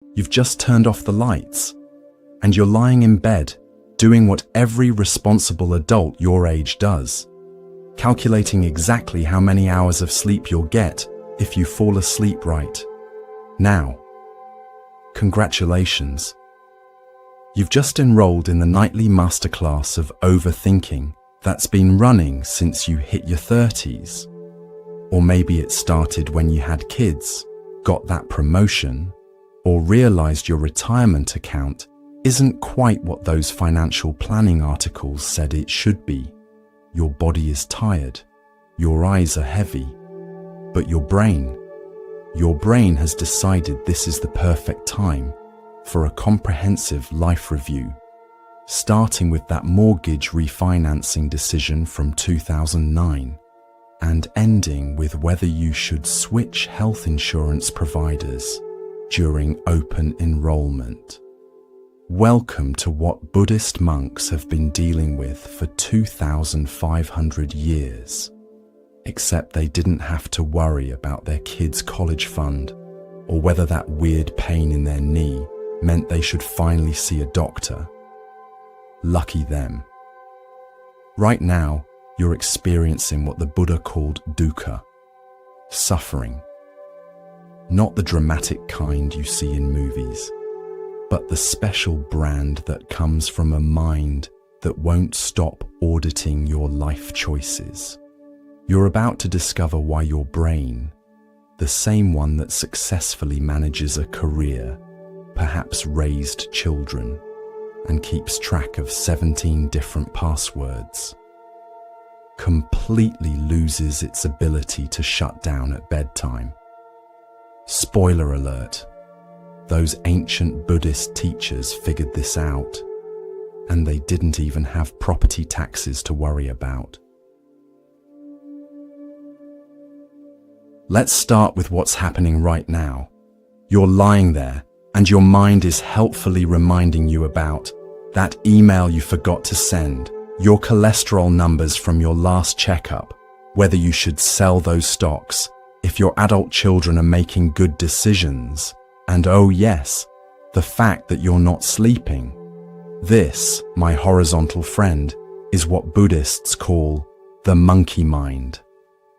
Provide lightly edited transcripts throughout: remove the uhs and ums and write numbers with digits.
You've just turned off the lights, and you're lying in bed, doing what every responsible adult your age does, calculating exactly how many hours of sleep you'll get if you fall asleep right now. Congratulations. You've just enrolled in the nightly masterclass of overthinking that's been running since you hit your 30s. Or maybe it started when you had kids, got that promotion, or realized your retirement account isn't quite what those financial planning articles said it should be. Your body is tired, your eyes are heavy, but your brain has decided this is the perfect time for a comprehensive life review, starting with that mortgage refinancing decision from 2009 and ending with whether you should switch health insurance providers during open enrollment. Welcome to what Buddhist monks have been dealing with for 2,500 years. Except they didn't have to worry about their kids' college fund or whether that weird pain in their knee meant they should finally see a doctor. Lucky them. Right now, you're experiencing what the Buddha called dukkha, suffering. Not the dramatic kind you see in movies, but the special brand that comes from a mind that won't stop auditing your life choices. You're about to discover why your brain, the same one that successfully manages a career, perhaps raised children, and keeps track of 17 different passwords, completely loses its ability to shut down at bedtime. Spoiler alert, those ancient Buddhist teachers figured this out, and they didn't even have property taxes to worry about. Let's start with what's happening right now. You're lying there, and your mind is helpfully reminding you about that email you forgot to send, your cholesterol numbers from your last checkup, whether you should sell those stocks, if your adult children are making good decisions, and oh yes, the fact that you're not sleeping. This, my horizontal friend, is what Buddhists call the monkey mind.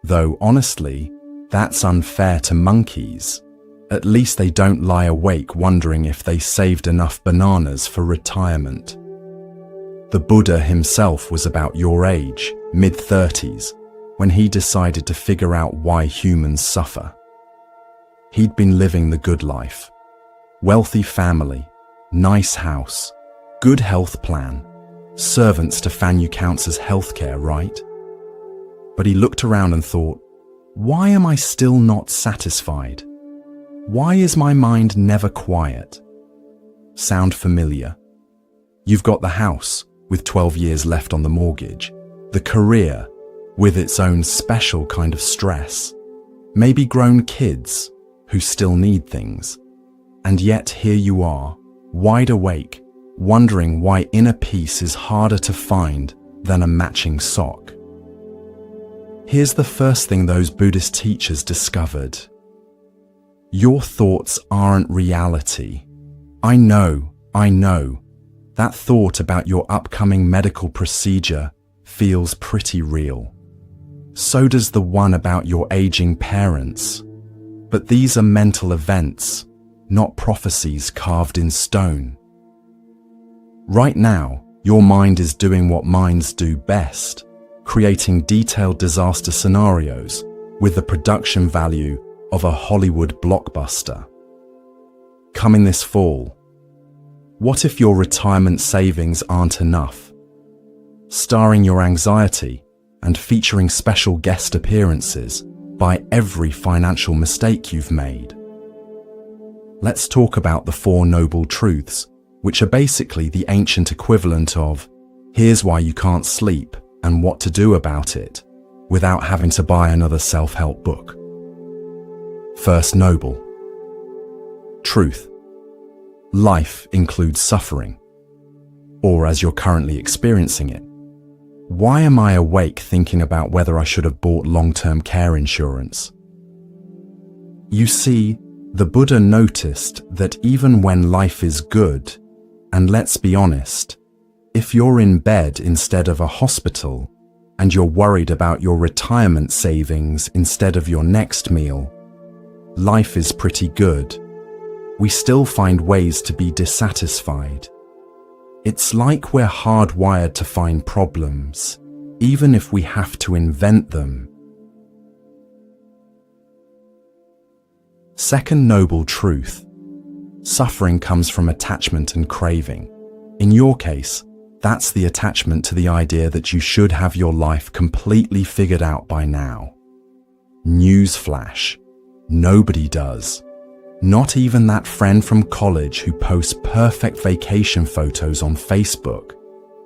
Though honestly, that's unfair to monkeys. At least they don't lie awake wondering if they saved enough bananas for retirement. The Buddha himself was about your age, mid-30s, when he decided to figure out why humans suffer. He'd been living the good life. Wealthy family, nice house, good health plan, servants to fan you counts as healthcare, right? But he looked around and thought, why am I still not satisfied? Why is my mind never quiet? Sound familiar? You've got the house, with 12 years left on the mortgage, the career, with its own special kind of stress, maybe grown kids, who still need things. And yet here you are, wide awake, wondering why inner peace is harder to find than a matching sock. Here's the first thing those Buddhist teachers discovered. Your thoughts aren't reality. I know. That thought about your upcoming medical procedure feels pretty real. So does the one about your aging parents. But these are mental events, not prophecies carved in stone. Right now, your mind is doing what minds do best, creating detailed disaster scenarios with the production value of a Hollywood blockbuster. Coming this fall, what if your retirement savings aren't enough? Starring your anxiety and featuring special guest appearances by every financial mistake you've made. Let's talk about the Four Noble Truths, which are basically the ancient equivalent of, here's why you can't sleep and what to do about it, without having to buy another self-help book. First noble. Truth. Life includes suffering, or as you're currently experiencing it. Why am I awake thinking about whether I should have bought long-term care insurance? You see, The Buddha noticed that even when life is good, and let's be honest, if you're in bed instead of a hospital, and you're worried about your retirement savings instead of your next meal, life is pretty good. We still find ways to be dissatisfied. It's like we're hardwired to find problems, even if we have to invent them. Second noble truth. Suffering comes from attachment and craving. In your case, that's the attachment to the idea that you should have your life completely figured out by now. Newsflash, nobody does. Not even that friend from college who posts perfect vacation photos on Facebook.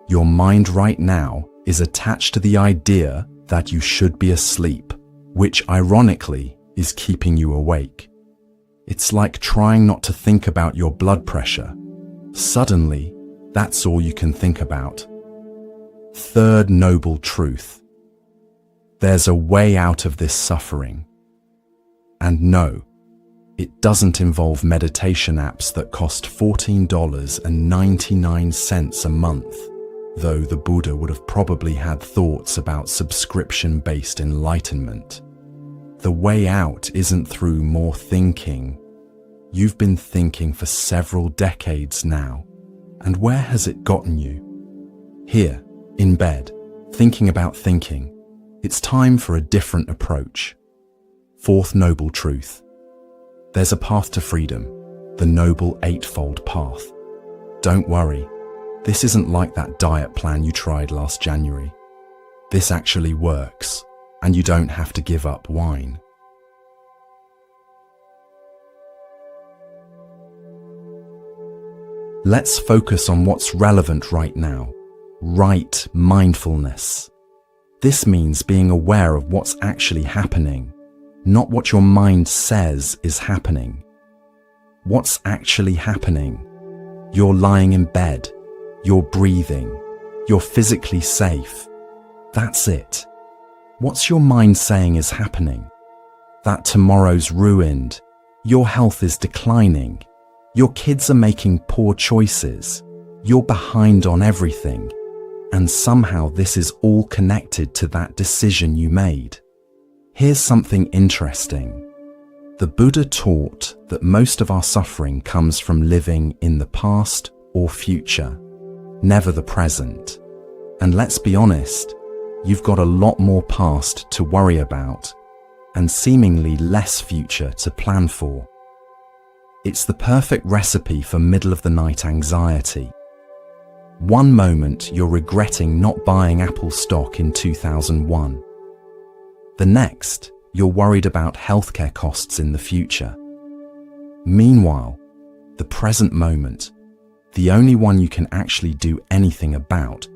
Your mind right now is attached to the idea that you should be asleep, which ironically is keeping you awake. It's like trying not to think about your blood pressure. Suddenly, that's all you can think about. Third noble truth. There's a way out of this suffering. And no, it doesn't involve meditation apps that cost $14.99 a month, though the Buddha would have probably had thoughts about subscription-based enlightenment. The way out isn't through more thinking. You've been thinking for several decades now, and where has it gotten you? Here, in bed, thinking about thinking. It's time for a different approach. Fourth noble truth. There's a path to freedom, the noble eightfold path. Don't worry, this isn't like that diet plan you tried last January. This actually works, and you don't have to give up wine. Let's focus on what's relevant right now. Right mindfulness. This means being aware of what's actually happening, not what your mind says is happening. What's actually happening? You're lying in bed. You're breathing. You're physically safe. That's it. What's your mind saying is happening? That tomorrow's ruined. Your health is declining. Your kids are making poor choices. You're behind on everything. And somehow this is all connected to that decision you made. Here's something interesting. The Buddha taught that most of our suffering comes from living in the past or future, never the present. And let's be honest, you've got a lot more past to worry about and seemingly less future to plan for. It's the perfect recipe for middle-of-the-night anxiety. One moment you're regretting not buying Apple stock in 2001. The next, you're worried about healthcare costs in the future. Meanwhile, the present moment, the only one you can actually do anything about,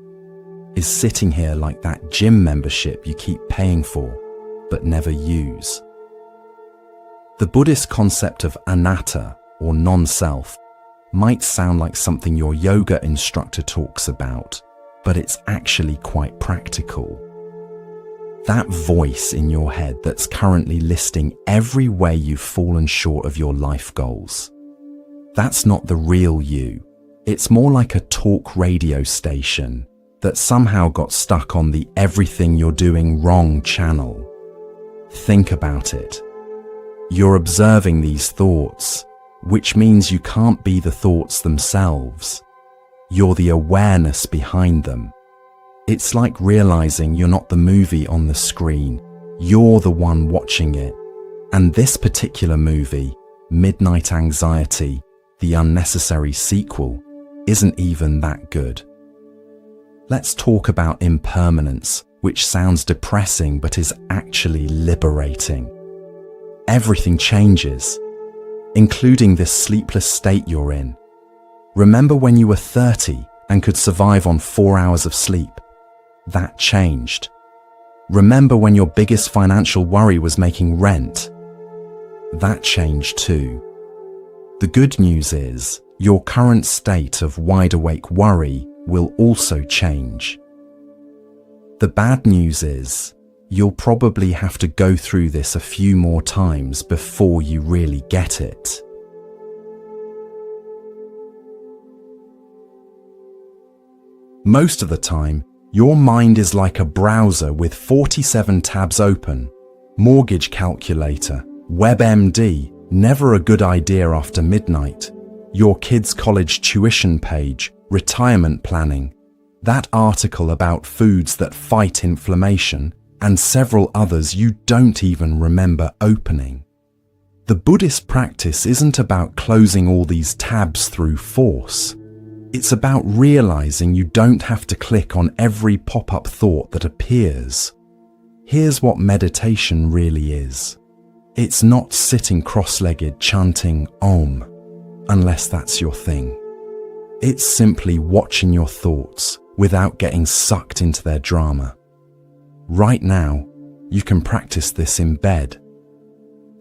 is sitting here like that gym membership you keep paying for, but never use. The Buddhist concept of anatta, or non-self, might sound like something your yoga instructor talks about, but it's actually quite practical. That voice in your head that's currently listing every way you've fallen short of your life goals. That's not the real you. It's more like a talk radio station that somehow got stuck on the everything you're doing wrong channel. Think about it. You're observing these thoughts, which means you can't be the thoughts themselves. You're the awareness behind them. It's like realizing you're not the movie on the screen, you're the one watching it. And this particular movie, Midnight Anxiety, the unnecessary sequel, isn't even that good. Let's talk about impermanence, which sounds depressing but is actually liberating. Everything changes, including this sleepless state you're in. Remember when you were 30 and could survive on 4 hours of sleep? That changed. Remember when your biggest financial worry was making rent? That changed too. The good news is, your current state of wide-awake worry will also change. The bad news is, You'll probably have to go through this a few more times before you really get it. Most of the time, your mind is like a browser with 47 tabs open. Mortgage calculator, WebMD, never a good idea after midnight. Your kid's college tuition page, retirement planning, that article about foods that fight inflammation, and several others you don't even remember opening. The Buddhist practice isn't about closing all these tabs through force. It's about realizing you don't have to click on every pop-up thought that appears. Here's what meditation really is. It's not sitting cross-legged chanting Om, unless that's your thing. It's simply watching your thoughts without getting sucked into their drama. Right now, you can practice this in bed.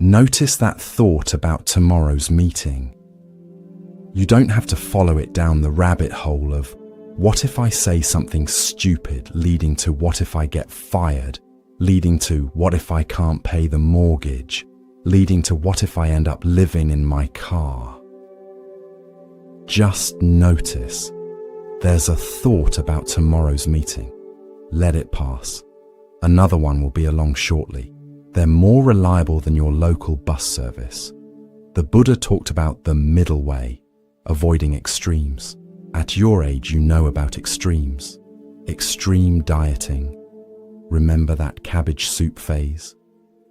Notice that thought about tomorrow's meeting. You don't have to follow it down the rabbit hole of, what if I say something stupid, leading to what if I get fired, leading to what if I can't pay the mortgage, leading to what if I end up living in my car. Just notice. There's a thought about tomorrow's meeting. Let it pass. Another one will be along shortly. They're more reliable than your local bus service. The Buddha talked about the middle way, avoiding extremes. At your age, you know about extremes. Extreme dieting. Remember that cabbage soup phase?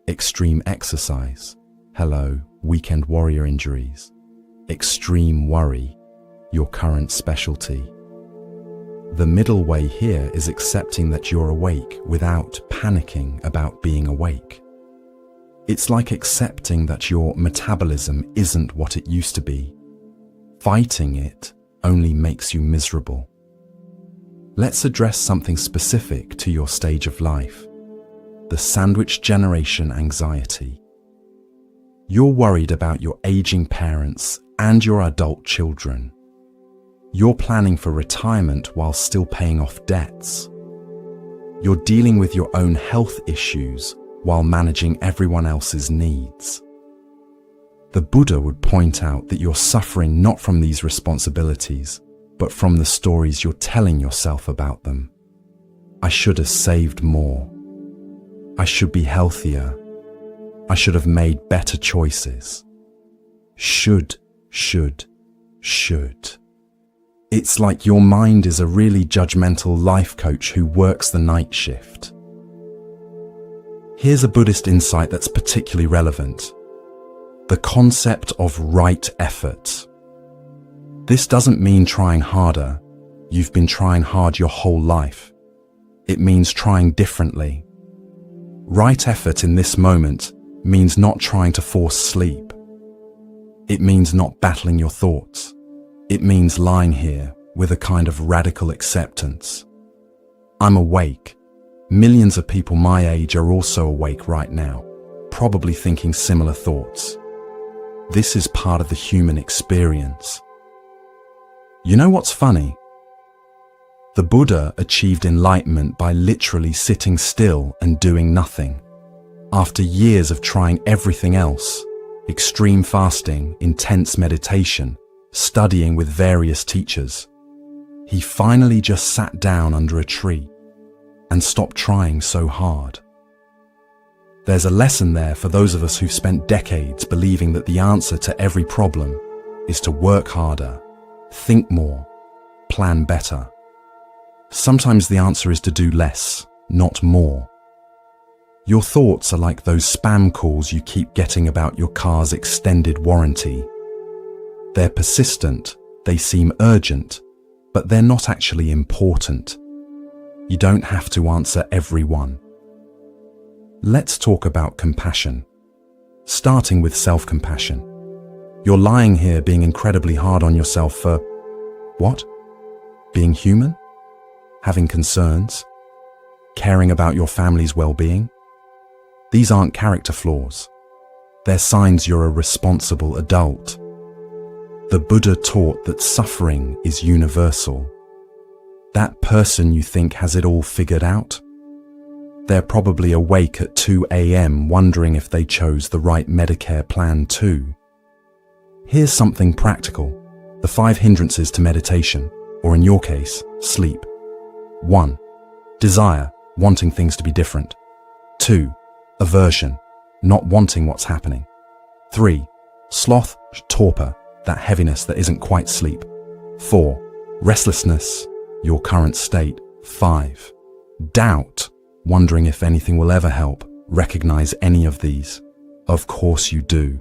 Extreme exercise. Hello, weekend warrior injuries. Extreme worry. Your current specialty. The middle way here is accepting that you're awake without panicking about being awake. It's like accepting that your metabolism isn't what it used to be. Fighting it only makes you miserable. Let's address something specific to your stage of life. The sandwich generation anxiety. You're worried about your aging parents and your adult children. You're planning for retirement while still paying off debts. You're dealing with your own health issues while managing everyone else's needs. The Buddha would point out that you're suffering not from these responsibilities, but from the stories you're telling yourself about them. I should have saved more. I should be healthier. I should have made better choices. Should. It's like your mind is a really judgmental life coach who works the night shift. Here's a Buddhist insight that's particularly relevant. The concept of right effort. This doesn't mean trying harder. You've been trying hard your whole life. It means trying differently. Right effort in this moment means not trying to force sleep. It means not battling your thoughts. It means lying here with a kind of radical acceptance. I'm awake. Millions of people my age are also awake right now, probably thinking similar thoughts. This is part of the human experience. You know what's funny? The Buddha achieved enlightenment by literally sitting still and doing nothing. After years of trying everything else, extreme fasting, intense meditation, studying with various teachers, he finally just sat down under a tree and stopped trying so hard. There's a lesson there for those of us who've spent decades believing that the answer to every problem is to work harder, think more, plan better. Sometimes the answer is to do less, not more. Your thoughts are like those spam calls you keep getting about your car's extended warranty. They're persistent, they seem urgent, but they're not actually important. You don't have to answer every one. Let's talk about compassion. Starting with self-compassion. You're lying here being incredibly hard on yourself for what? Being human? Having concerns? Caring about your family's well-being? These aren't character flaws. They're signs you're a responsible adult. The Buddha taught that suffering is universal. That person you think has it all figured out? They're probably awake at 2 a.m. wondering if they chose the right Medicare plan too. Here's something practical: the 5 hindrances to meditation, or in your case, sleep. 1. Desire, wanting things to be different. 2. Aversion, not wanting what's happening. 3. Sloth, torpor, that heaviness that isn't quite sleep. 4. Restlessness, your current state. 5. Doubt, wondering if anything will ever help. Recognize any of these? Of course you do.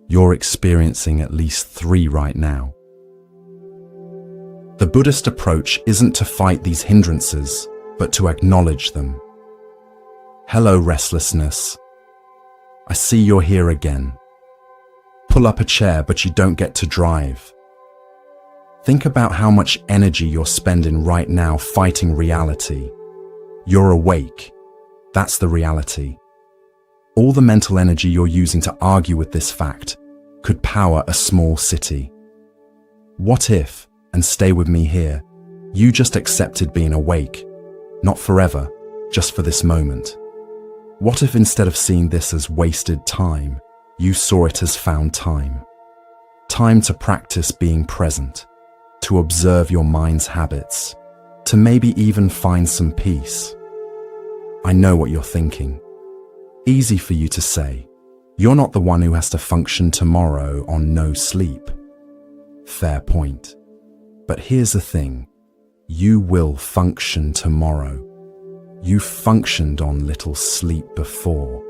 You're experiencing at least 3 right now. The Buddhist approach isn't to fight these hindrances, but to acknowledge them. Hello, restlessness. I see you're here again. Pull up a chair, but you don't get to drive. Think about how much energy you're spending right now fighting reality. You're awake. That's the reality. All the mental energy you're using to argue with this fact could power a small city. What if, and stay with me here, you just accepted being awake, not forever, just for this moment? What if instead of seeing this as wasted time, you saw it as found time? Time to practice being present, to observe your mind's habits, to maybe even find some peace. I know what you're thinking. Easy for you to say. You're not the one who has to function tomorrow on no sleep. Fair point. But here's the thing. You will function tomorrow. You functioned on little sleep before.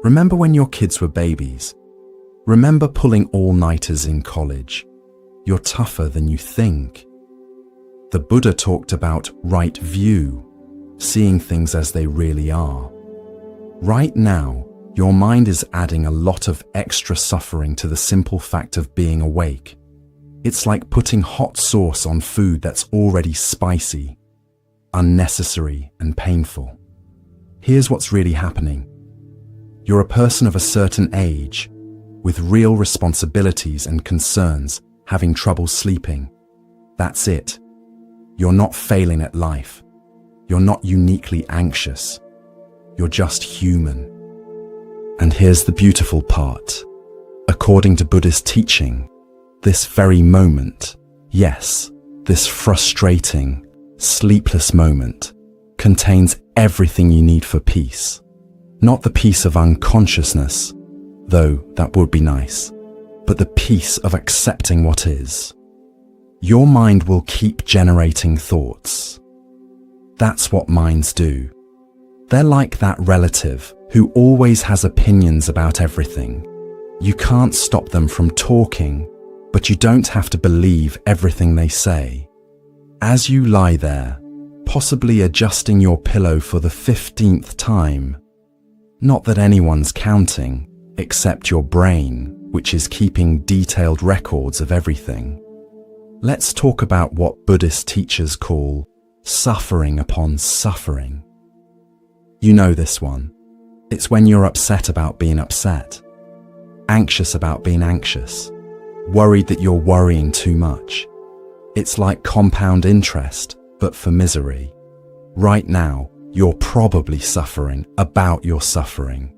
Remember when your kids were babies? Remember pulling all-nighters in college? You're tougher than you think. The Buddha talked about right view, seeing things as they really are. Right now, your mind is adding a lot of extra suffering to the simple fact of being awake. It's like putting hot sauce on food that's already spicy, unnecessary and painful. Here's what's really happening. You're a person of a certain age, with real responsibilities and concerns, having trouble sleeping. That's it. You're not failing at life. You're not uniquely anxious. You're just human. And here's the beautiful part. According to Buddhist teaching, this very moment, yes, this frustrating, sleepless moment, contains everything you need for peace. Not the peace of unconsciousness, though that would be nice, but the peace of accepting what is. Your mind will keep generating thoughts. That's what minds do. They're like that relative who always has opinions about everything. You can't stop them from talking, but you don't have to believe everything they say. As you lie there, possibly adjusting your pillow for the 15th time, not that anyone's counting, except your brain, which is keeping detailed records of everything. Let's talk about what Buddhist teachers call suffering upon suffering. You know this one. It's when you're upset about being upset, anxious about being anxious, worried that you're worrying too much. It's like compound interest, but for misery. Right now, you're probably suffering about your suffering.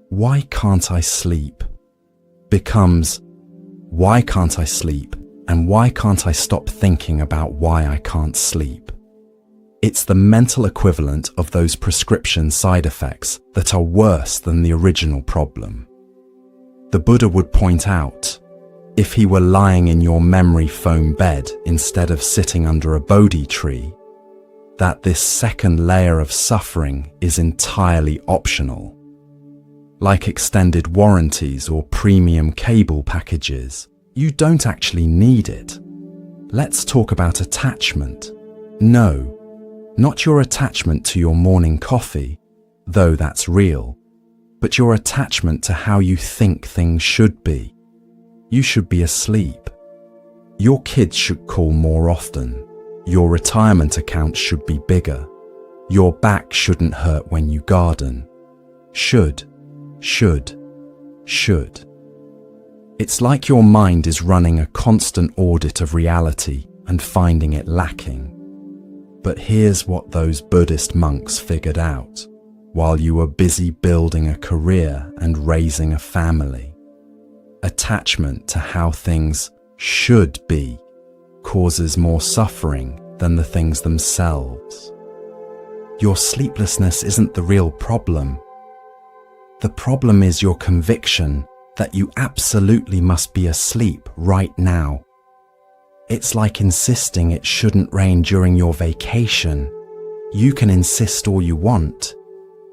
Why can't I sleep? Becomes, why can't I sleep? And why can't I stop thinking about why I can't sleep? It's the mental equivalent of those prescription side effects that are worse than the original problem. The Buddha would point out, if he were lying in your memory foam bed instead of sitting under a Bodhi tree, that this second layer of suffering is entirely optional. Like extended warranties or premium cable packages, you don't actually need it. Let's talk about attachment. No, not your attachment to your morning coffee, though that's real, but your attachment to how you think things should be. You should be asleep. Your kids should call more often. Your retirement account should be bigger. Your back shouldn't hurt when you garden. Should. It's like your mind is running a constant audit of reality and finding it lacking. But here's what those Buddhist monks figured out while you were busy building a career and raising a family. Attachment to how things should be causes more suffering than the things themselves. Your sleeplessness isn't the real problem. The problem is your conviction that you absolutely must be asleep right now. It's like insisting it shouldn't rain during your vacation. You can insist all you want,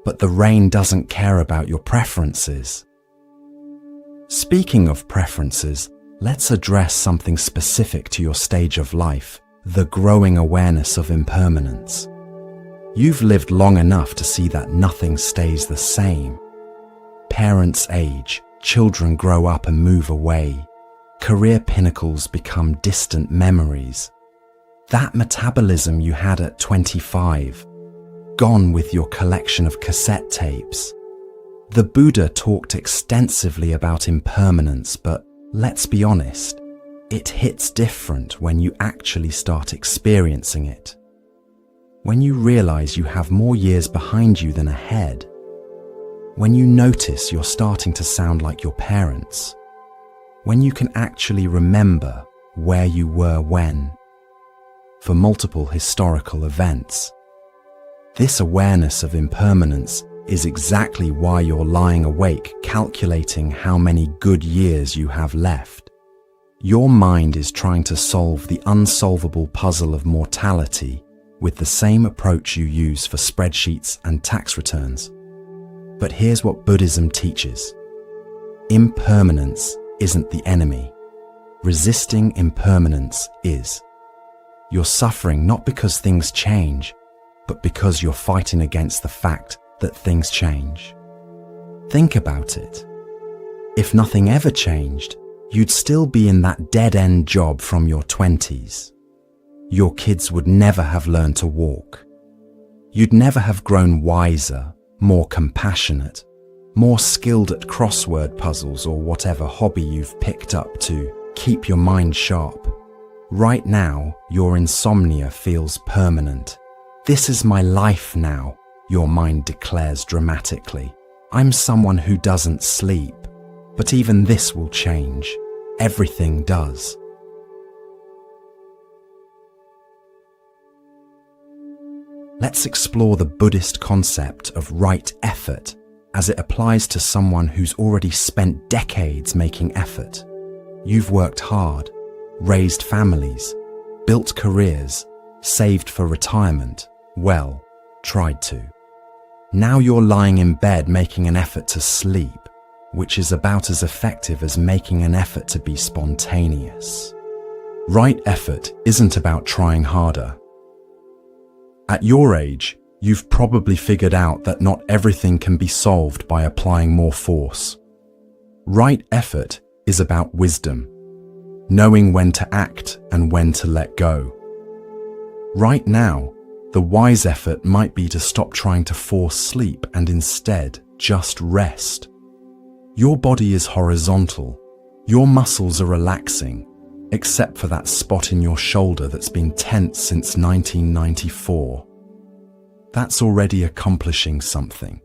but the rain doesn't care about your preferences. Speaking of preferences, let's address something specific to your stage of life, the growing awareness of impermanence. You've lived long enough to see that nothing stays the same. Parents age, children grow up and move away. Career pinnacles become distant memories. That metabolism you had at 25, gone with your collection of cassette tapes. The Buddha talked extensively about impermanence, but let's be honest, it hits different when you actually start experiencing it. When you realize you have more years behind you than ahead. When you notice you're starting to sound like your parents. When you can actually remember where you were when. For multiple historical events. This awareness of impermanence is exactly why you're lying awake calculating how many good years you have left. Your mind is trying to solve the unsolvable puzzle of mortality with the same approach you use for spreadsheets and tax returns. But here's what Buddhism teaches. Impermanence isn't the enemy. Resisting impermanence is. You're suffering not because things change, but because you're fighting against the fact that things change. Think about it. If nothing ever changed, you'd still be in that dead-end job from your 20s. Your kids would never have learned to walk. You'd never have grown wiser, more compassionate, more skilled at crossword puzzles or whatever hobby you've picked up to keep your mind sharp. Right now, your insomnia feels permanent. This is my life now, your mind declares dramatically. I'm someone who doesn't sleep, but even this will change. Everything does. Let's explore the Buddhist concept of right effort as it applies to someone who's already spent decades making effort. You've worked hard, raised families, built careers, saved for retirement, well, tried to. Now you're lying in bed making an effort to sleep, which is about as effective as making an effort to be spontaneous. Right effort isn't about trying harder. At your age, you've probably figured out that not everything can be solved by applying more force. Right effort is about wisdom, knowing when to act and when to let go. Right now, the wise effort might be to stop trying to force sleep and instead just rest. Your body is horizontal. Your muscles are relaxing, except for that spot in your shoulder that's been tense since 1994. That's already accomplishing something.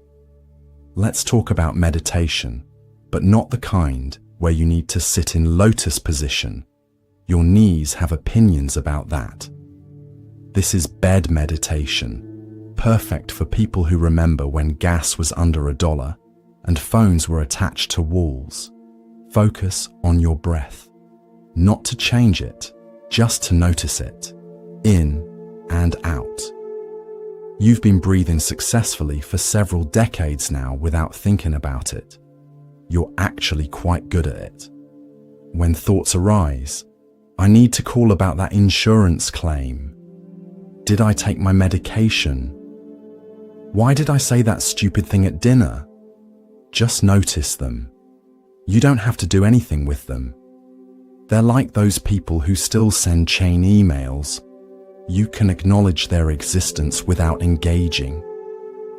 Let's talk about meditation, but not the kind where you need to sit in lotus position. Your knees have opinions about that. This is bed meditation, perfect for people who remember when gas was under $1 and phones were attached to walls. Focus on your breath. Not to change it, just to notice it, in and out. You've been breathing successfully for several decades now without thinking about it. You're actually quite good at it. When thoughts arise, I need to call about that insurance claim. Did I take my medication? Why did I say that stupid thing at dinner? Just notice them. You don't have to do anything with them. They're like those people who still send chain emails. You can acknowledge their existence without engaging.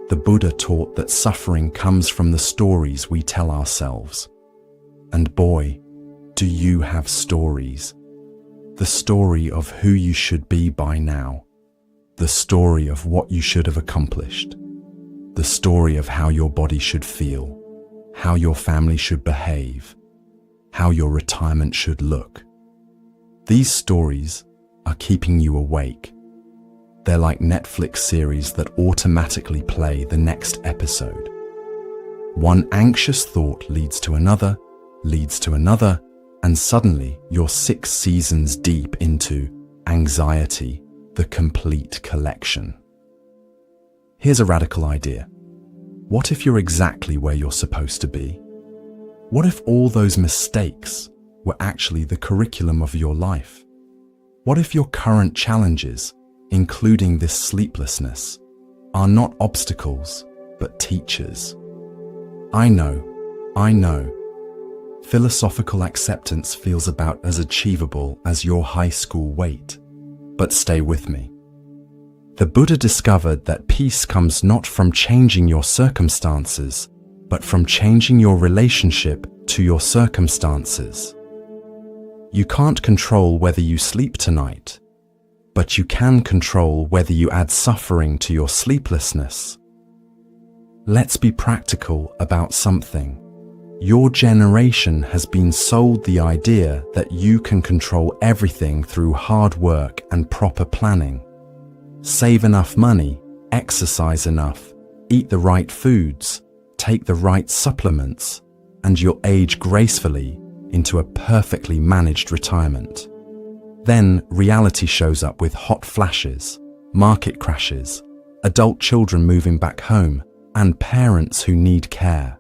The Buddha taught that suffering comes from the stories we tell ourselves. And boy, do you have stories. The story of who you should be by now. The story of what you should have accomplished. The story of how your body should feel, how your family should behave, how your retirement should look. These stories are keeping you awake. They're like Netflix series that automatically play the next episode. One anxious thought leads to another, and suddenly you're 6 seasons deep into Anxiety, the Complete Collection. Here's a radical idea. What if you're exactly where you're supposed to be? What if all those mistakes were actually the curriculum of your life? What if your current challenges, including this sleeplessness, are not obstacles, but teachers? I know. Philosophical acceptance feels about as achievable as your high school weight. But stay with me. The Buddha discovered that peace comes not from changing your circumstances, but from changing your relationship to your circumstances. You can't control whether you sleep tonight, but you can control whether you add suffering to your sleeplessness. Let's be practical about something. Your generation has been sold the idea that you can control everything through hard work and proper planning. Save enough money, exercise enough, eat the right foods, take the right supplements, and you'll age gracefully into a perfectly managed retirement. Then reality shows up with hot flashes, market crashes, adult children moving back home, and parents who need care.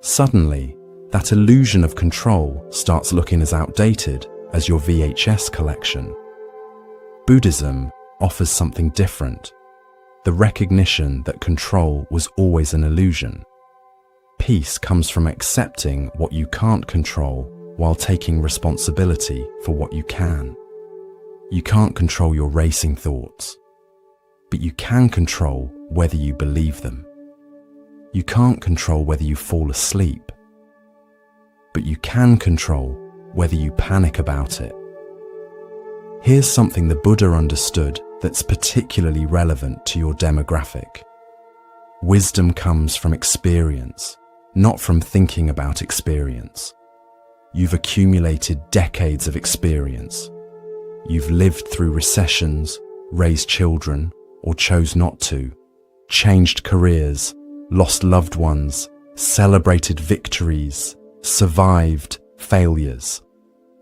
Suddenly, that illusion of control starts looking as outdated as your VHS collection. Buddhism offers something different, the recognition that control was always an illusion. Peace comes from accepting what you can't control while taking responsibility for what you can. You can't control your racing thoughts, but you can control whether you believe them. You can't control whether you fall asleep, but you can control whether you panic about it. Here's something the Buddha understood that's particularly relevant to your demographic. Wisdom comes from experience, not from thinking about experience. You've accumulated decades of experience. You've lived through recessions, raised children, or chose not to, changed careers, lost loved ones, celebrated victories, survived failures.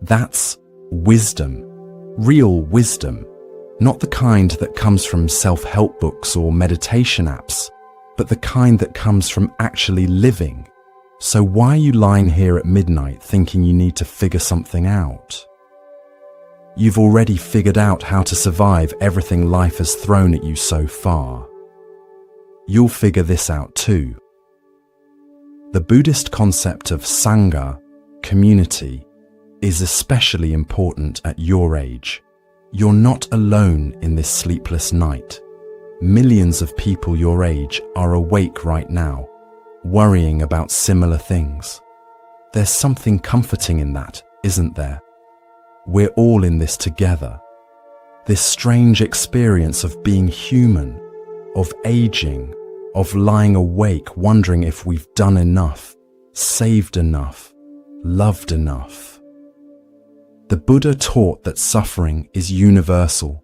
That's wisdom, real wisdom, not the kind that comes from self-help books or meditation apps, but the kind that comes from actually living. So why are you lying here at midnight thinking you need to figure something out? You've already figured out how to survive everything life has thrown at you so far. You'll figure this out too. The Buddhist concept of Sangha, community, is especially important at your age. You're not alone in this sleepless night. Millions of people your age are awake right now, worrying about similar things. There's something comforting in that, isn't there? We're all in this together. This strange experience of being human, of aging, of lying awake wondering if we've done enough, saved enough, loved enough. The Buddha taught that suffering is universal,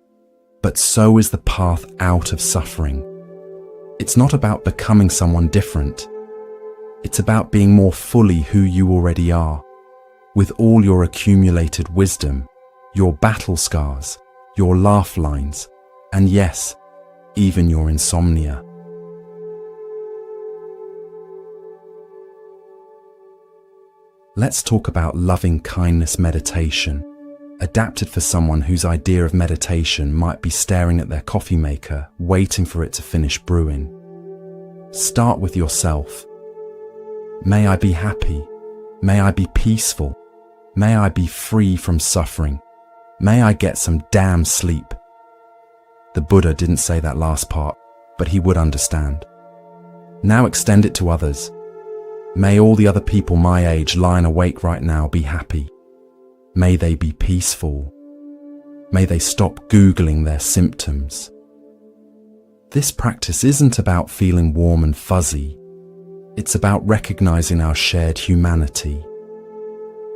but so is the path out of suffering. It's not about becoming someone different. It's about being more fully who you already are, with all your accumulated wisdom, your battle scars, your laugh lines, and yes, even your insomnia. Let's talk about loving kindness meditation, adapted for someone whose idea of meditation might be staring at their coffee maker, waiting for it to finish brewing. Start with yourself. May I be happy. May I be peaceful. May I be free from suffering. May I get some damn sleep. The Buddha didn't say that last part, but he would understand. Now extend it to others. May all the other people my age lying awake right now be happy. May they be peaceful. May they stop Googling their symptoms. This practice isn't about feeling warm and fuzzy. It's about recognizing our shared humanity.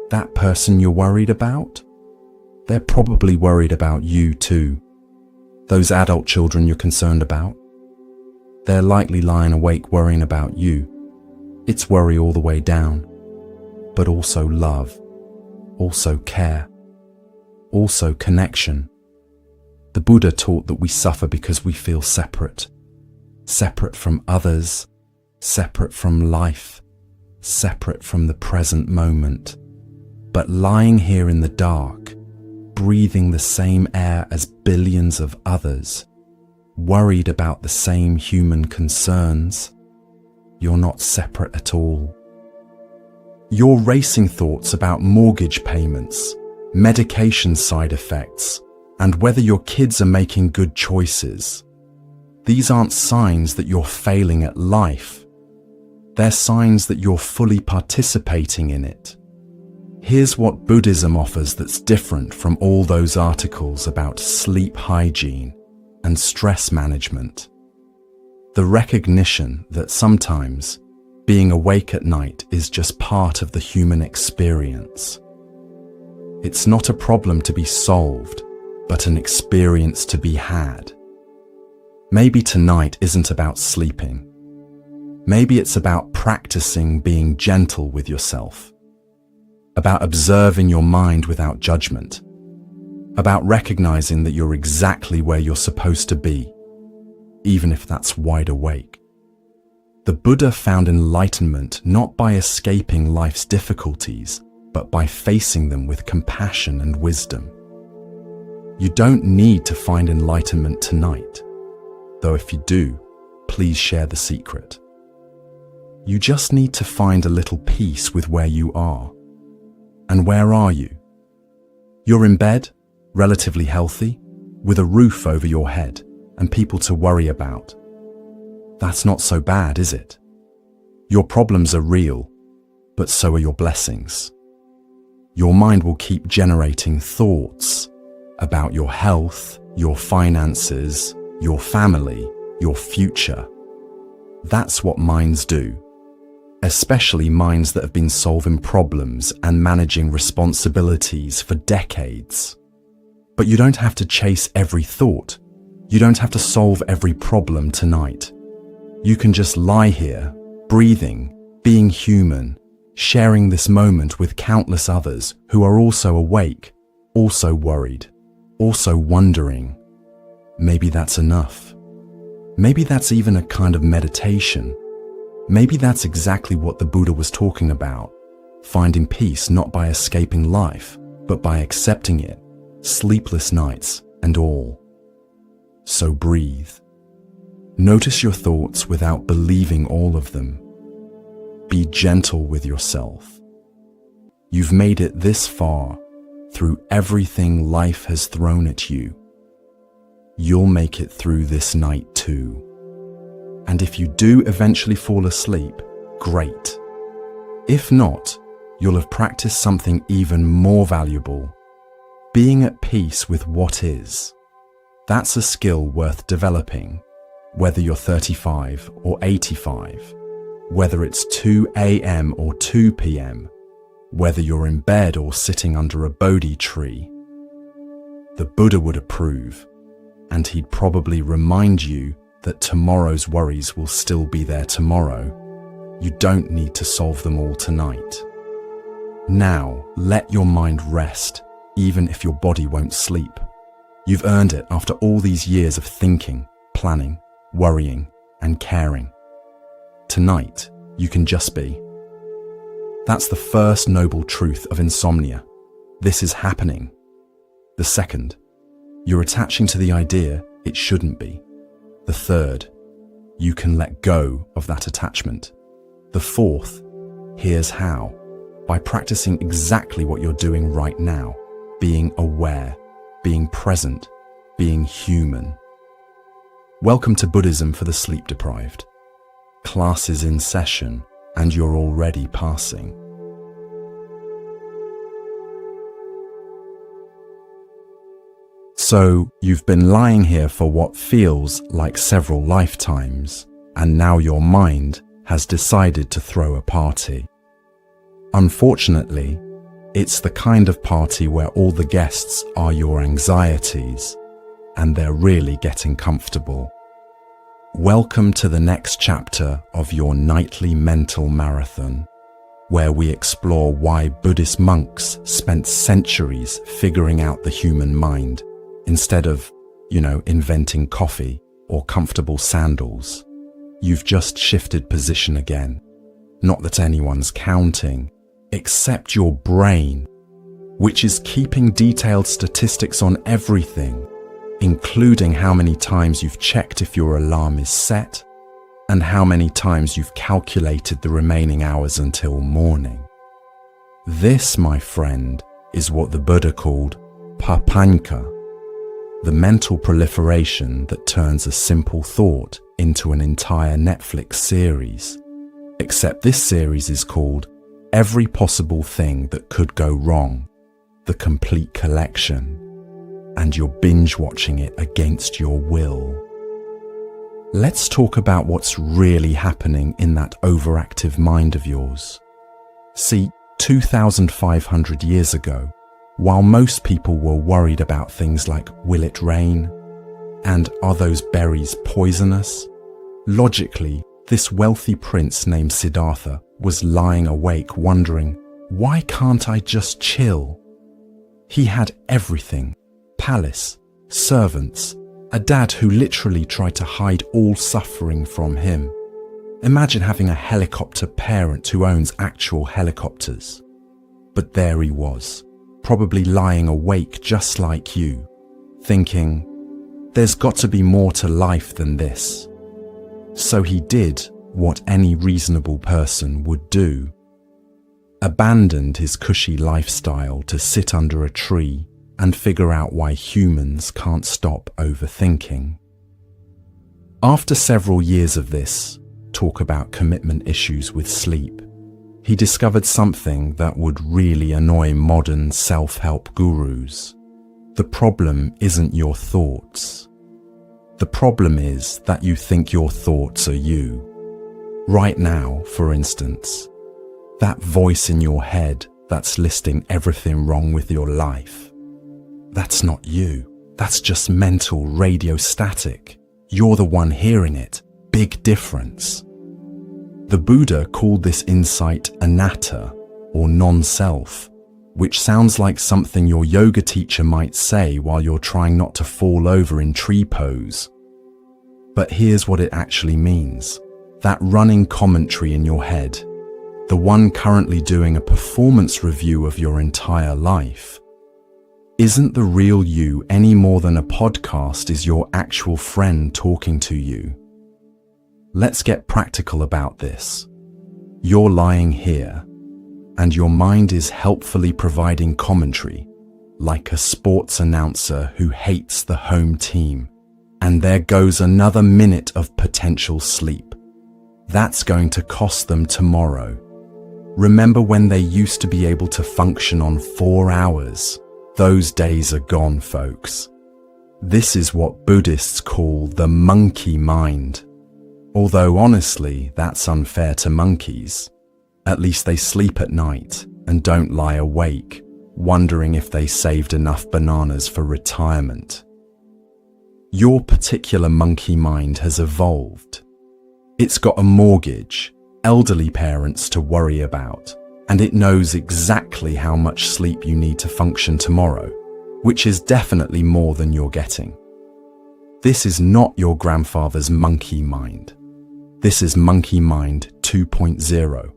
That person you're worried about? They're probably worried about you too. Those adult children you're concerned about? They're likely lying awake worrying about you. It's worry all the way down, but also love, also care, also connection. The Buddha taught that we suffer because we feel separate, separate from others, separate from life, separate from the present moment. But lying here in the dark, breathing the same air as billions of others, worried about the same human concerns, you're not separate at all. You're racing thoughts about mortgage payments, medication side effects, and whether your kids are making good choices. These aren't signs that you're failing at life. They're signs that you're fully participating in it. Here's what Buddhism offers that's different from all those articles about sleep hygiene and stress management. The recognition that sometimes being awake at night is just part of the human experience. It's not a problem to be solved, but an experience to be had. Maybe tonight isn't about sleeping. Maybe it's about practicing being gentle with yourself, about observing your mind without judgment, about recognizing that you're exactly where you're supposed to be, even if that's wide awake. The Buddha found enlightenment not by escaping life's difficulties, but by facing them with compassion and wisdom. You don't need to find enlightenment tonight, though if you do, please share the secret. You just need to find a little peace with where you are. And where are you? You're in bed, relatively healthy, with a roof over your head and people to worry about. That's not so bad, is it? Your problems are real, but so are your blessings. Your mind will keep generating thoughts about your health, your finances, your family, your future. That's what minds do, especially minds that have been solving problems and managing responsibilities for decades. But you don't have to chase every thought. You don't have to solve every problem tonight. You can just lie here, breathing, being human, sharing this moment with countless others who are also awake, also worried, also wondering. Maybe that's enough. Maybe that's even a kind of meditation. Maybe that's exactly what the Buddha was talking about, finding peace not by escaping life, but by accepting it, sleepless nights and all. So breathe. Notice your thoughts without believing all of them. Be gentle with yourself. You've made it this far through everything life has thrown at you. You'll make it through this night too. And if you do eventually fall asleep, great. If not, you'll have practiced something even more valuable. Being at peace with what is. That's a skill worth developing, whether you're 35 or 85, whether it's 2 a.m. or 2 p.m., whether you're in bed or sitting under a Bodhi tree. The Buddha would approve, and he'd probably remind you that tomorrow's worries will still be there tomorrow. You don't need to solve them all tonight. Now, let your mind rest, even if your body won't sleep. You've earned it after all these years of thinking, planning, worrying, and caring. Tonight, you can just be. That's the first noble truth of insomnia. This is happening. The second, you're attaching to the idea it shouldn't be. The third, you can let go of that attachment. The fourth, here's how. By practicing exactly what you're doing right now, being aware, being present, being human. Welcome to Buddhism for the sleep deprived. Class is in session and you're already passing. So you've been lying here for what feels like several lifetimes, and now your mind has decided to throw a party. Unfortunately, it's the kind of party where all the guests are your anxieties, and they're really getting comfortable. Welcome to the next chapter of your nightly mental marathon, where we explore why Buddhist monks spent centuries figuring out the human mind instead of, inventing coffee or comfortable sandals. You've just shifted position again. Not that anyone's counting, except your brain, which is keeping detailed statistics on everything, including how many times you've checked if your alarm is set and how many times you've calculated the remaining hours until morning. This, my friend, is what the Buddha called part1, the mental proliferation that turns a simple thought into an entire Netflix series. Except this series is called Every Possible Thing That Could Go Wrong, the complete collection, and you're binge watching it against your will. Let's talk about what's really happening in that overactive mind of yours. See, 2,500 years ago, while most people were worried about things like will it rain and are those berries poisonous, logically, this wealthy prince named Siddhartha was lying awake wondering, why can't I just chill? He had everything: palace, servants, a dad who literally tried to hide all suffering from him. Imagine having a helicopter parent who owns actual helicopters. But there he was, probably lying awake just like you, thinking, there's got to be more to life than this. So he did what any reasonable person would do. Abandoned his cushy lifestyle to sit under a tree and figure out why humans can't stop overthinking. After several years of this, talk about commitment issues with sleep, he discovered something that would really annoy modern self-help gurus. The problem isn't your thoughts. The problem is that you think your thoughts are you. Right now, for instance, that voice in your head that's listing everything wrong with your life. That's not you. That's just mental radio static. You're the one hearing it. Big difference. The Buddha called this insight anatta, or non-self, which sounds like something your yoga teacher might say while you're trying not to fall over in tree pose. But here's what it actually means. That running commentary in your head, the one currently doing a performance review of your entire life, isn't the real you any more than a podcast is your actual friend talking to you. Let's get practical about this. You're lying here, and your mind is helpfully providing commentary, like a sports announcer who hates the home team. And there goes another minute of potential sleep. That's going to cost them tomorrow. Remember when they used to be able to function on 4 hours? Those days are gone, folks. This is what Buddhists call the monkey mind. Although honestly, that's unfair to monkeys. At least they sleep at night and don't lie awake, wondering if they saved enough bananas for retirement. Your particular monkey mind has evolved. It's got a mortgage, elderly parents to worry about, and it knows exactly how much sleep you need to function tomorrow, which is definitely more than you're getting. This is not your grandfather's monkey mind. This is Monkey Mind 2.0,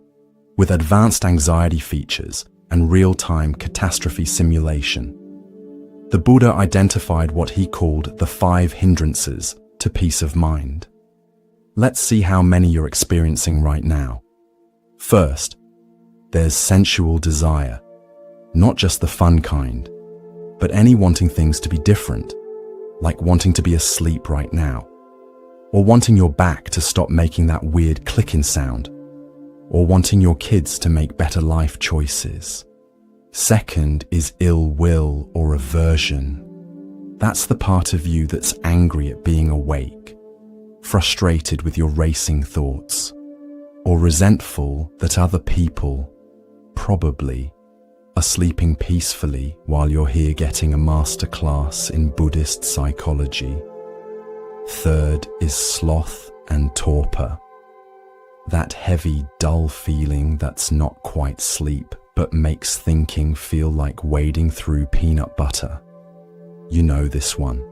with advanced anxiety features and real-time catastrophe simulation. The Buddha identified what he called the 5 hindrances to peace of mind. Let's see how many you're experiencing right now. First, there's sensual desire, not just the fun kind, but any wanting things to be different, like wanting to be asleep right now, or wanting your back to stop making that weird clicking sound, or wanting your kids to make better life choices. Second is ill will or aversion. That's the part of you that's angry at being awake, frustrated with your racing thoughts, or resentful that other people, probably, are sleeping peacefully while you're here getting a masterclass in Buddhist psychology. Third is sloth and torpor. That heavy, dull feeling that's not quite sleep, but makes thinking feel like wading through peanut butter. You know this one.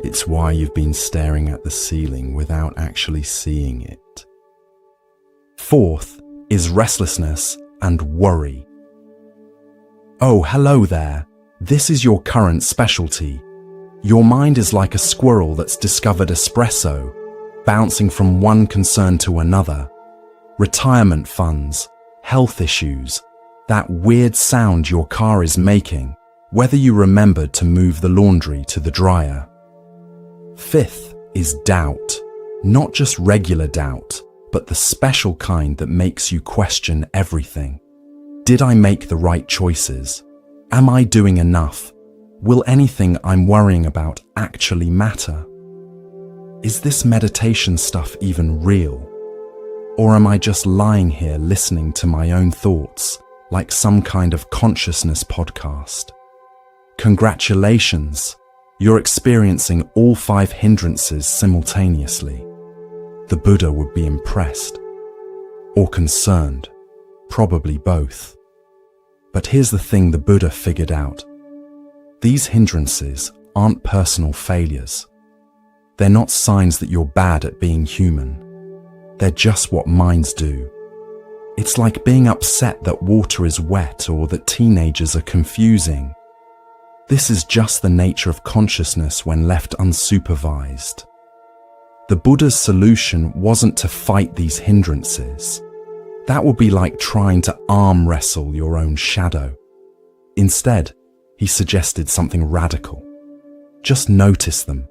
It's why you've been staring at the ceiling without actually seeing it. Fourth is restlessness and worry. Oh, hello there. This is your current specialty. Your mind is like a squirrel that's discovered espresso, bouncing from one concern to another. Retirement funds, health issues, that weird sound your car is making, whether you remembered to move the laundry to the dryer. Fifth is doubt. Not just regular doubt, but the special kind that makes you question everything. Did I make the right choices? Am I doing enough? Will anything I'm worrying about actually matter? Is this meditation stuff even real? Or am I just lying here listening to my own thoughts, like some kind of consciousness podcast? Congratulations, you're experiencing all 5 hindrances simultaneously. The Buddha would be impressed. Or concerned, probably both. But here's the thing the Buddha figured out. These hindrances aren't personal failures. They're not signs that you're bad at being human. They're just what minds do. It's like being upset that water is wet or that teenagers are confusing. This is just the nature of consciousness when left unsupervised. The Buddha's solution wasn't to fight these hindrances. That would be like trying to arm wrestle your own shadow. Instead, he suggested something radical. Just notice them.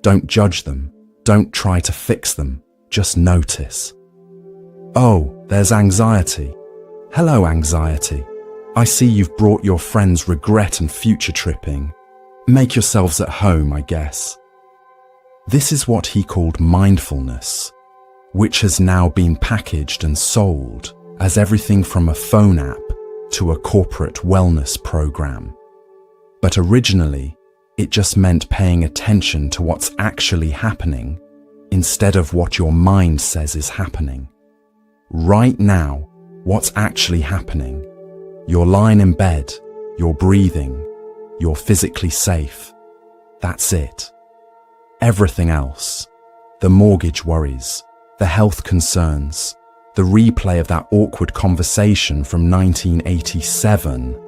Don't judge them. Don't try to fix them. Just notice. Oh, there's anxiety. Hello, anxiety. I see you've brought your friends regret and future tripping. Make yourselves at home, I guess. This is what he called mindfulness, which has now been packaged and sold as everything from a phone app to a corporate wellness program. But originally, it just meant paying attention to what's actually happening instead of what your mind says is happening. Right now, what's actually happening? You're lying in bed, you're breathing, you're physically safe. That's it. Everything else, the mortgage worries, the health concerns, the replay of that awkward conversation from 1987,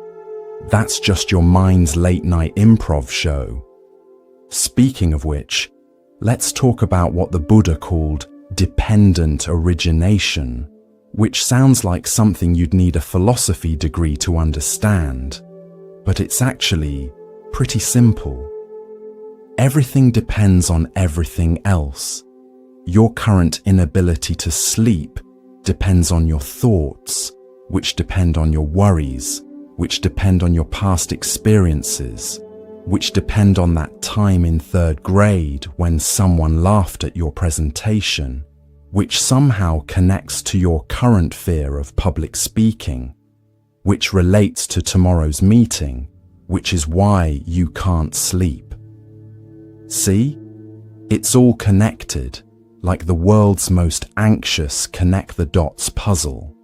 that's just your mind's late-night improv show. Speaking of which, let's talk about what the Buddha called dependent origination, which sounds like something you'd need a philosophy degree to understand, but it's actually pretty simple. Everything depends on everything else. Your current inability to sleep depends on your thoughts, which depend on your worries, which depend on your past experiences, which depend on that time in 3rd grade when someone laughed at your presentation, which somehow connects to your current fear of public speaking, which relates to tomorrow's meeting, which is why you can't sleep. See? It's all connected, like the world's most anxious connect-the-dots puzzle.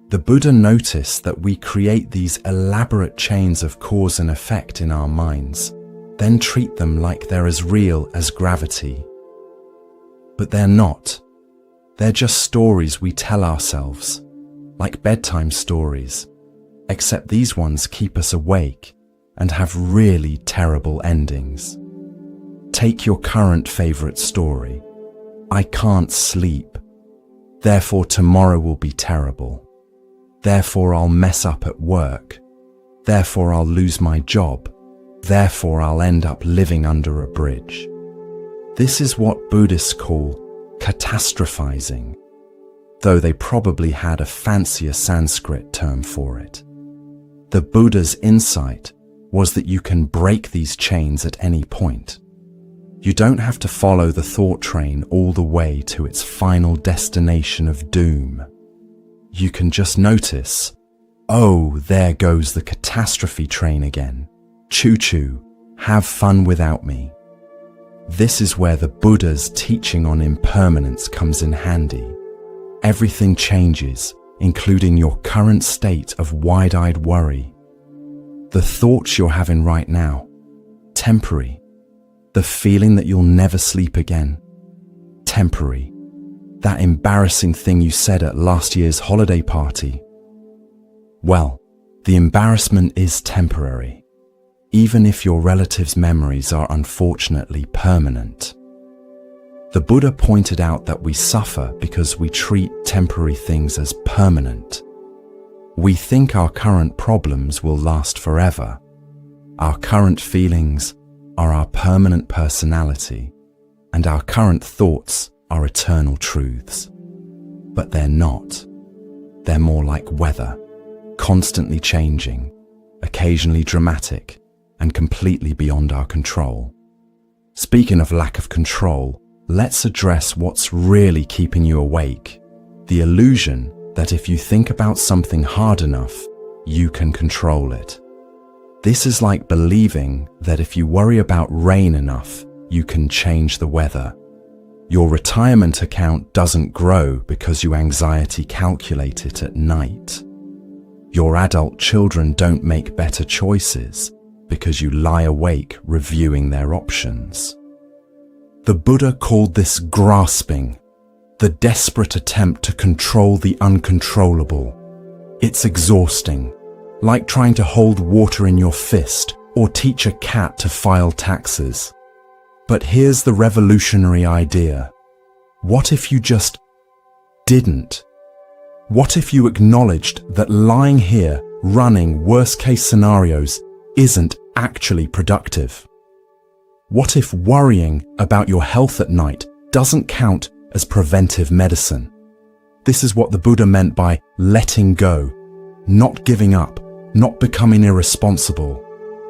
The Buddha noticed that we create these elaborate chains of cause and effect in our minds, then treat them like they're as real as gravity. But they're not. They're just stories we tell ourselves, like bedtime stories, except these ones keep us awake and have really terrible endings. Take your current favorite story. I can't sleep. Therefore tomorrow will be terrible. Therefore I'll mess up at work. Therefore I'll lose my job. Therefore I'll end up living under a bridge. This is what Buddhists call catastrophizing, though they probably had a fancier Sanskrit term for it. The Buddha's insight was that you can break these chains at any point. You don't have to follow the thought train all the way to its final destination of doom. You can just notice, oh, there goes the catastrophe train again. Choo-choo, have fun without me. This is where the Buddha's teaching on impermanence comes in handy. Everything changes, including your current state of wide-eyed worry. The thoughts you're having right now, temporary. The feeling that you'll never sleep again, temporary. That embarrassing thing you said at last year's holiday party. Well, the embarrassment is temporary, even if your relatives' memories are unfortunately permanent. The Buddha pointed out that we suffer because we treat temporary things as permanent. We think our current problems will last forever. Our current feelings are our permanent personality, and our current thoughts are eternal truths. But they're not. They're more like weather, constantly changing, occasionally dramatic, and completely beyond our control. Speaking of lack of control, let's address what's really keeping you awake. The illusion that if you think about something hard enough, you can control it. This is like believing that if you worry about rain enough, you can change the weather. Your retirement account doesn't grow because you anxiety calculate it at night. Your adult children don't make better choices because you lie awake reviewing their options. The Buddha called this grasping, the desperate attempt to control the uncontrollable. It's exhausting, like trying to hold water in your fist or teach a cat to file taxes. But here's the revolutionary idea. What if you just didn't? What if you acknowledged that lying here, running worst-case scenarios, isn't actually productive? What if worrying about your health at night doesn't count as preventive medicine? This is what the Buddha meant by letting go, not giving up, not becoming irresponsible,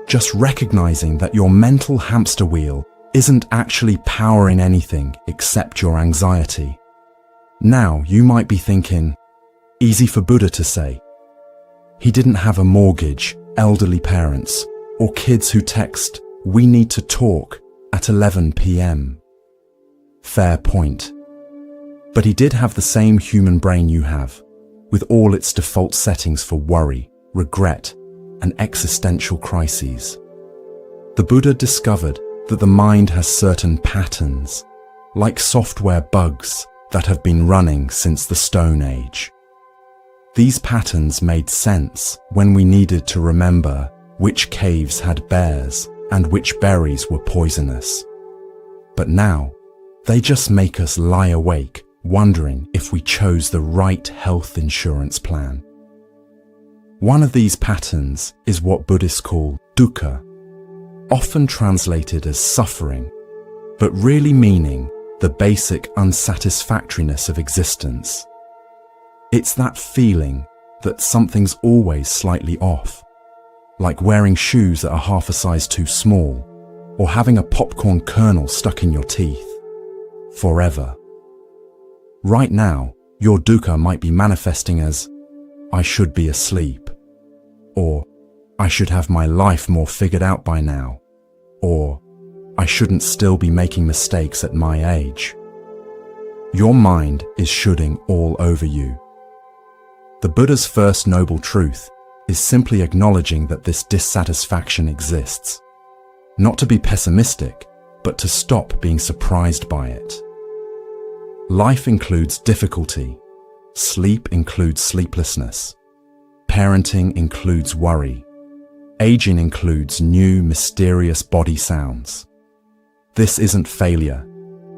just recognizing that your mental hamster wheel isn't actually powering anything except your anxiety. Now you might be thinking, easy for Buddha to say. He didn't have a mortgage, elderly parents, or kids who text, "We need to talk," at 11 p.m. Fair point. But he did have the same human brain you have, with all its default settings for worry, regret, and existential crises. The Buddha discovered that the mind has certain patterns, like software bugs that have been running since the Stone Age. These patterns made sense when we needed to remember which caves had bears and which berries were poisonous. But now, they just make us lie awake, wondering if we chose the right health insurance plan. One of these patterns is what Buddhists call dukkha, often translated as suffering, but really meaning the basic unsatisfactoriness of existence. It's that feeling that something's always slightly off, like wearing shoes that are half a size too small, or having a popcorn kernel stuck in your teeth. Forever. Right now, your dukkha might be manifesting as, "I should be asleep," or "I should have my life more figured out by now," or "I shouldn't still be making mistakes at my age." Your mind is shoulding all over you. The Buddha's first noble truth is simply acknowledging that this dissatisfaction exists. Not to be pessimistic, but to stop being surprised by it. Life includes difficulty. Sleep includes sleeplessness. Parenting includes worry. Aging includes new, mysterious body sounds. This isn't failure.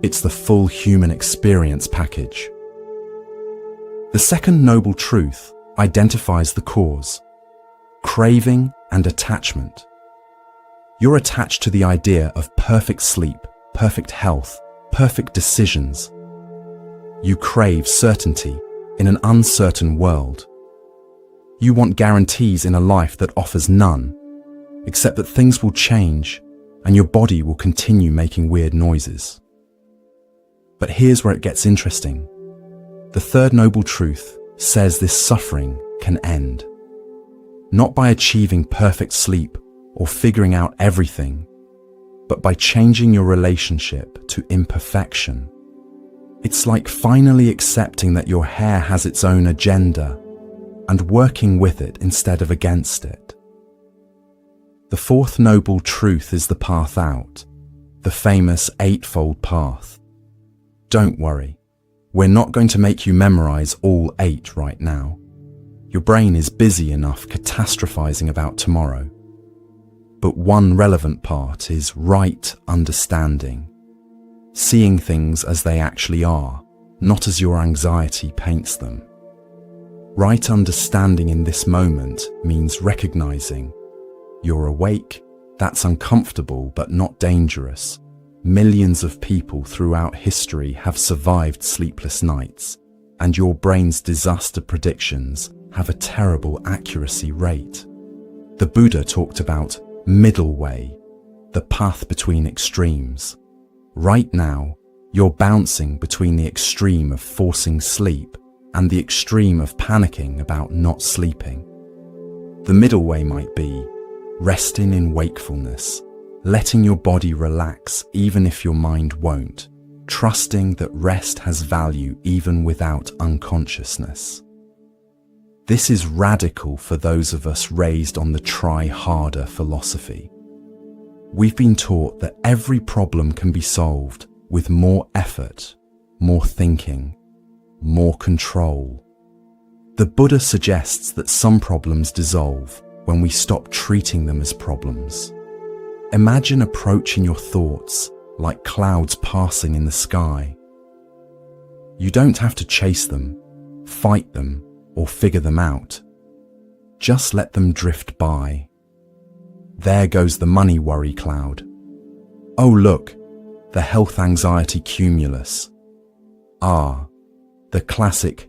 It's the full human experience package. The second noble truth identifies the cause: craving and attachment. You're attached to the idea of perfect sleep, perfect health, perfect decisions. You crave certainty in an uncertain world. You want guarantees in a life that offers none. except that things will change and your body will continue making weird noises. But here's where it gets interesting. The third noble truth says this suffering can end. Not by achieving perfect sleep or figuring out everything, but by changing your relationship to imperfection. It's like finally accepting that your hair has its own agenda and working with it instead of against it. The fourth noble truth is the path out, the famous eightfold path. Don't worry, we're not going to make you memorize all 8 right now. Your brain is busy enough catastrophizing about tomorrow. But one relevant part is right understanding. Seeing things as they actually are, not as your anxiety paints them. Right understanding in this moment means recognizing you're awake, that's uncomfortable but not dangerous. Millions of people throughout history have survived sleepless nights, and your brain's disaster predictions have a terrible accuracy rate. The Buddha talked about middle way, the path between extremes. Right now, you're bouncing between the extreme of forcing sleep and the extreme of panicking about not sleeping. The middle way might be resting in wakefulness, letting your body relax even if your mind won't, trusting that rest has value even without unconsciousness. This is radical for those of us raised on the try harder philosophy. We've been taught that every problem can be solved with more effort, more thinking, more control. The Buddha suggests that some problems dissolve when we stop treating them as problems. Imagine approaching your thoughts like clouds passing in the sky. You don't have to chase them, fight them, or figure them out. Just let them drift by. There goes the money worry cloud. Oh look, the health anxiety cumulus. Ah, the classic,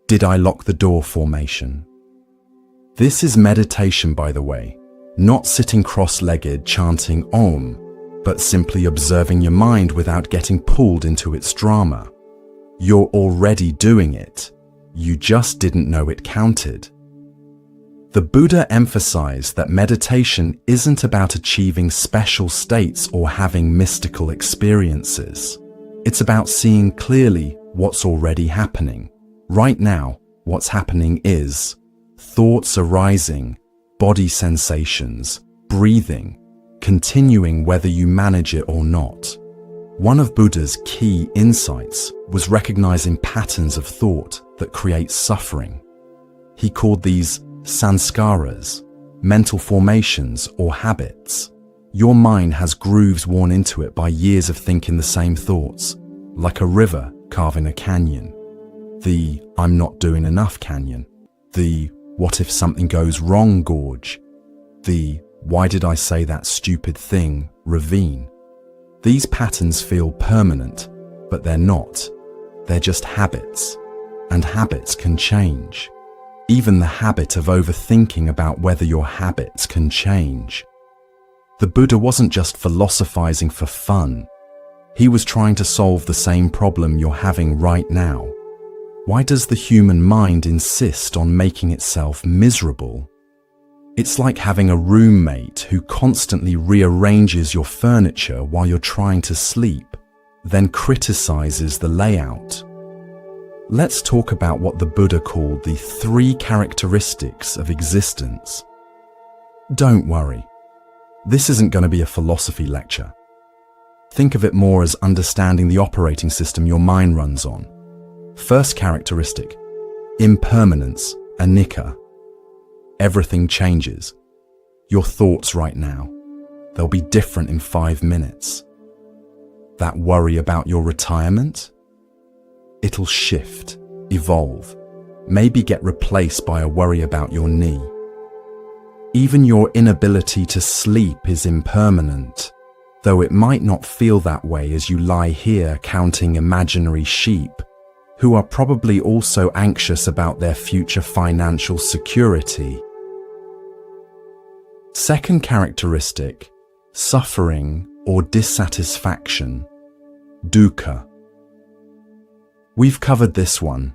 did I lock the door formation. This is meditation, by the way, not sitting cross-legged chanting Om, but simply observing your mind without getting pulled into its drama. You're already doing it. You just didn't know it counted. The Buddha emphasized that meditation isn't about achieving special states or having mystical experiences. It's about seeing clearly what's already happening. Right now, what's happening is thoughts arising, body sensations, breathing, continuing whether you manage it or not. One of Buddha's key insights was recognizing patterns of thought that create suffering. He called these sanskaras, mental formations or habits. Your mind has grooves worn into it by years of thinking the same thoughts, like a river carving a canyon. The I'm not doing enough canyon. The what if something goes wrong gorge. The why did I say that stupid thing ravine. These patterns feel permanent, but they're not. They're just habits, and habits can change. Even the habit of overthinking about whether your habits can change. The Buddha wasn't just philosophizing for fun. He was trying to solve the same problem you're having right now. Why does the human mind insist on making itself miserable? It's like having a roommate who constantly rearranges your furniture while you're trying to sleep, then criticizes the layout. Let's talk about what the Buddha called the 3 characteristics of existence. Don't worry, this isn't going to be a philosophy lecture. Think of it more as understanding the operating system your mind runs on. First characteristic, impermanence, anicca. Everything changes. Your thoughts right now, they'll be different in 5 minutes. That worry about your retirement? It'll shift, evolve, maybe get replaced by a worry about your knee. Even your inability to sleep is impermanent, though it might not feel that way as you lie here counting imaginary sheep, who are probably also anxious about their future financial security. Second characteristic, suffering or dissatisfaction, dukkha. We've covered this one.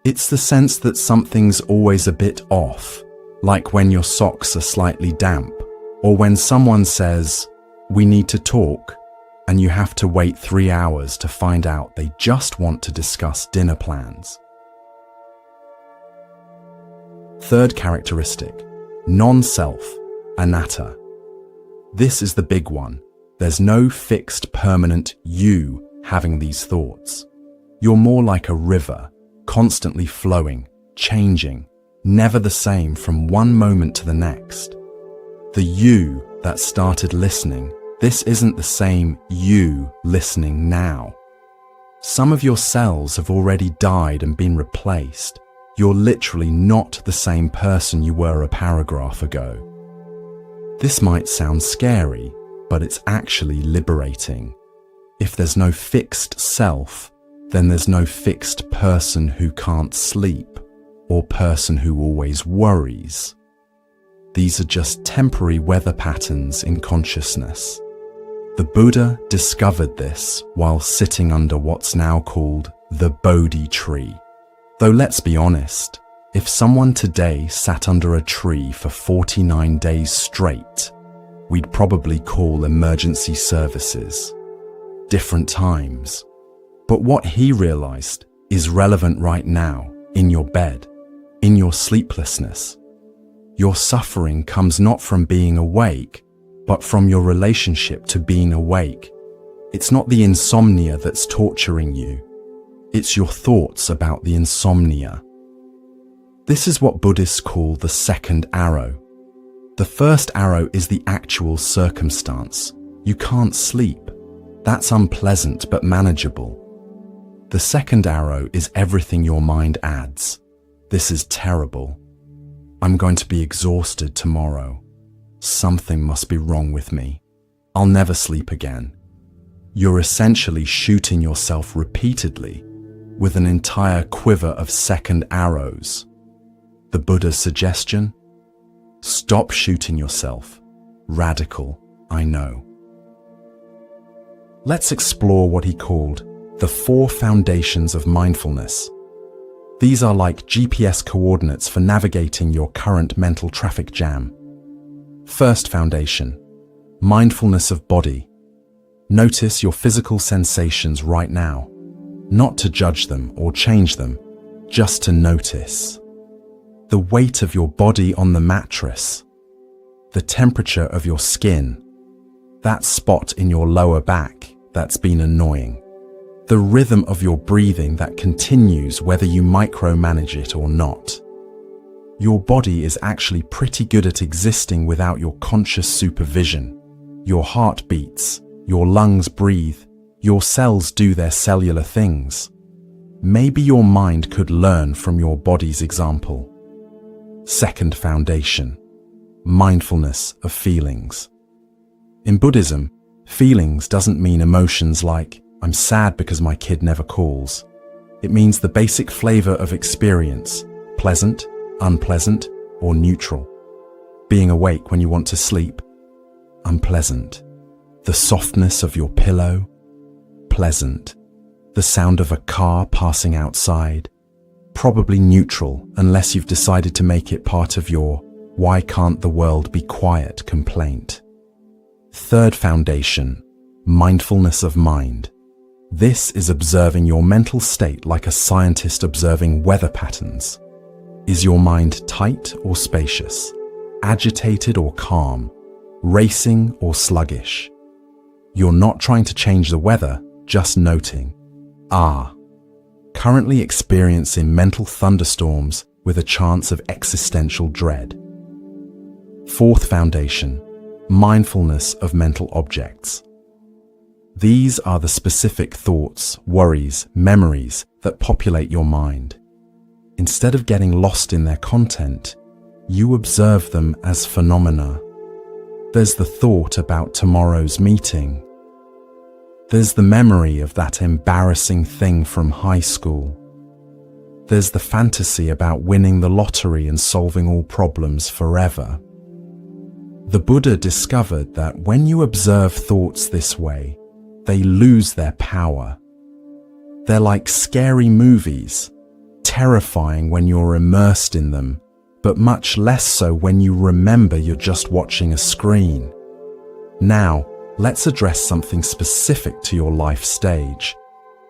It's the sense that something's always a bit off, like when your socks are slightly damp, or when someone says, "We need to talk," and you have to wait 3 hours to find out they just want to discuss dinner plans. Third characteristic, non-self, anatta. This is the big one. There's no fixed, permanent you having these thoughts. You're more like a river, constantly flowing, changing, never the same from one moment to the next. The you that started listening, this isn't the same you listening now. Some of your cells have already died and been replaced. You're literally not the same person you were a paragraph ago. This might sound scary, but it's actually liberating. If there's no fixed self, then there's no fixed person who can't sleep or person who always worries. These are just temporary weather patterns in consciousness. The Buddha discovered this while sitting under what's now called the Bodhi tree. Though let's be honest, if someone today sat under a tree for 49 days straight, we'd probably call emergency services. Different times. But what he realized is relevant right now, in your bed, in your sleeplessness. Your suffering comes not from being awake, but from your relationship to being awake. It's not the insomnia that's torturing you. It's your thoughts about the insomnia. This is what Buddhists call the second arrow. The first arrow is the actual circumstance. You can't sleep. That's unpleasant but manageable. The second arrow is everything your mind adds. This is terrible. I'm going to be exhausted tomorrow. Something must be wrong with me. I'll never sleep again. You're essentially shooting yourself repeatedly with an entire quiver of second arrows. The Buddha's suggestion? Stop shooting yourself. Radical, I know. Let's explore what he called the 4 foundations of mindfulness. These are like GPS coordinates for navigating your current mental traffic jam. First foundation, mindfulness of body. Notice your physical sensations right now, not to judge them or change them, just to notice. The weight of your body on the mattress, the temperature of your skin, that spot in your lower back that's been annoying, the rhythm of your breathing that continues whether you micromanage it or not. Your body is actually pretty good at existing without your conscious supervision. Your heart beats, your lungs breathe, your cells do their cellular things. Maybe your mind could learn from your body's example. Second foundation, mindfulness of feelings. In Buddhism, feelings doesn't mean emotions like, I'm sad because my kid never calls. It means the basic flavor of experience, pleasant, unpleasant, or neutral. Being awake when you want to sleep, unpleasant. The softness of your pillow, pleasant. The sound of a car passing outside, probably neutral unless you've decided to make it part of your "why can't the world be quiet" complaint. Third foundation, mindfulness of mind. This is observing your mental state like a scientist observing weather patterns. Is your mind tight or spacious? Agitated or calm? Racing or sluggish? You're not trying to change the weather, just noting. Currently experiencing mental thunderstorms with a chance of existential dread. Fourth foundation, mindfulness of mental objects. These are the specific thoughts, worries, memories that populate your mind. Instead of getting lost in their content, you observe them as phenomena. There's the thought about tomorrow's meeting. There's the memory of that embarrassing thing from high school. There's the fantasy about winning the lottery and solving all problems forever. The Buddha discovered that when you observe thoughts this way, they lose their power. They're like scary movies, terrifying when you're immersed in them, but much less so when you remember you're just watching a screen. Now, let's address something specific to your life stage: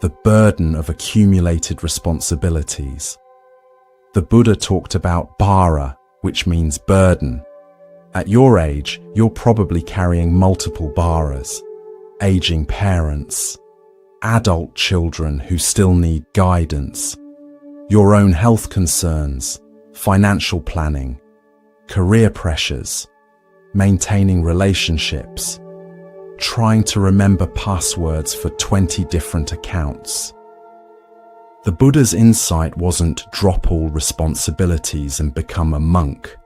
the burden of accumulated responsibilities. The Buddha talked about bhara, which means burden. At your age, you're probably carrying multiple bharas: aging parents, adult children who still need guidance, your own health concerns, financial planning, career pressures, maintaining relationships, trying to remember passwords for 20 different accounts. The Buddha's insight wasn't drop all responsibilities and become a monk,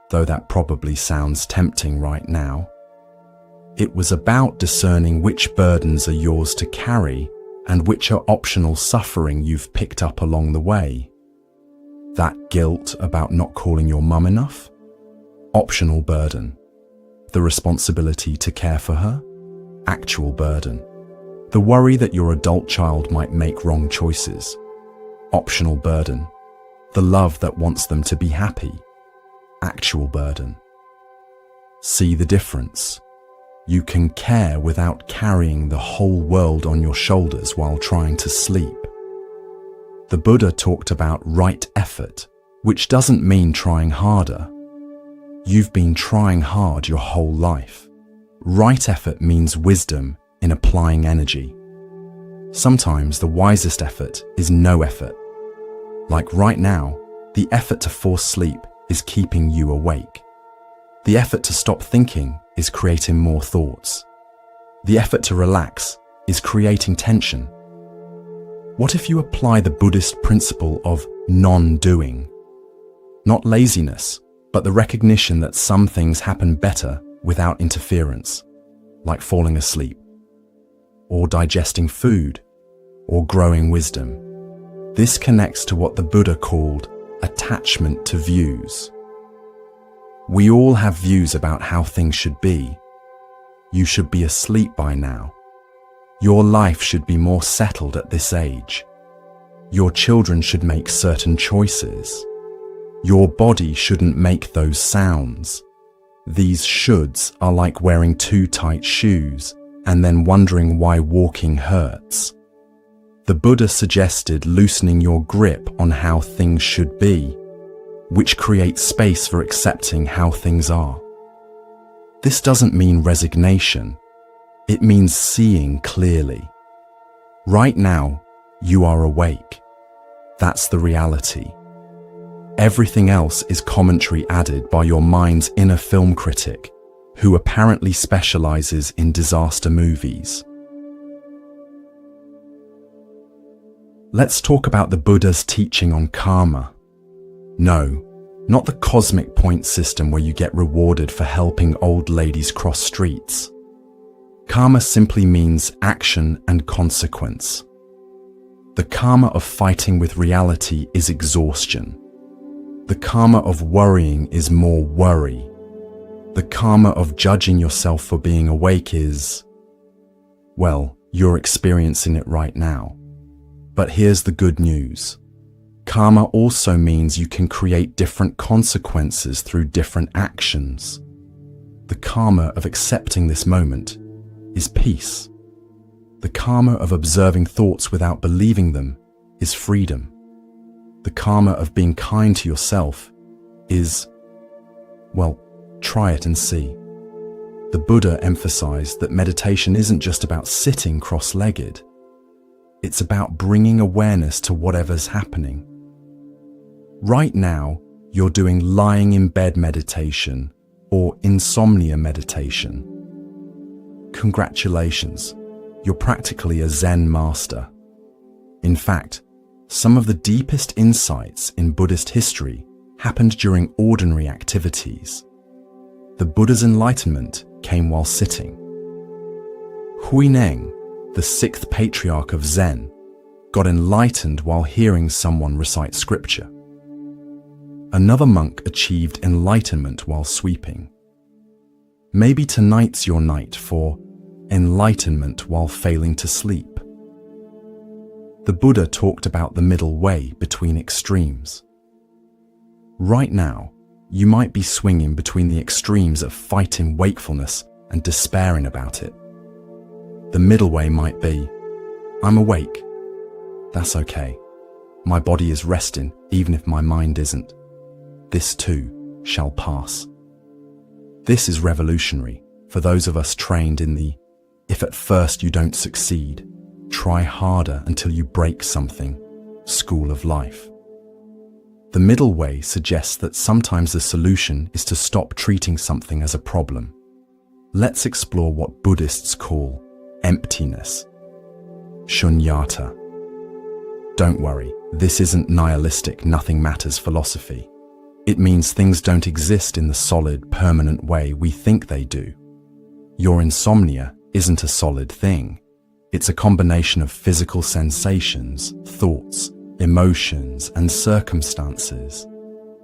though that probably sounds tempting right now. It was about discerning which burdens are yours to carry and which are optional suffering you've picked up along the way. That guilt about not calling your mum enough? Optional burden. The responsibility to care for her? Actual burden. The worry that your adult child might make wrong choices? Optional burden. The love that wants them to be happy? Actual burden. See the difference? You can care without carrying the whole world on your shoulders while trying to sleep. The Buddha talked about right effort, which doesn't mean trying harder. You've been trying hard your whole life. Right effort means wisdom in applying energy. Sometimes the wisest effort is no effort. Like right now, the effort to force sleep is keeping you awake. The effort to stop thinking is creating more thoughts. The effort to relax is creating tension. What if you apply the Buddhist principle of non-doing? Not laziness, but the recognition that some things happen better without interference, like falling asleep, or digesting food, or growing wisdom. This connects to what the Buddha called attachment to views. We all have views about how things should be. You should be asleep by now. Your life should be more settled at this age. Your children should make certain choices. Your body shouldn't make those sounds. These shoulds are like wearing too tight shoes and then wondering why walking hurts. The Buddha suggested loosening your grip on how things should be, which creates space for accepting how things are. This doesn't mean resignation. It means seeing clearly. Right now, you are awake. That's the reality. Everything else is commentary added by your mind's inner film critic, who apparently specializes in disaster movies. Let's talk about the Buddha's teaching on karma. No, not the cosmic point system where you get rewarded for helping old ladies cross streets. Karma simply means action and consequence. The karma of fighting with reality is exhaustion. The karma of worrying is more worry. The karma of judging yourself for being awake is, well, you're experiencing it right now. But here's the good news. Karma also means you can create different consequences through different actions. The karma of accepting this moment is peace. The karma of observing thoughts without believing them is freedom. The karma of being kind to yourself is, well, try it and see. The Buddha emphasized that meditation isn't just about sitting cross-legged. It's about bringing awareness to whatever's happening. Right now, you're doing lying in bed meditation or insomnia meditation. Congratulations, you're practically a Zen master. In fact, some of the deepest insights in Buddhist history happened during ordinary activities. The Buddha's enlightenment came while sitting. Huineng, the sixth patriarch of Zen, got enlightened while hearing someone recite scripture. Another monk achieved enlightenment while sweeping. Maybe tonight's your night for enlightenment while failing to sleep. The Buddha talked about the middle way between extremes. Right now, you might be swinging between the extremes of fighting wakefulness and despairing about it. The middle way might be, I'm awake. That's okay. My body is resting even if my mind isn't. This too shall pass. This is revolutionary for those of us trained in the, if at first you don't succeed, try harder until you break something, school of life. The middle way suggests that sometimes the solution is to stop treating something as a problem. Let's explore what Buddhists call emptiness, shunyata. Don't worry, this isn't nihilistic nothing matters philosophy. It means things don't exist in the solid, permanent way we think they do. Your insomnia isn't a solid thing. It's a combination of physical sensations, thoughts, emotions, and circumstances,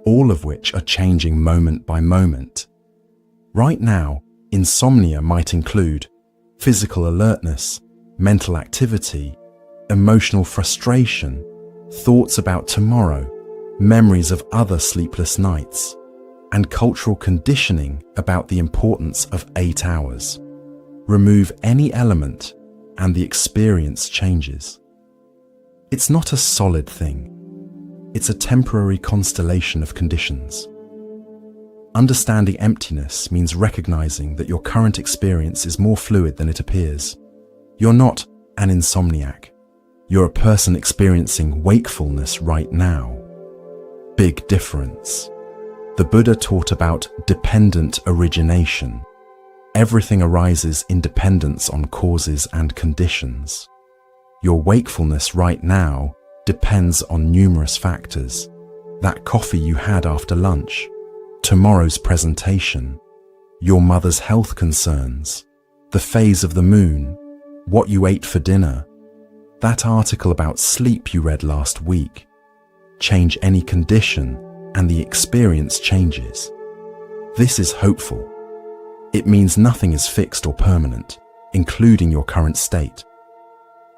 all of which are changing moment by moment. Right now, insomnia might include physical alertness, mental activity, emotional frustration, thoughts about tomorrow, memories of other sleepless nights, and cultural conditioning about the importance of 8 hours. Remove any element and the experience changes. It's not a solid thing. It's a temporary constellation of conditions. Understanding emptiness means recognizing that your current experience is more fluid than it appears. You're not an insomniac. You're a person experiencing wakefulness right now. Big difference. The Buddha taught about dependent origination. Everything arises in dependence on causes and conditions. Your wakefulness right now depends on numerous factors. That coffee you had after lunch, tomorrow's presentation, your mother's health concerns, the phase of the moon, what you ate for dinner, that article about sleep you read last week. Change any condition and the experience changes. This is hopeful. It means nothing is fixed or permanent, including your current state.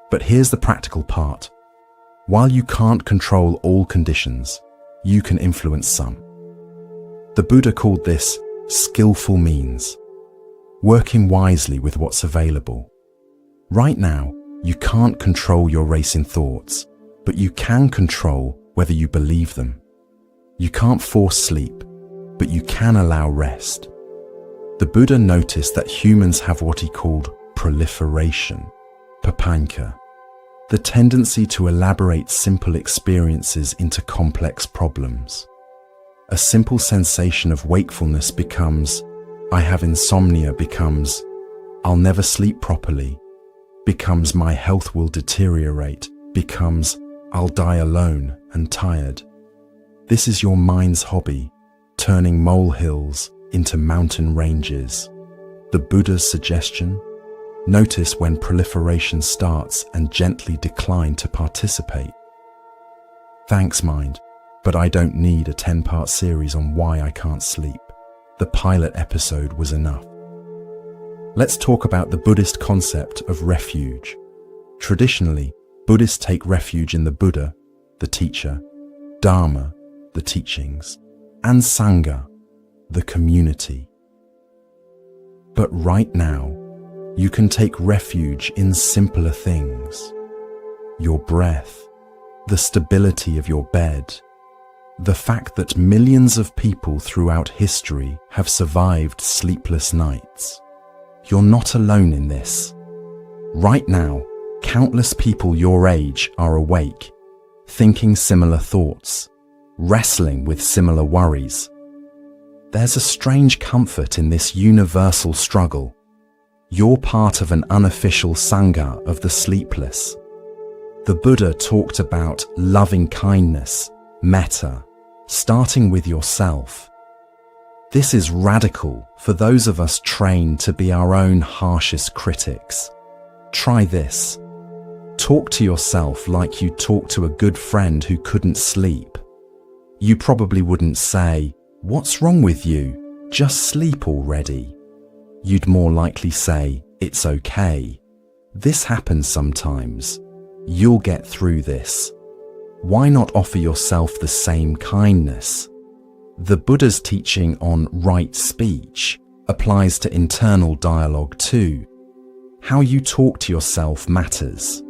But here's the practical part. While you can't control all conditions, you can influence some. The Buddha called this skillful means, working wisely with what's available. Right now, you can't control your racing thoughts, but you can control whether you believe them. You can't force sleep, but you can allow rest. The Buddha noticed that humans have what he called proliferation, papanka, the tendency to elaborate simple experiences into complex problems. A simple sensation of wakefulness becomes, I have insomnia, becomes, I'll never sleep properly, becomes my health will deteriorate, becomes, I'll die alone and tired. This is your mind's hobby, turning molehills into mountain ranges. The Buddha's suggestion? Notice when proliferation starts and gently decline to participate. Thanks, mind, but I don't need a 10-part series on why I can't sleep. The pilot episode was enough. Let's talk about the Buddhist concept of refuge. Traditionally, Buddhists take refuge in the Buddha, the teacher, Dharma, the teachings, and Sangha, the community. But right now, you can take refuge in simpler things. Your breath, the stability of your bed, the fact that millions of people throughout history have survived sleepless nights. You're not alone in this. Right now, countless people your age are awake, thinking similar thoughts, wrestling with similar worries. There's a strange comfort in this universal struggle. You're part of an unofficial Sangha of the sleepless. The Buddha talked about loving kindness, metta, starting with yourself. This is radical for those of us trained to be our own harshest critics. Try this. Talk to yourself like you talk to a good friend who couldn't sleep. You probably wouldn't say, "What's wrong with you? Just sleep already." you'd more likely say, "It's okay. This happens sometimes. You'll get through this." Why not offer yourself the same kindness? The Buddha's teaching on right speech applies to internal dialogue too. How you talk to yourself matters.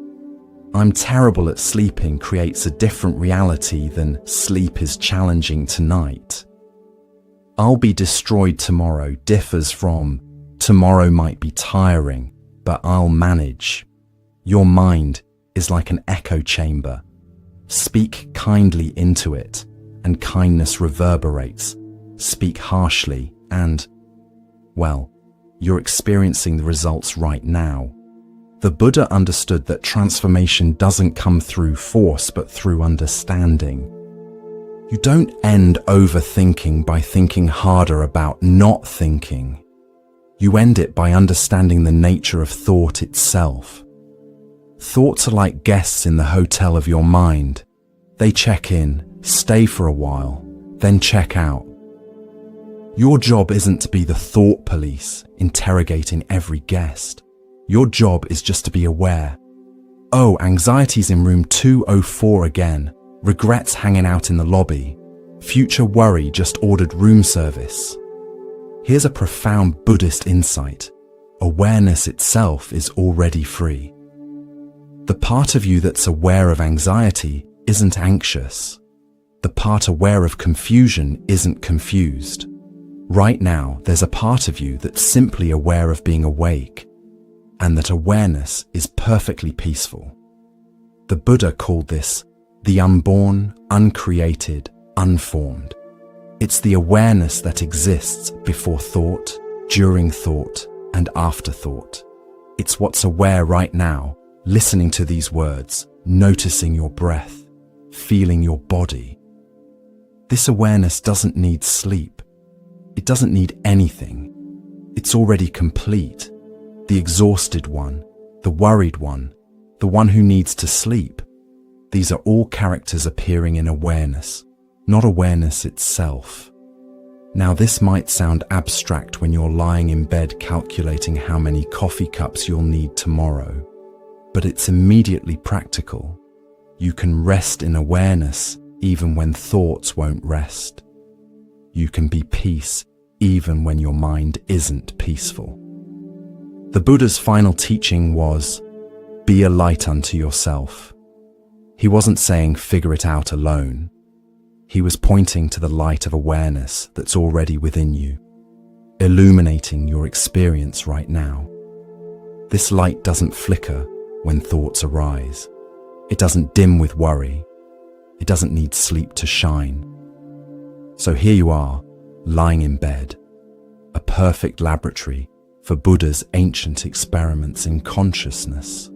"I'm terrible at sleeping" creates a different reality than "sleep is challenging tonight." "I'll be destroyed tomorrow" differs from "tomorrow might be tiring, but I'll manage." Your mind is like an echo chamber. Speak kindly into it, and kindness reverberates. Speak harshly, and, well, you're experiencing the results right now. The Buddha understood that transformation doesn't come through force, but through understanding. You don't end overthinking by thinking harder about not thinking. You end it by understanding the nature of thought itself. Thoughts are like guests in the hotel of your mind. They check in, stay for a while, then check out. Your job isn't to be the thought police, interrogating every guest. Your job is just to be aware. "Oh, anxiety's in room 204 again. Regrets hanging out in the lobby. Future worry just ordered room service." Here's a profound Buddhist insight. Awareness itself is already free. The part of you that's aware of anxiety isn't anxious. The part aware of confusion isn't confused. Right now, there's a part of you that's simply aware of being awake, and that awareness is perfectly peaceful. The Buddha called this the unborn, uncreated, unformed. It's the awareness that exists before thought, during thought, and after thought. It's what's aware right now, listening to these words, noticing your breath, feeling your body. This awareness doesn't need sleep. It doesn't need anything. It's already complete. The exhausted one, the worried one, the one who needs to sleep. These are all characters appearing in awareness, not awareness itself. Now, this might sound abstract when you're lying in bed calculating how many coffee cups you'll need tomorrow, but it's immediately practical. You can rest in awareness even when thoughts won't rest. You can be peace even when your mind isn't peaceful. The Buddha's final teaching was, "Be a light unto yourself." He wasn't saying figure it out alone. He was pointing to the light of awareness that's already within you, illuminating your experience right now. This light doesn't flicker when thoughts arise. It doesn't dim with worry. It doesn't need sleep to shine. So here you are, lying in bed, a perfect laboratory for Buddha's ancient experiments in consciousness.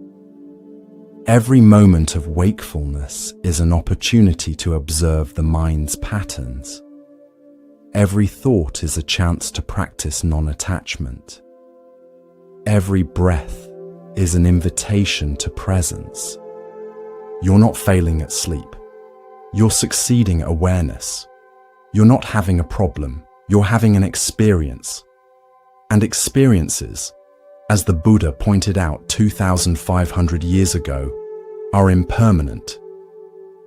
Every moment of wakefulness is an opportunity to observe the mind's patterns. Every thought is a chance to practice non-attachment. Every breath is an invitation to presence. You're not failing at sleep. You're succeeding at awareness. You're not having a problem. You're having an experience. And experiences, as the Buddha pointed out 2,500 years ago, are impermanent.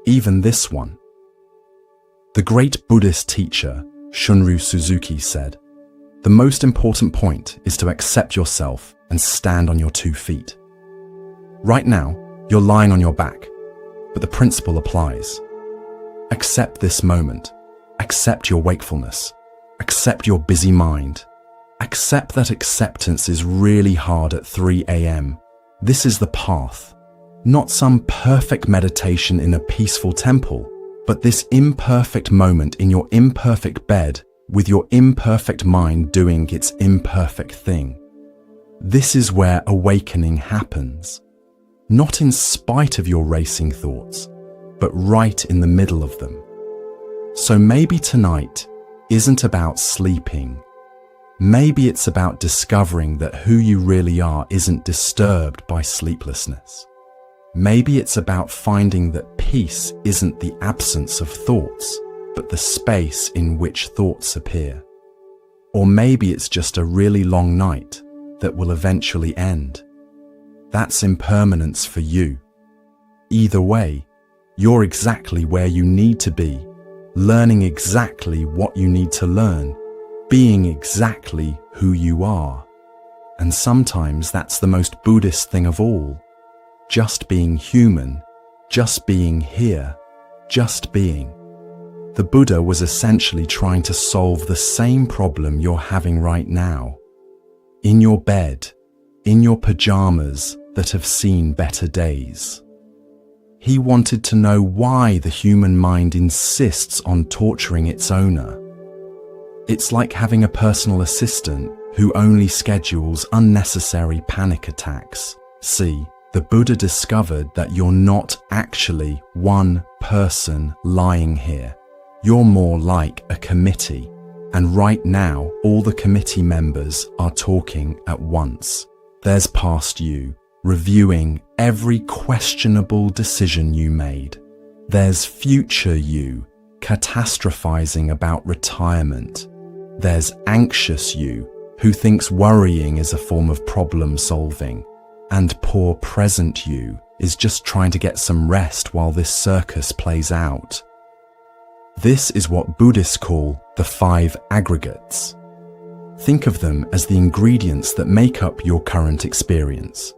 Even this one. The great Buddhist teacher, Shunryu Suzuki, said, "The most important point is to accept yourself and stand on your 2 feet. Right now, you're lying on your back, but the principle applies. Accept this moment. Accept your wakefulness. Accept your busy mind. Accept that acceptance is really hard at 3 a.m. This is the path. Not some perfect meditation in a peaceful temple, but this imperfect moment in your imperfect bed with your imperfect mind doing its imperfect thing. This is where awakening happens. Not in spite of your racing thoughts, but right in the middle of them. So maybe tonight isn't about sleeping. Maybe it's about discovering that who you really are isn't disturbed by sleeplessness. Maybe it's about finding that peace isn't the absence of thoughts, but the space in which thoughts appear. Or maybe it's just a really long night that will eventually end. That's impermanence for you. Either way, you're exactly where you need to be, learning exactly what you need to learn, being exactly who you are. And sometimes that's the most Buddhist thing of all. Just being human, just being here, just being. The Buddha was essentially trying to solve the same problem you're having right now. In your bed, in your pajamas that have seen better days. He wanted to know why the human mind insists on torturing its owner. It's like having a personal assistant who only schedules unnecessary panic attacks. See, the Buddha discovered that you're not actually one person lying here. You're more like a committee, and right now all the committee members are talking at once. There's past you, reviewing every questionable decision you made. There's future you, catastrophizing about retirement. There's anxious you, who thinks worrying is a form of problem solving. And poor present you is just trying to get some rest while this circus plays out. This is what Buddhists call the 5 aggregates. Think of them as the ingredients that make up your current experience.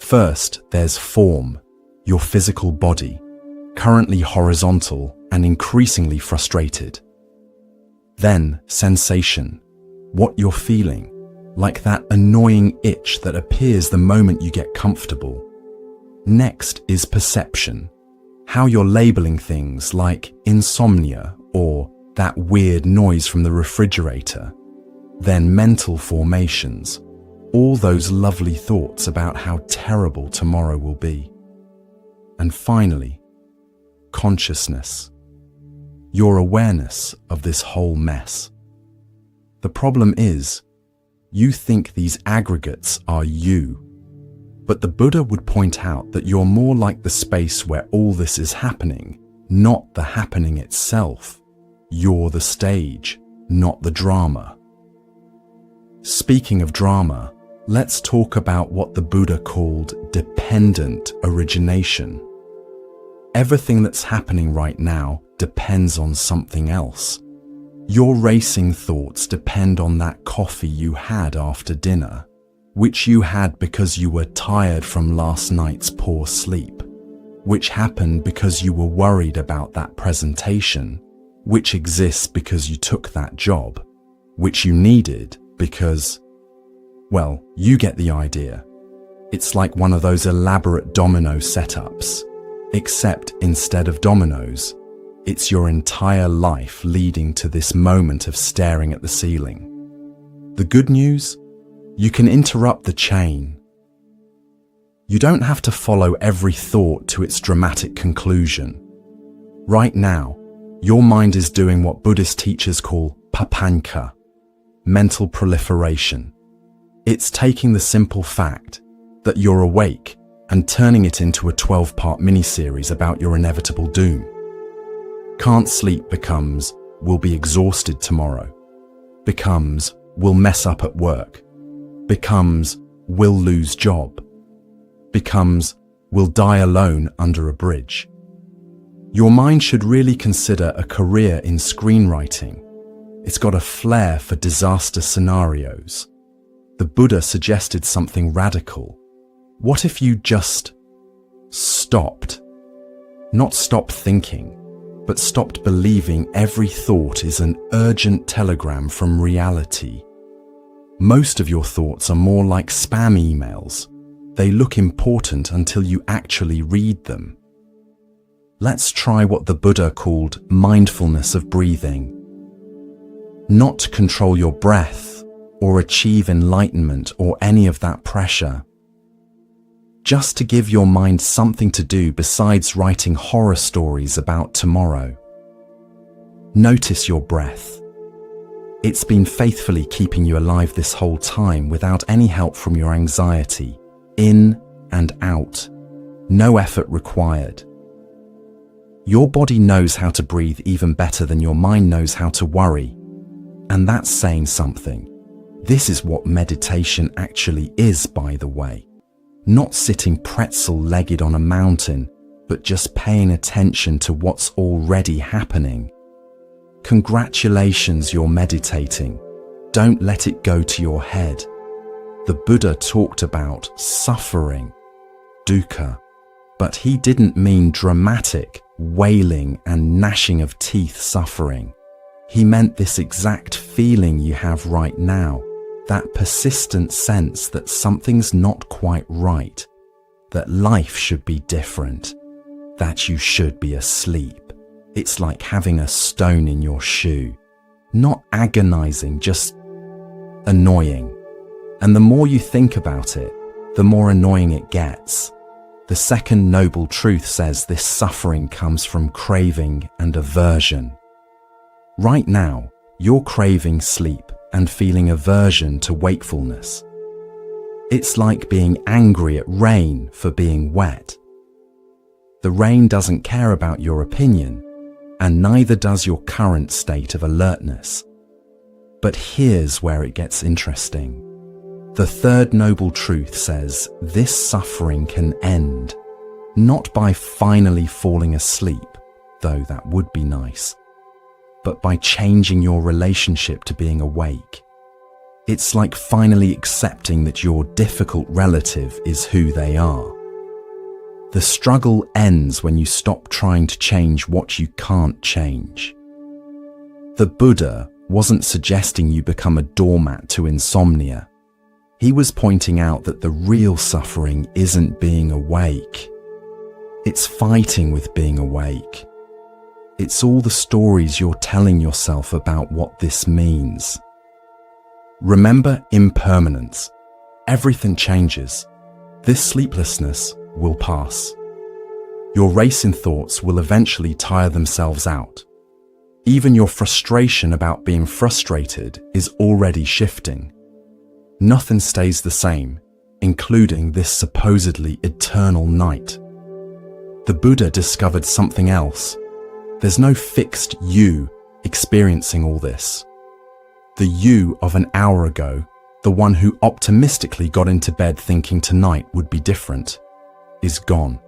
First, there's form, your physical body, currently horizontal and increasingly frustrated. Then, sensation, what you're feeling, like that annoying itch that appears the moment you get comfortable. Next is perception, how you're labeling things like insomnia or that weird noise from the refrigerator. Then mental formations, all those lovely thoughts about how terrible tomorrow will be. And finally, consciousness, your awareness of this whole mess. The problem is, you think these aggregates are you, but the Buddha would point out that you're more like the space where all this is happening, not the happening itself. You're the stage, not the drama. Speaking of drama, let's talk about what the Buddha called dependent origination. Everything that's happening right now depends on something else. Your racing thoughts depend on that coffee you had after dinner, which you had because you were tired from last night's poor sleep, which happened because you were worried about that presentation, which exists because you took that job, which you needed because, well, you get the idea. It's like one of those elaborate domino setups, except instead of dominoes, it's your entire life leading to this moment of staring at the ceiling. The good news? You can interrupt the chain. You don't have to follow every thought to its dramatic conclusion. Right now, your mind is doing what Buddhist teachers call papanka, mental proliferation. It's taking the simple fact that you're awake and turning it into a 12-part miniseries about your inevitable doom. Can't sleep becomes, will be exhausted tomorrow. Becomes, will mess up at work. Becomes, will lose job. Becomes, will die alone under a bridge. Your mind should really consider a career in screenwriting. It's got a flair for disaster scenarios. The Buddha suggested something radical. What if you just stopped? Not stopped thinking, but stopped believing every thought is an urgent telegram from reality. Most of your thoughts are more like spam emails. They look important until you actually read them. Let's try what the Buddha called mindfulness of breathing. Not to control your breath or achieve enlightenment or any of that pressure. Just to give your mind something to do besides writing horror stories about tomorrow. Notice your breath. It's been faithfully keeping you alive this whole time without any help from your anxiety. In and out. No effort required. Your body knows how to breathe even better than your mind knows how to worry. And that's saying something. This is what meditation actually is, by the way. Not sitting pretzel-legged on a mountain, but just paying attention to what's already happening. Congratulations, you're meditating. Don't let it go to your head. The Buddha talked about suffering, dukkha, but he didn't mean dramatic, wailing and gnashing of teeth suffering. He meant this exact feeling you have right now, that persistent sense that something's not quite right, that life should be different, that you should be asleep. It's like having a stone in your shoe. Not agonizing, just annoying. And the more you think about it, the more annoying it gets. The second noble truth says this suffering comes from craving and aversion. Right now, you're craving sleep and feeling aversion to wakefulness. It's like being angry at rain for being wet. The rain doesn't care about your opinion, and neither does your current state of alertness. But here's where it gets interesting. The third noble truth says this suffering can end, not by finally falling asleep, though that would be nice, but by changing your relationship to being awake. It's like finally accepting that your difficult relative is who they are. The struggle ends when you stop trying to change what you can't change. The Buddha wasn't suggesting you become a doormat to insomnia. He was pointing out that the real suffering isn't being awake. It's fighting with being awake. It's all the stories you're telling yourself about what this means. Remember impermanence. Everything changes. This sleeplessness will pass. Your racing thoughts will eventually tire themselves out. Even your frustration about being frustrated is already shifting. Nothing stays the same, including this supposedly eternal night. The Buddha discovered something else. There's no fixed you experiencing all this. The you of an hour ago, the one who optimistically got into bed thinking tonight would be different, is gone.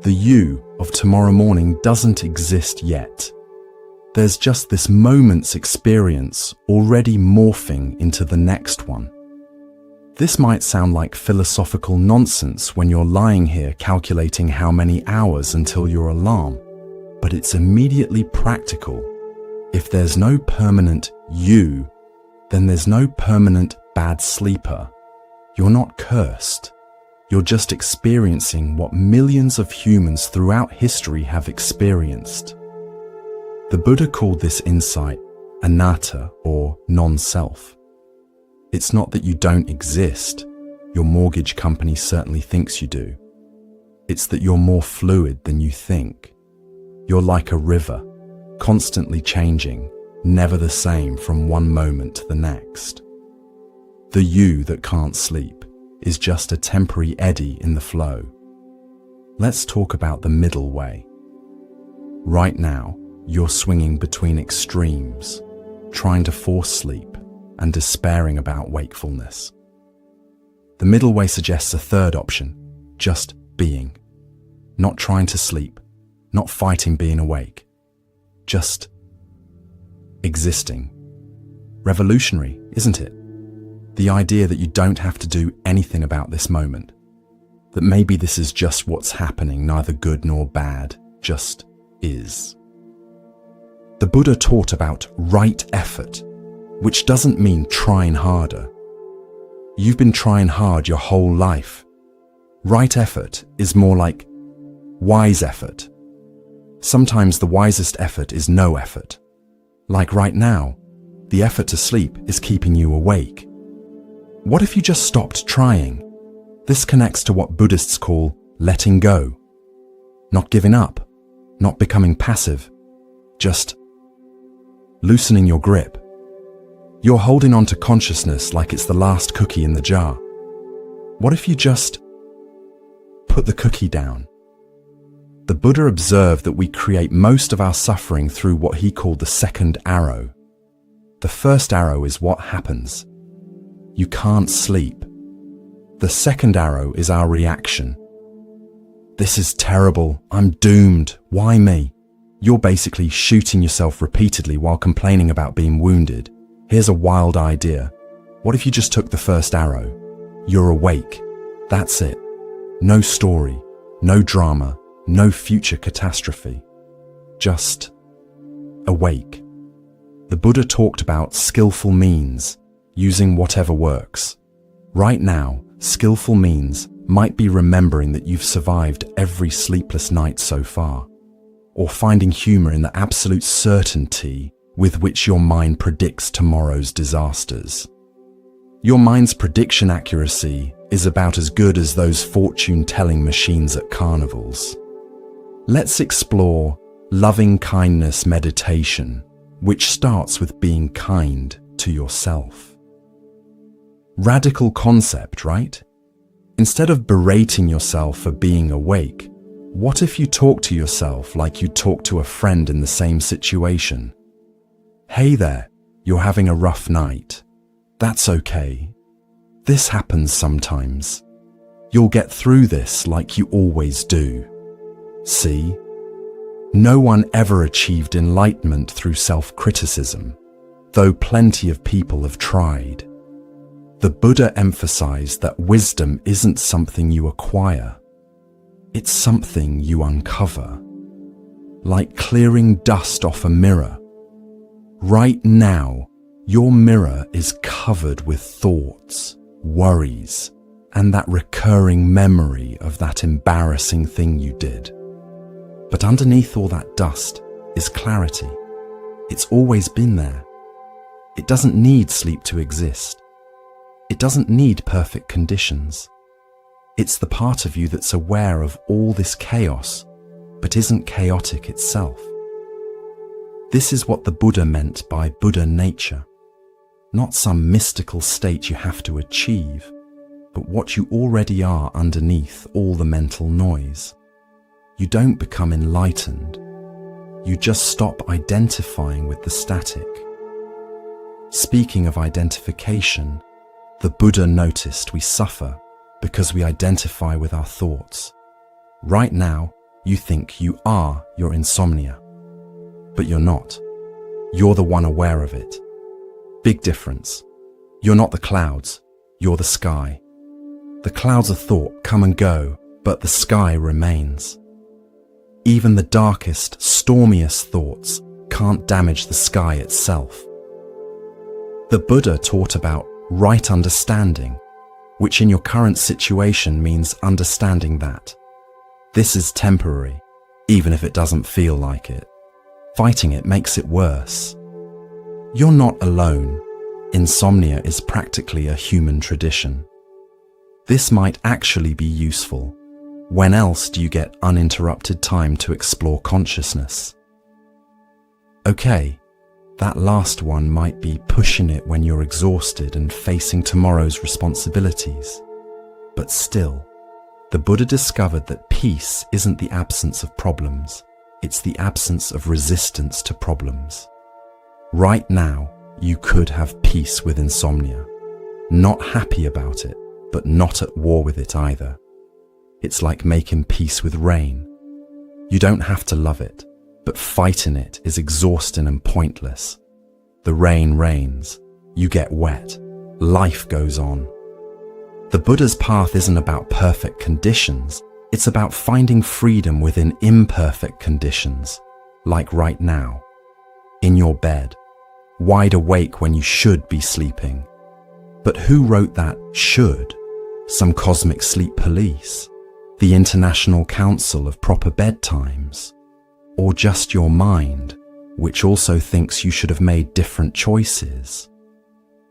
The you of tomorrow morning doesn't exist yet. There's just this moment's experience already morphing into the next one. This might sound like philosophical nonsense when you're lying here calculating how many hours until your alarm, but it's immediately practical. If there's no permanent you, then there's no permanent bad sleeper. You're not cursed. You're just experiencing what millions of humans throughout history have experienced. The Buddha called this insight anatta, or non-self. It's not that you don't exist. Your mortgage company certainly thinks you do. It's that you're more fluid than you think. You're like a river, constantly changing, never the same from one moment to the next. The you that can't sleep is just a temporary eddy in the flow. Let's talk about the middle way. Right now, you're swinging between extremes, trying to force sleep and despairing about wakefulness. The middle way suggests a third option, just being. Not trying to sleep, not fighting being awake, just existing. Revolutionary, isn't it? The idea that you don't have to do anything about this moment. That maybe this is just what's happening, neither good nor bad, just is. The Buddha taught about right effort, which doesn't mean trying harder. You've been trying hard your whole life. Right effort is more like wise effort. Sometimes the wisest effort is no effort. Like right now, the effort to sleep is keeping you awake. What if you just stopped trying? This connects to what Buddhists call letting go. Not giving up, not becoming passive, just loosening your grip. You're holding on to consciousness like it's the last cookie in the jar. What if you just put the cookie down? The Buddha observed that we create most of our suffering through what he called the second arrow. The first arrow is what happens. You can't sleep. The second arrow is our reaction. This is terrible. I'm doomed. Why me? You're basically shooting yourself repeatedly while complaining about being wounded. Here's a wild idea. What if you just took the first arrow? You're awake. That's it. No story, no drama, no future catastrophe. Just awake. The Buddha talked about skillful means, using whatever works. Right now, skillful means might be remembering that you've survived every sleepless night so far, or finding humor in the absolute certainty with which your mind predicts tomorrow's disasters. Your mind's prediction accuracy is about as good as those fortune-telling machines at carnivals. Let's explore loving kindness meditation, which starts with being kind to yourself. Radical concept, right? Instead of berating yourself for being awake, what if you talk to yourself like you talk to a friend in the same situation? Hey there, you're having a rough night. That's okay. This happens sometimes. You'll get through this like you always do. See? No one ever achieved enlightenment through self-criticism, though plenty of people have tried. The Buddha emphasized that wisdom isn't something you acquire. It's something you uncover. Like clearing dust off a mirror. Right now, your mirror is covered with thoughts, worries, and that recurring memory of that embarrassing thing you did. But underneath all that dust is clarity. It's always been there. It doesn't need sleep to exist. It doesn't need perfect conditions. It's the part of you that's aware of all this chaos, but isn't chaotic itself. This is what the Buddha meant by Buddha nature. Not some mystical state you have to achieve, but what you already are underneath all the mental noise. You don't become enlightened. You just stop identifying with the static. Speaking of identification, the Buddha noticed we suffer because we identify with our thoughts. Right now, you think you are your insomnia, but you're not. You're the one aware of it. Big difference. You're not the clouds, you're the sky. The clouds of thought come and go, but the sky remains. Even the darkest, stormiest thoughts can't damage the sky itself. The Buddha taught about right understanding, which in your current situation means understanding that this is temporary, even if it doesn't feel like it. Fighting it makes it worse. You're not alone. Insomnia is practically a human tradition. This might actually be useful. When else do you get uninterrupted time to explore consciousness? Okay, that last one might be pushing it when you're exhausted and facing tomorrow's responsibilities. But still, the Buddha discovered that peace isn't the absence of problems, it's the absence of resistance to problems. Right now, you could have peace with insomnia. Not happy about it, but not at war with it either. It's like making peace with rain. You don't have to love it, but fighting it is exhausting and pointless. The rain rains, you get wet, life goes on. The Buddha's path isn't about perfect conditions, it's about finding freedom within imperfect conditions, like right now, in your bed, wide awake when you should be sleeping. But who wrote that should? Some cosmic sleep police? The International Council of Proper Bedtimes? Or just your mind, which also thinks you should have made different choices?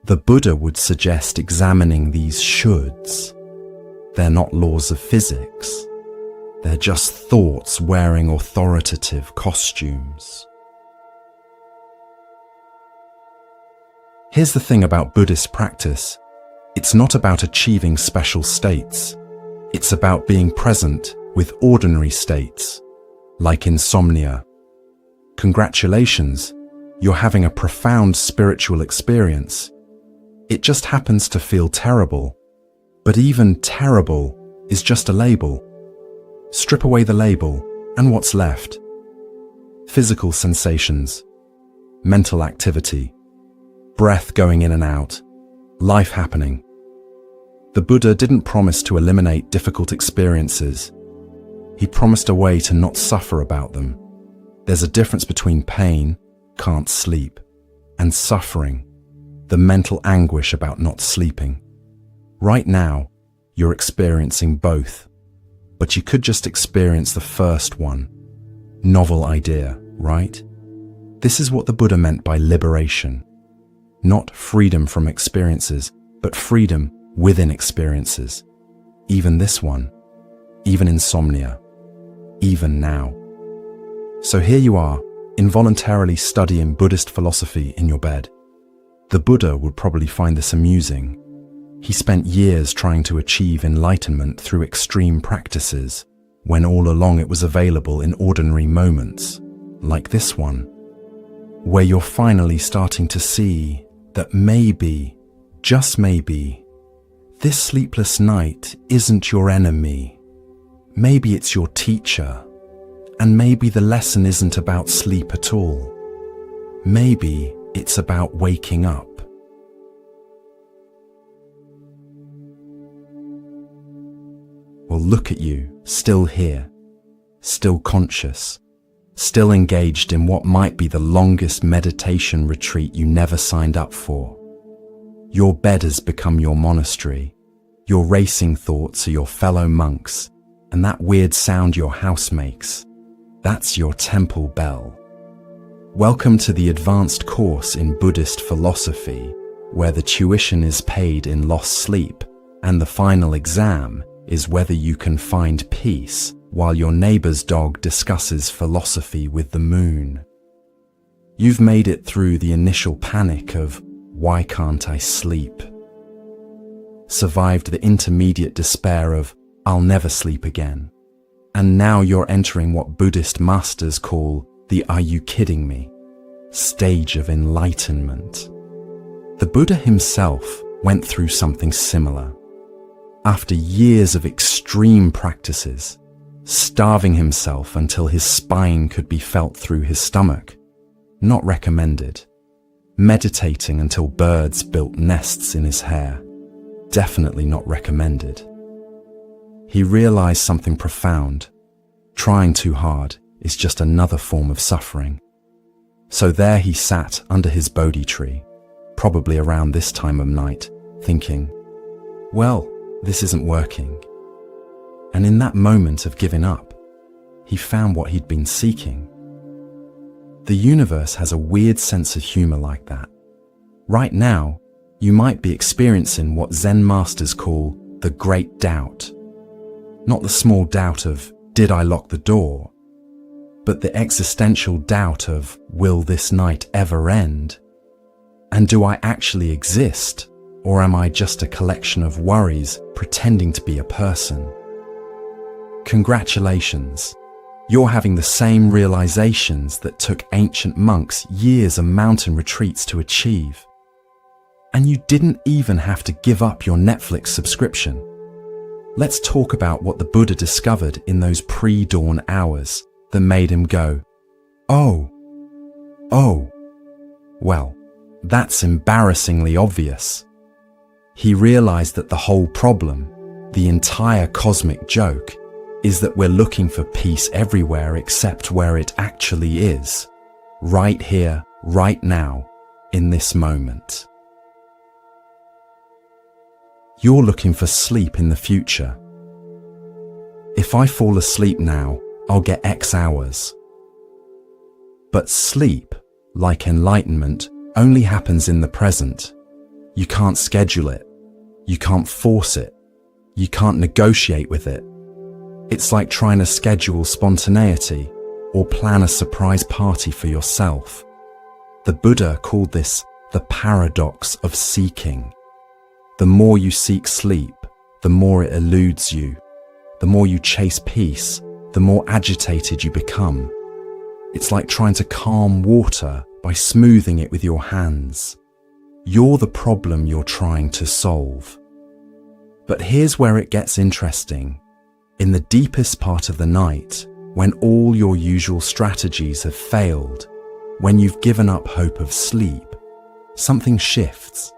The Buddha would suggest examining these shoulds. They're not laws of physics. They're just thoughts wearing authoritative costumes. Here's the thing about Buddhist practice. It's not about achieving special states. It's about being present with ordinary states, like insomnia. Congratulations, You're having a profound spiritual experience. It just happens to feel terrible. But even terrible is just a label. Strip away the label, and what's left? Physical sensations, mental activity, breath going in and out, life happening. The Buddha didn't promise to eliminate difficult experiences. He promised a way to not suffer about them. There's a difference between pain, can't sleep, and suffering, the mental anguish about not sleeping. Right now, you're experiencing both, but you could just experience the first one. Novel idea, right? This is what the Buddha meant by liberation. Not freedom from experiences, but freedom within experiences. Even this one, even insomnia, even now. So here you are, involuntarily studying Buddhist philosophy in your bed. The Buddha would probably find this amusing. He spent years trying to achieve enlightenment through extreme practices, when all along it was available in ordinary moments, like this one, where you're finally starting to see that maybe, just maybe, this sleepless night isn't your enemy. Maybe it's your teacher, and maybe the lesson isn't about sleep at all. Maybe it's about waking up. Well, look at you, still here, still conscious, still engaged in what might be the longest meditation retreat you never signed up for. Your bed has become your monastery. Your racing thoughts are your fellow monks, and that weird sound your house makes, that's your temple bell. Welcome to the advanced course in Buddhist philosophy, where the tuition is paid in lost sleep, and the final exam is whether you can find peace while your neighbor's dog discusses philosophy with the moon. You've made it through the initial panic of, why can't I sleep? Survived the intermediate despair of, I'll never sleep again. And now you're entering what Buddhist masters call the "are you kidding me?" stage of enlightenment. The Buddha himself went through something similar. After years of extreme practices, starving himself until his spine could be felt through his stomach, not recommended. Meditating until birds built nests in his hair, definitely not recommended. He realized something profound. Trying too hard is just another form of suffering. So there he sat under his Bodhi tree, probably around this time of night, thinking, well, this isn't working. And in that moment of giving up, he found what he'd been seeking. The universe has a weird sense of humor like that. Right now, you might be experiencing what Zen masters call the great doubt. Not the small doubt of, did I lock the door? But the existential doubt of, will this night ever end? And do I actually exist? Or am I just a collection of worries pretending to be a person? Congratulations. You're having the same realizations that took ancient monks years of mountain retreats to achieve. And you didn't even have to give up your Netflix subscription. Let's talk about what the Buddha discovered in those pre-dawn hours that made him go, oh. Well, that's embarrassingly obvious. He realized that the whole problem, the entire cosmic joke, is that we're looking for peace everywhere except where it actually is, right here, right now, in this moment. You're looking for sleep in the future. If I fall asleep now, I'll get X hours. But sleep, like enlightenment, only happens in the present. You can't schedule it. You can't force it. You can't negotiate with it. It's like trying to schedule spontaneity or plan a surprise party for yourself. The Buddha called this the paradox of seeking. The more you seek sleep, the more it eludes you. The more you chase peace, the more agitated you become. It's like trying to calm water by smoothing it with your hands. You're the problem you're trying to solve. But here's where it gets interesting. In the deepest part of the night, when all your usual strategies have failed, when you've given up hope of sleep, something shifts.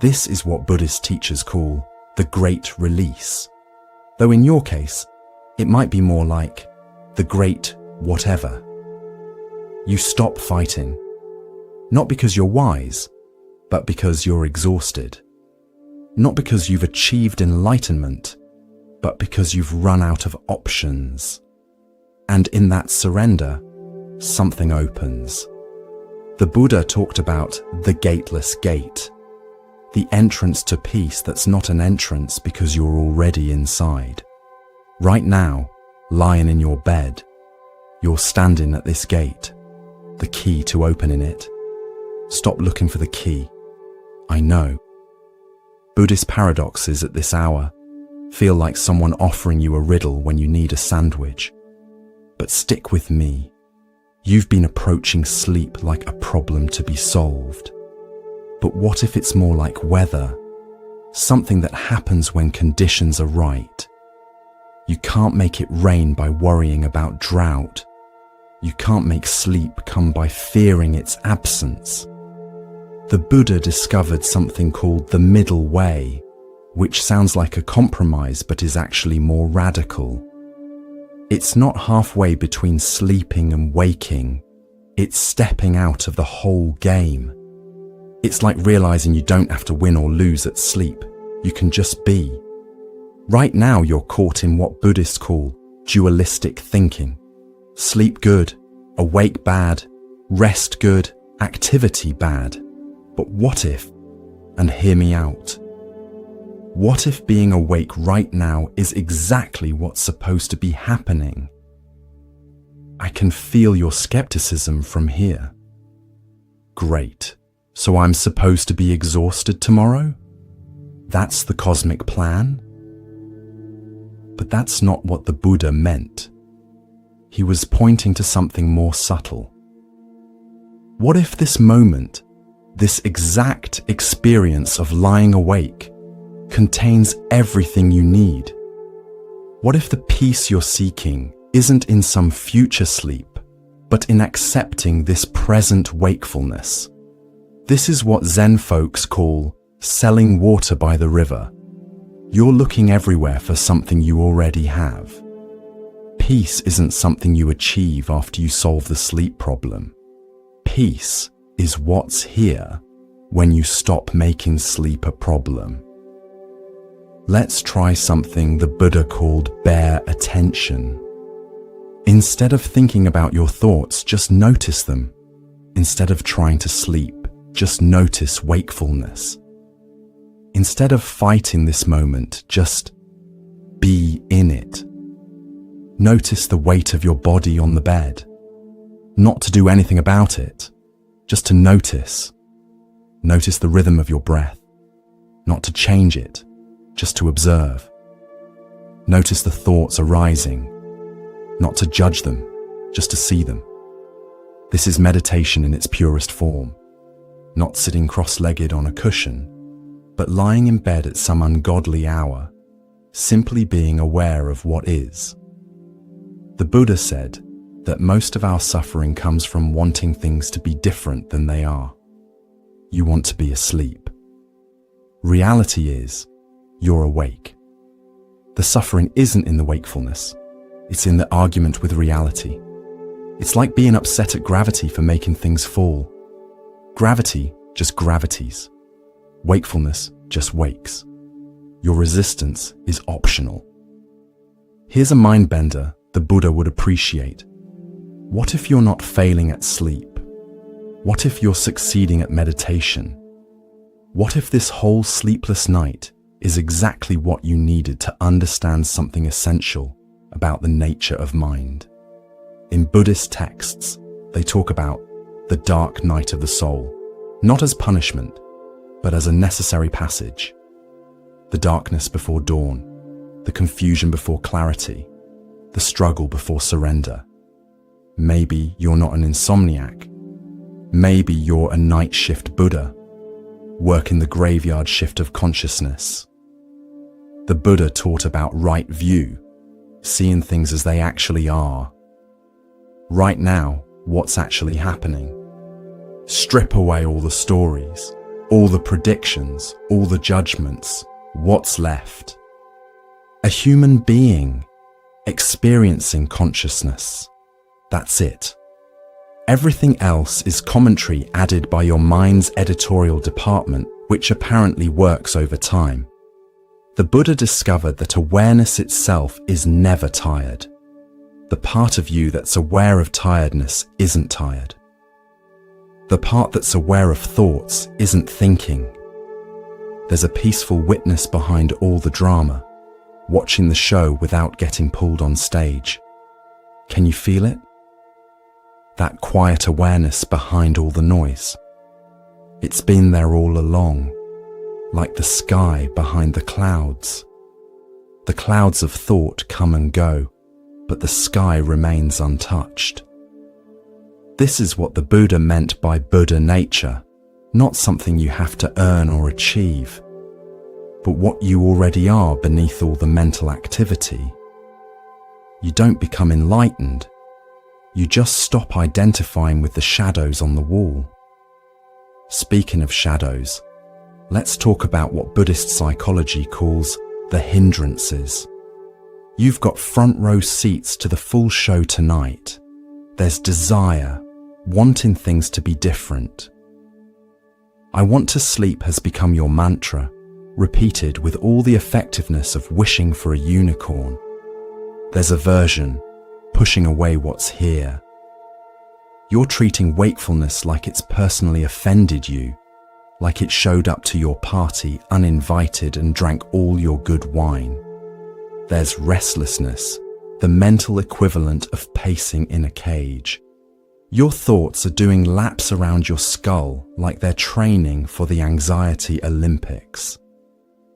This is what Buddhist teachers call the Great Release. Though in your case, it might be more like the Great Whatever. You stop fighting, not because you're wise, but because you're exhausted. Not because you've achieved enlightenment, but because you've run out of options. And in that surrender, something opens. The Buddha talked about the gateless gate, the entrance to peace that's not an entrance because you're already inside. Right now, lying in your bed, you're standing at this gate, the key to opening it. Stop looking for the key. I know. Buddhist paradoxes at this hour feel like someone offering you a riddle when you need a sandwich. But stick with me. You've been approaching sleep like a problem to be solved. But what if it's more like weather? Something that happens when conditions are right. You can't make it rain by worrying about drought. You can't make sleep come by fearing its absence. The Buddha discovered something called the middle way, which sounds like a compromise but is actually more radical. It's not halfway between sleeping and waking. It's stepping out of the whole game. It's like realizing you don't have to win or lose at sleep. You can just be. Right now you're caught in what Buddhists call dualistic thinking. Sleep good, awake bad, rest good, activity bad. But what if, and hear me out, what if being awake right now is exactly what's supposed to be happening? I can feel your skepticism from here. Great. So I'm supposed to be exhausted tomorrow? That's the cosmic plan? But that's not what the Buddha meant. He was pointing to something more subtle. What if this moment, this exact experience of lying awake, contains everything you need? What if the peace you're seeking isn't in some future sleep, but in accepting this present wakefulness? This is what Zen folks call selling water by the river. You're looking everywhere for something you already have. Peace isn't something you achieve after you solve the sleep problem. Peace is what's here when you stop making sleep a problem. Let's try something the Buddha called bare attention. Instead of thinking about your thoughts, just notice them. Instead of trying to sleep, just notice wakefulness. Instead of fighting this moment, just be in it. Notice the weight of your body on the bed. Not to do anything about it, just to notice. Notice the rhythm of your breath. Not to change it, just to observe. Notice the thoughts arising. Not to judge them, just to see them. This is meditation in its purest form. Not sitting cross-legged on a cushion, but lying in bed at some ungodly hour, simply being aware of what is. The Buddha said that most of our suffering comes from wanting things to be different than they are. You want to be asleep. Reality is, you're awake. The suffering isn't in the wakefulness, it's in the argument with reality. It's like being upset at gravity for making things fall. Gravity just gravities. Wakefulness just wakes. Your resistance is optional. Here's a mind bender the Buddha would appreciate. What if you're not failing at sleep? What if you're succeeding at meditation? What if this whole sleepless night is exactly what you needed to understand something essential about the nature of mind? In Buddhist texts, they talk about the dark night of the soul, not as punishment, but as a necessary passage. The darkness before dawn, the confusion before clarity, the struggle before surrender. Maybe you're not an insomniac, Maybe you're a night shift Buddha, working the graveyard shift of consciousness. The Buddha taught about right view, seeing things as they actually are. Right now, what's actually happening. Strip away all the stories, all the predictions, all the judgments. What's left? A human being experiencing consciousness. That's it. Everything else is commentary added by your mind's editorial department, which apparently works over time. The Buddha discovered that awareness itself is never tired. The part of you that's aware of tiredness isn't tired. The part that's aware of thoughts isn't thinking. There's a peaceful witness behind all the drama, watching the show without getting pulled on stage. Can you feel it? That quiet awareness behind all the noise. It's been there all along, like the sky behind the clouds. The clouds of thought come and go, but the sky remains untouched. This is what the Buddha meant by Buddha nature, not something you have to earn or achieve, but what you already are beneath all the mental activity. You don't become enlightened. You just stop identifying with the shadows on the wall. Speaking of shadows, let's talk about what Buddhist psychology calls the hindrances. You've got front row seats to the full show tonight. There's desire, wanting things to be different. I want to sleep has become your mantra, repeated with all the effectiveness of wishing for a unicorn. There's aversion, pushing away what's here. You're treating wakefulness like it's personally offended you, like it showed up to your party uninvited and drank all your good wine. There's restlessness, the mental equivalent of pacing in a cage. Your thoughts are doing laps around your skull like they're training for the anxiety Olympics.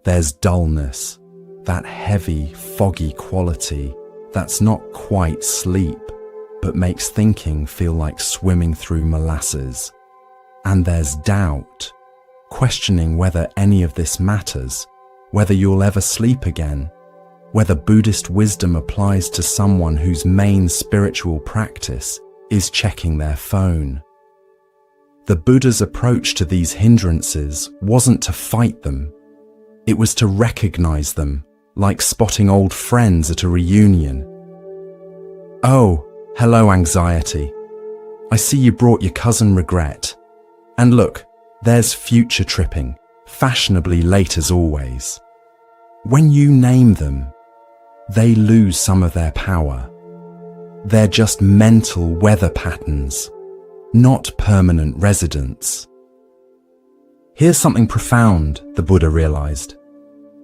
There's dullness, that heavy, foggy quality that's not quite sleep, but makes thinking feel like swimming through molasses. And there's doubt, questioning whether any of this matters, whether you'll ever sleep again, whether Buddhist wisdom applies to someone whose main spiritual practice is checking their phone. The Buddha's approach to these hindrances wasn't to fight them. It was to recognize them, like spotting old friends at a reunion. Oh, hello anxiety. I see you brought your cousin regret. And look, there's future tripping, fashionably late as always. When you name them, they lose some of their power. They're just mental weather patterns, not permanent residents. Here's something profound, the Buddha realized.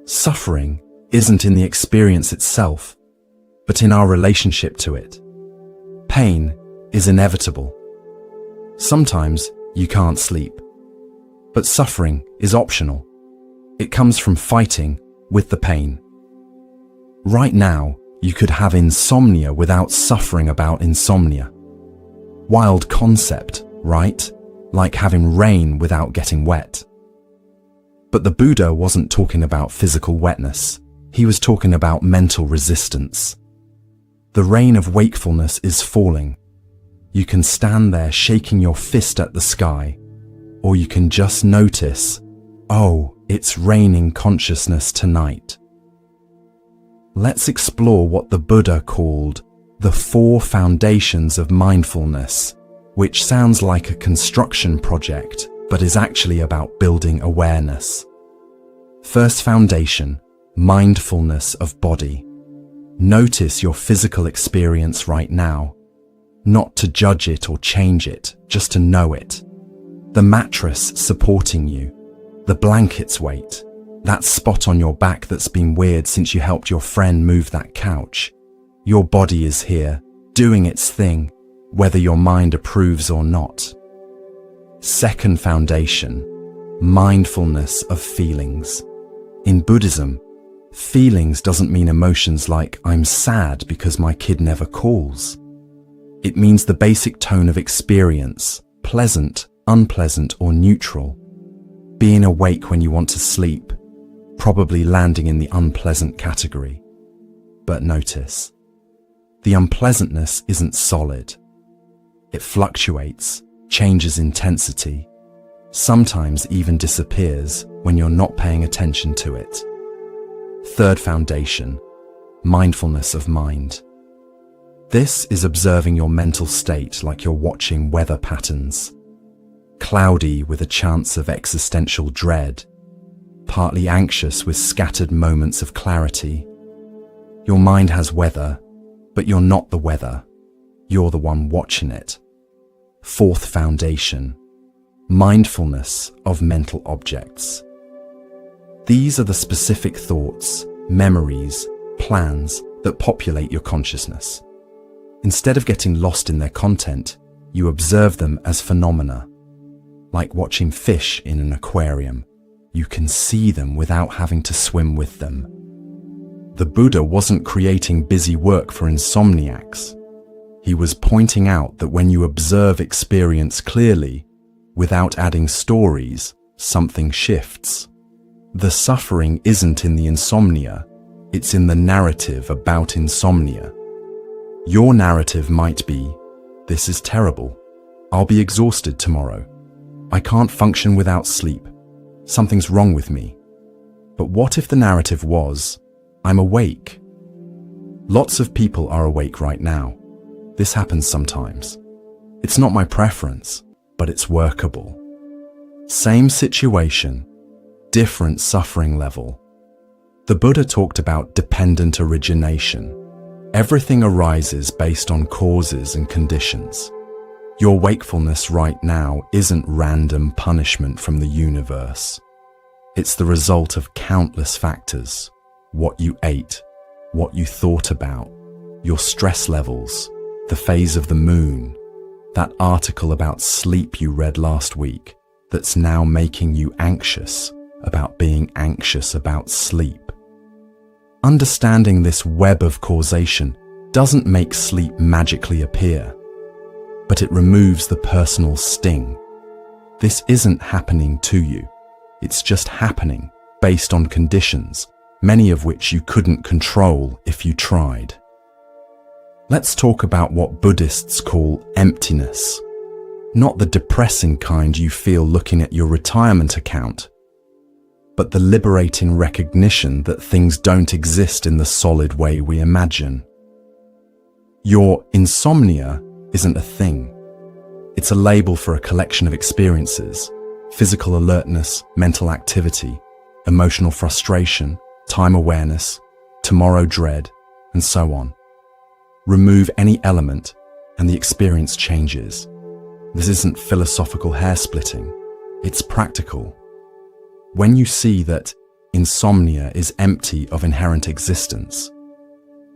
Suffering isn't in the experience itself, but in our relationship to it. Pain is inevitable. Sometimes you can't sleep, but suffering is optional. It comes from fighting with the pain. Right now, you could have insomnia without suffering about insomnia. Wild concept, right? Like having rain without getting wet. But the Buddha wasn't talking about physical wetness. He was talking about mental resistance. The rain of wakefulness is falling. You can stand there shaking your fist at the sky, or you can just notice, oh, it's raining consciousness tonight. Let's explore what the Buddha called the 4 foundations of mindfulness, which sounds like a construction project, but is actually about building awareness. First foundation, mindfulness of body. Notice your physical experience right now, not to judge it or change it, just to know it. The mattress supporting you, the blanket's weight, that spot on your back that's been weird since you helped your friend move that couch. Your body is here, doing its thing, whether your mind approves or not. Second foundation, mindfulness of feelings. In Buddhism, feelings doesn't mean emotions like I'm sad because my kid never calls. It means the basic tone of experience, pleasant, unpleasant, or neutral. Being awake when you want to sleep, probably landing in the unpleasant category. But notice, the unpleasantness isn't solid. It fluctuates, changes intensity, sometimes even disappears when you're not paying attention to it. Third foundation, mindfulness of mind. This is observing your mental state like you're watching weather patterns. Cloudy with a chance of existential dread, partly anxious with scattered moments of clarity. Your mind has weather, but you're not the weather. You're the one watching it. Fourth foundation, mindfulness of mental objects. These are the specific thoughts, memories, plans that populate your consciousness. Instead of getting lost in their content, you observe them as phenomena. Like watching fish in an aquarium, you can see them without having to swim with them. The Buddha wasn't creating busy work for insomniacs. He was pointing out that when you observe experience clearly, without adding stories, something shifts. The suffering isn't in the insomnia, it's in the narrative about insomnia. Your narrative might be, "This is terrible. I'll be exhausted tomorrow. I can't function without sleep. Something's wrong with me." But what if the narrative was, "I'm awake"? Lots of people are awake right now. This happens sometimes. It's not my preference, but it's workable. Same situation, different suffering level. The Buddha talked about dependent origination. Everything arises based on causes and conditions. Your wakefulness right now isn't random punishment from the universe. It's the result of countless factors. What you ate, what you thought about, your stress levels, the phase of the moon, that article about sleep you read last week that's now making you anxious about being anxious about sleep. Understanding this web of causation doesn't make sleep magically appear, but it removes the personal sting. This isn't happening to you. It's just happening based on conditions, many of which you couldn't control if you tried. Let's talk about what Buddhists call emptiness. Not the depressing kind you feel looking at your retirement account, but the liberating recognition that things don't exist in the solid way we imagine. Your insomnia isn't a thing. It's a label for a collection of experiences: physical alertness, mental activity, emotional frustration, time awareness, tomorrow dread, and so on. Remove any element and the experience changes. This isn't philosophical hair splitting, it's practical. When you see that insomnia is empty of inherent existence,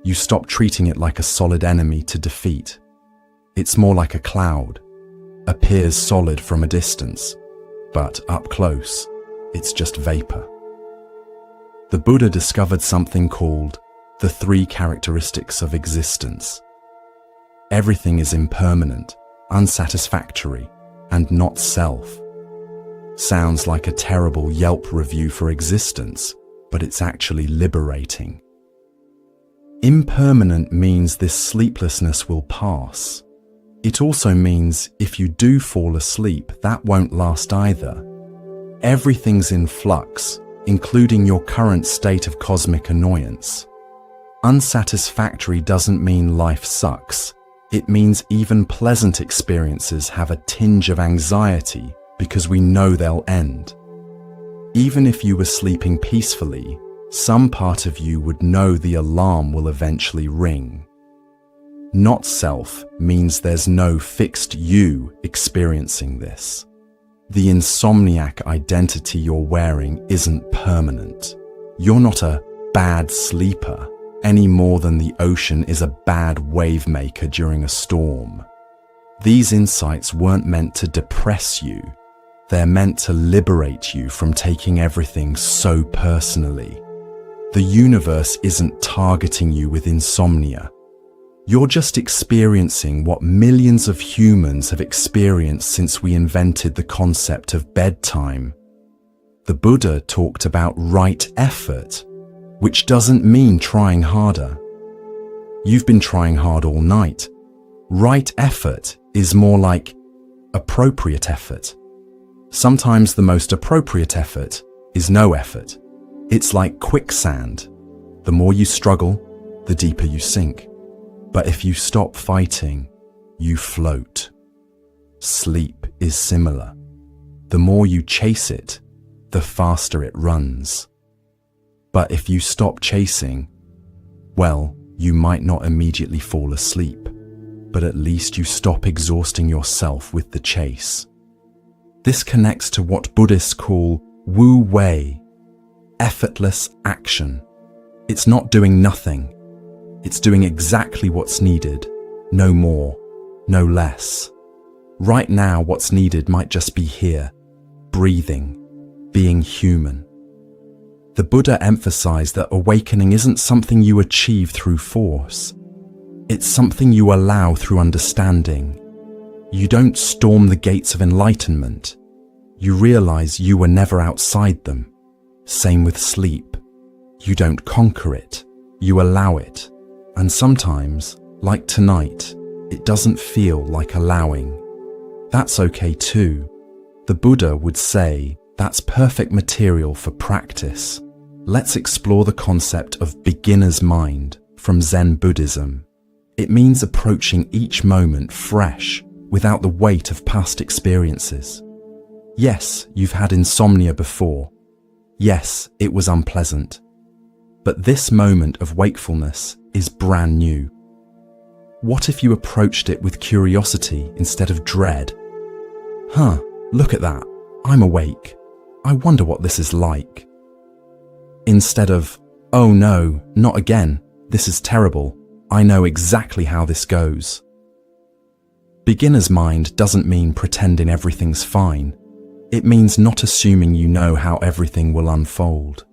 you stop treating it like a solid enemy to defeat. It's more like a cloud, appears solid from a distance, but up close, it's just vapor. The Buddha discovered something called the 3 characteristics of existence. Everything is impermanent, unsatisfactory, and not self. Sounds like a terrible Yelp review for existence, but it's actually liberating. Impermanent means this sleeplessness will pass. It also means if you do fall asleep, that won't last either. Everything's in flux, including your current state of cosmic annoyance. Unsatisfactory doesn't mean life sucks. It means even pleasant experiences have a tinge of anxiety because we know they'll end. Even if you were sleeping peacefully, some part of you would know the alarm will eventually ring. Not self means there's no fixed you experiencing this. The insomniac identity you're wearing isn't permanent. You're not a bad sleeper any more than the ocean is a bad wave maker during a storm. These insights weren't meant to depress you. They're meant to liberate you from taking everything so personally. The universe isn't targeting you with insomnia. You're just experiencing what millions of humans have experienced since we invented the concept of bedtime. The Buddha talked about right effort, which doesn't mean trying harder. You've been trying hard all night. Right effort is more like appropriate effort. Sometimes the most appropriate effort is no effort. It's like quicksand. The more you struggle, the deeper you sink. But if you stop fighting, you float. Sleep is similar. The more you chase it, the faster it runs. But if you stop chasing, well, you might not immediately fall asleep, but at least you stop exhausting yourself with the chase. This connects to what Buddhists call Wu Wei, effortless action. It's not doing nothing. It's doing exactly what's needed, no more, no less. Right now, what's needed might just be here, breathing, being human. The Buddha emphasized that awakening isn't something you achieve through force. It's something you allow through understanding. You don't storm the gates of enlightenment. You realize you were never outside them. Same with sleep. You don't conquer it. You allow it. And sometimes, like tonight, it doesn't feel like allowing. That's okay too. The Buddha would say that's perfect material for practice. Let's explore the concept of beginner's mind from Zen Buddhism. It means approaching each moment fresh, without the weight of past experiences. Yes, you've had insomnia before. Yes, it was unpleasant. But this moment of wakefulness is brand new. What if you approached it with curiosity instead of dread? Look at that. I'm awake. I wonder what this is like. Instead of, oh no, not again. This is terrible. I know exactly how this goes. Beginner's mind doesn't mean pretending everything's fine. It means not assuming you know how everything will unfold.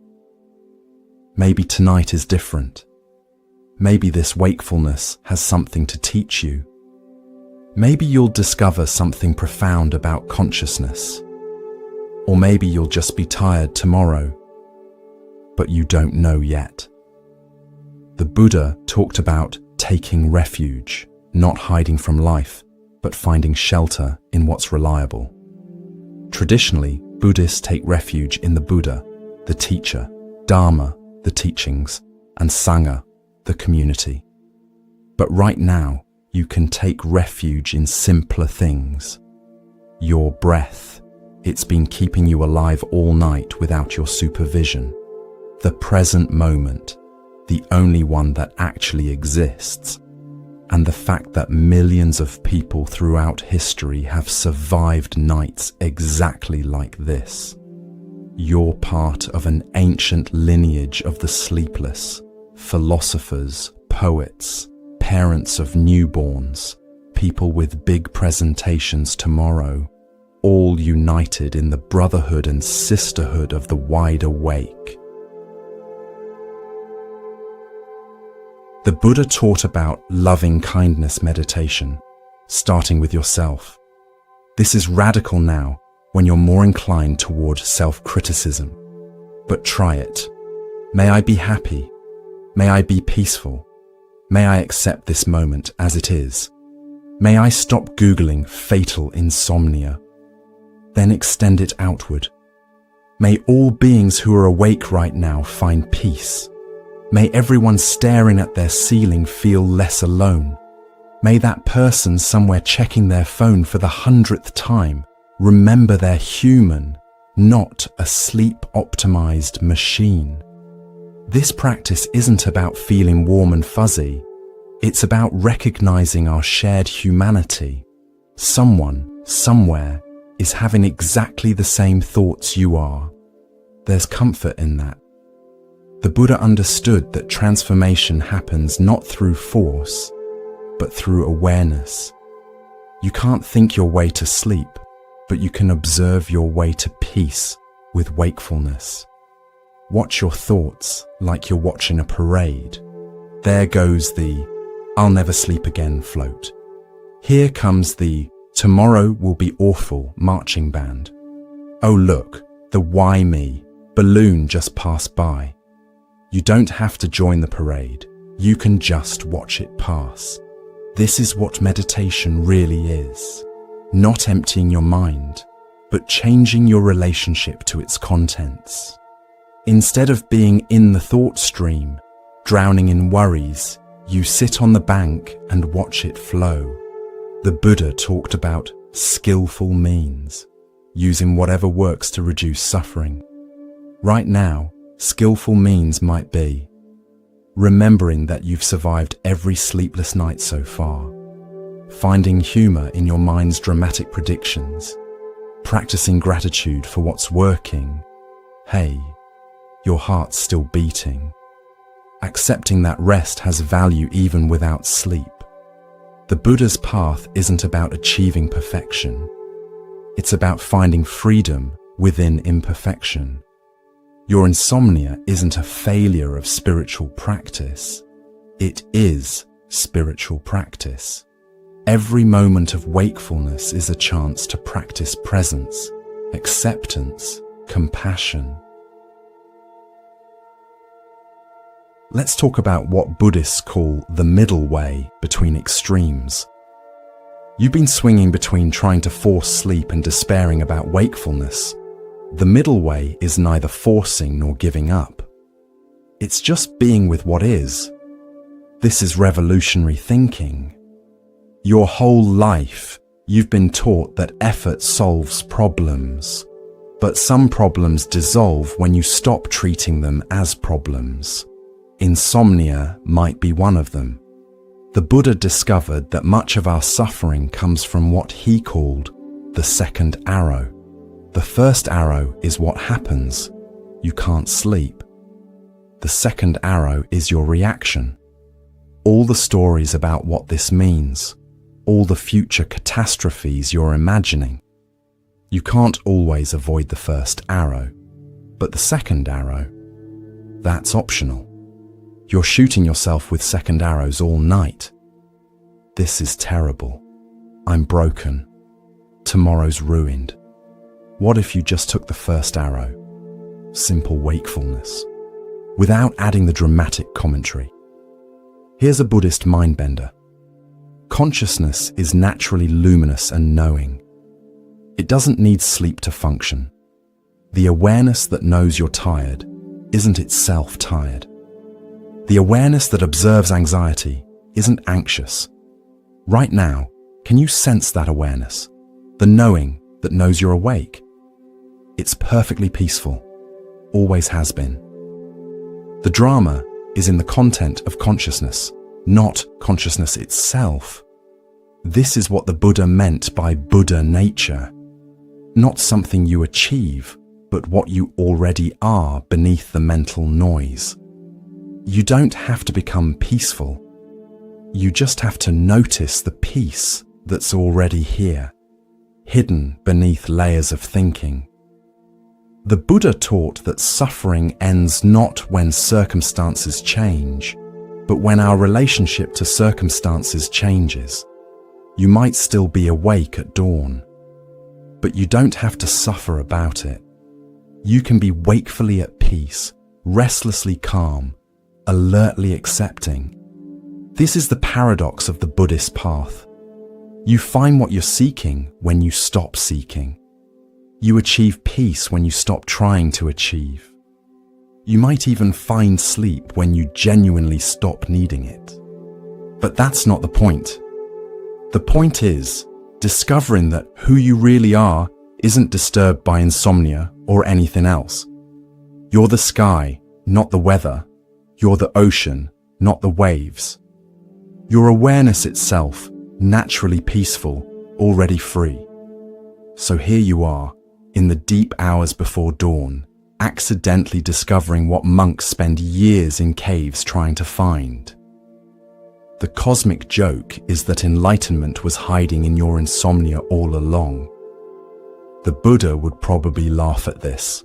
Maybe tonight is different. Maybe this wakefulness has something to teach you. Maybe you'll discover something profound about consciousness. Or maybe you'll just be tired tomorrow. But you don't know yet. The Buddha talked about taking refuge, not hiding from life, but finding shelter in what's reliable. Traditionally, Buddhists take refuge in the Buddha, the teacher, Dharma, the teachings, and Sangha, the community. But right now, you can take refuge in simpler things. Your breath. It's been keeping you alive all night without your supervision. The present moment, the only one that actually exists. And the fact that millions of people throughout history have survived nights exactly like this. You're part of an ancient lineage of the sleepless, philosophers, poets, parents of newborns, people with big presentations tomorrow, all united in the brotherhood and sisterhood of the wide awake. The Buddha taught about loving kindness meditation, starting with yourself. This is radical now when you're more inclined toward self-criticism. But try it. May I be happy? May I be peaceful? May I accept this moment as it is? May I stop Googling fatal insomnia? Then extend it outward. May all beings who are awake right now find peace. May everyone staring at their ceiling feel less alone. May that person somewhere checking their phone for the 100th time remember they're human, not a sleep-optimized machine. This practice isn't about feeling warm and fuzzy. It's about recognizing our shared humanity. Someone, somewhere, is having exactly the same thoughts you are. There's comfort in that. The Buddha understood that transformation happens not through force, but through awareness. You can't think your way to sleep, but you can observe your way to peace with wakefulness. Watch your thoughts like you're watching a parade. There goes the "I'll never sleep again" float. Here comes the "tomorrow will be awful" marching band. Oh look, the "why me" balloon just passed by. You don't have to join the parade. You can just watch it pass. This is what meditation really is. Not emptying your mind, but changing your relationship to its contents. Instead of being in the thought stream, drowning in worries, you sit on the bank and watch it flow. The Buddha talked about skillful means, using whatever works to reduce suffering. Right now, skillful means might be remembering that you've survived every sleepless night so far, finding humor in your mind's dramatic predictions, practicing gratitude for what's working. Hey, your heart's still beating. Accepting that rest has value even without sleep. The Buddha's path isn't about achieving perfection. It's about finding freedom within imperfection. Your insomnia isn't a failure of spiritual practice. It is spiritual practice. Every moment of wakefulness is a chance to practice presence, acceptance, compassion. Let's talk about what Buddhists call the middle way between extremes. You've been swinging between trying to force sleep and despairing about wakefulness. The middle way is neither forcing nor giving up. It's just being with what is. This is revolutionary thinking. Your whole life, you've been taught that effort solves problems. But some problems dissolve when you stop treating them as problems. Insomnia might be one of them. The Buddha discovered that much of our suffering comes from what he called the second arrow. The first arrow is what happens. You can't sleep. The second arrow is your reaction. All the stories about what this means, all the future catastrophes you're imagining. You can't always avoid the first arrow, but the second arrow, that's optional. You're shooting yourself with second arrows all night. This is terrible. I'm broken. Tomorrow's ruined. What if you just took the first arrow? Simple wakefulness, without adding the dramatic commentary. Here's a Buddhist mindbender. Consciousness is naturally luminous and knowing. It doesn't need sleep to function. The awareness that knows you're tired isn't itself tired. The awareness that observes anxiety isn't anxious. Right now, can you sense that awareness? The knowing that knows you're awake? It's perfectly peaceful, always has been. The drama is in the content of consciousness, not consciousness itself. This is what the Buddha meant by Buddha nature. Not something you achieve, but what you already are beneath the mental noise. You don't have to become peaceful. You just have to notice the peace that's already here, hidden beneath layers of thinking. The Buddha taught that suffering ends not when circumstances change, but when our relationship to circumstances changes. You might still be awake at dawn, but you don't have to suffer about it. You can be wakefully at peace, restlessly calm, alertly accepting. This is the paradox of the Buddhist path. You find what you're seeking when you stop seeking. You achieve peace when you stop trying to achieve. You might even find sleep when you genuinely stop needing it. But that's not the point. The point is discovering that who you really are isn't disturbed by insomnia or anything else. You're the sky, not the weather. You're the ocean, not the waves. Your awareness itself, naturally peaceful, already free. So here you are, in the deep hours before dawn, accidentally discovering what monks spend years in caves trying to find. The cosmic joke is that enlightenment was hiding in your insomnia all along. The Buddha would probably laugh at this.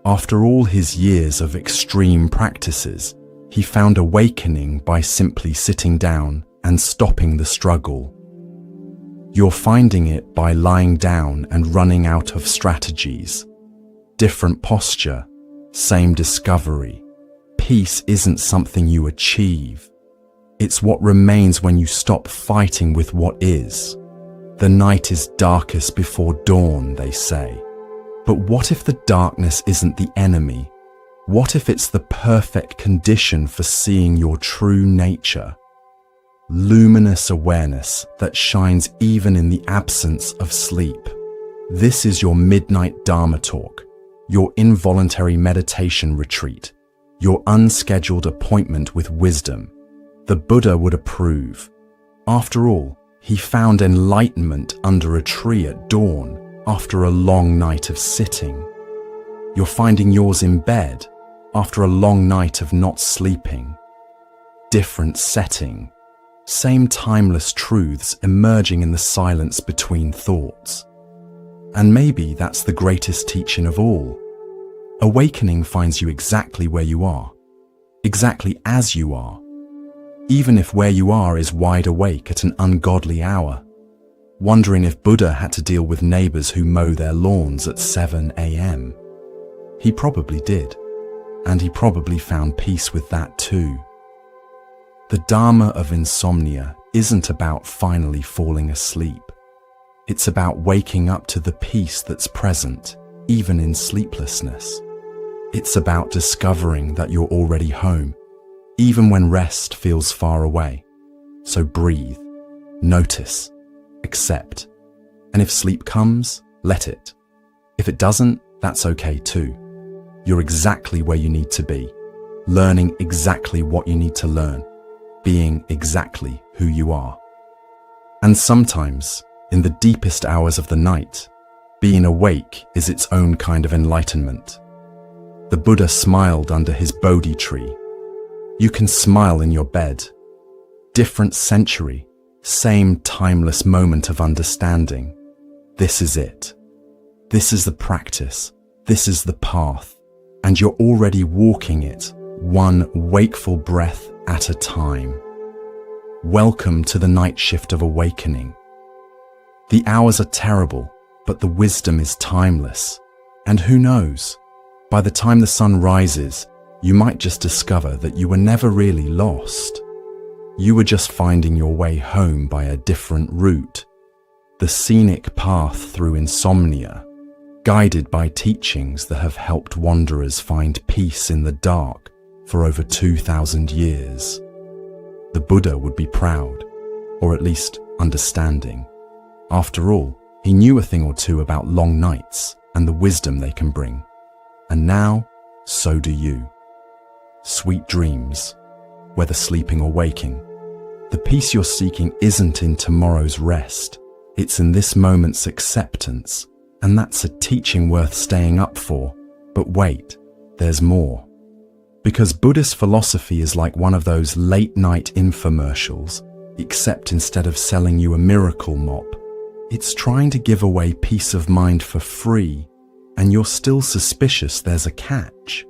After all his years of extreme practices, he found awakening by simply sitting down and stopping the struggle. You're finding it by lying down and running out of strategies. Different posture, same discovery. Peace isn't something you achieve. It's what remains when you stop fighting with what is. The night is darkest before dawn, they say. But what if the darkness isn't the enemy? What if it's the perfect condition for seeing your true nature? Luminous awareness that shines even in the absence of sleep. This is your midnight Dharma talk, your involuntary meditation retreat, your unscheduled appointment with wisdom. The Buddha would approve. After all, he found enlightenment under a tree at dawn after a long night of sitting. You're finding yours in bed after a long night of not sleeping. Different setting, same timeless truths emerging in the silence between thoughts. And maybe that's the greatest teaching of all. Awakening finds you exactly where you are, exactly as you are, even if where you are is wide awake at an ungodly hour, wondering if Buddha had to deal with neighbors who mow their lawns at 7 a.m. He probably did, and he probably found peace with that too. The Dharma of insomnia isn't about finally falling asleep. It's about waking up to the peace that's present, even in sleeplessness. It's about discovering that you're already home, even when rest feels far away. So breathe, notice, accept. And if sleep comes, let it. If it doesn't, that's okay too. You're exactly where you need to be, learning exactly what you need to learn, being exactly who you are. And sometimes, in the deepest hours of the night, being awake is its own kind of enlightenment. The Buddha smiled under his Bodhi tree. You can smile in your bed. Different century, same timeless moment of understanding. This is it. This is the practice. This is the path. And you're already walking it, one wakeful breath at a time. Welcome to the night shift of awakening. The hours are terrible, but the wisdom is timeless. And who knows? By the time the sun rises, you might just discover that you were never really lost. You were just finding your way home by a different route. The scenic path through insomnia, guided by teachings that have helped wanderers find peace in the dark for over 2,000 years. The Buddha would be proud, or at least understanding. After all, he knew a thing or two about long nights and the wisdom they can bring. And now, so do you. Sweet dreams, whether sleeping or waking. The peace you're seeking isn't in tomorrow's rest. It's in this moment's acceptance, and that's a teaching worth staying up for. But wait, there's more. Because Buddhist philosophy is like one of those late-night infomercials, except instead of selling you a miracle mop, it's trying to give away peace of mind for free, and you're still suspicious there's a catch.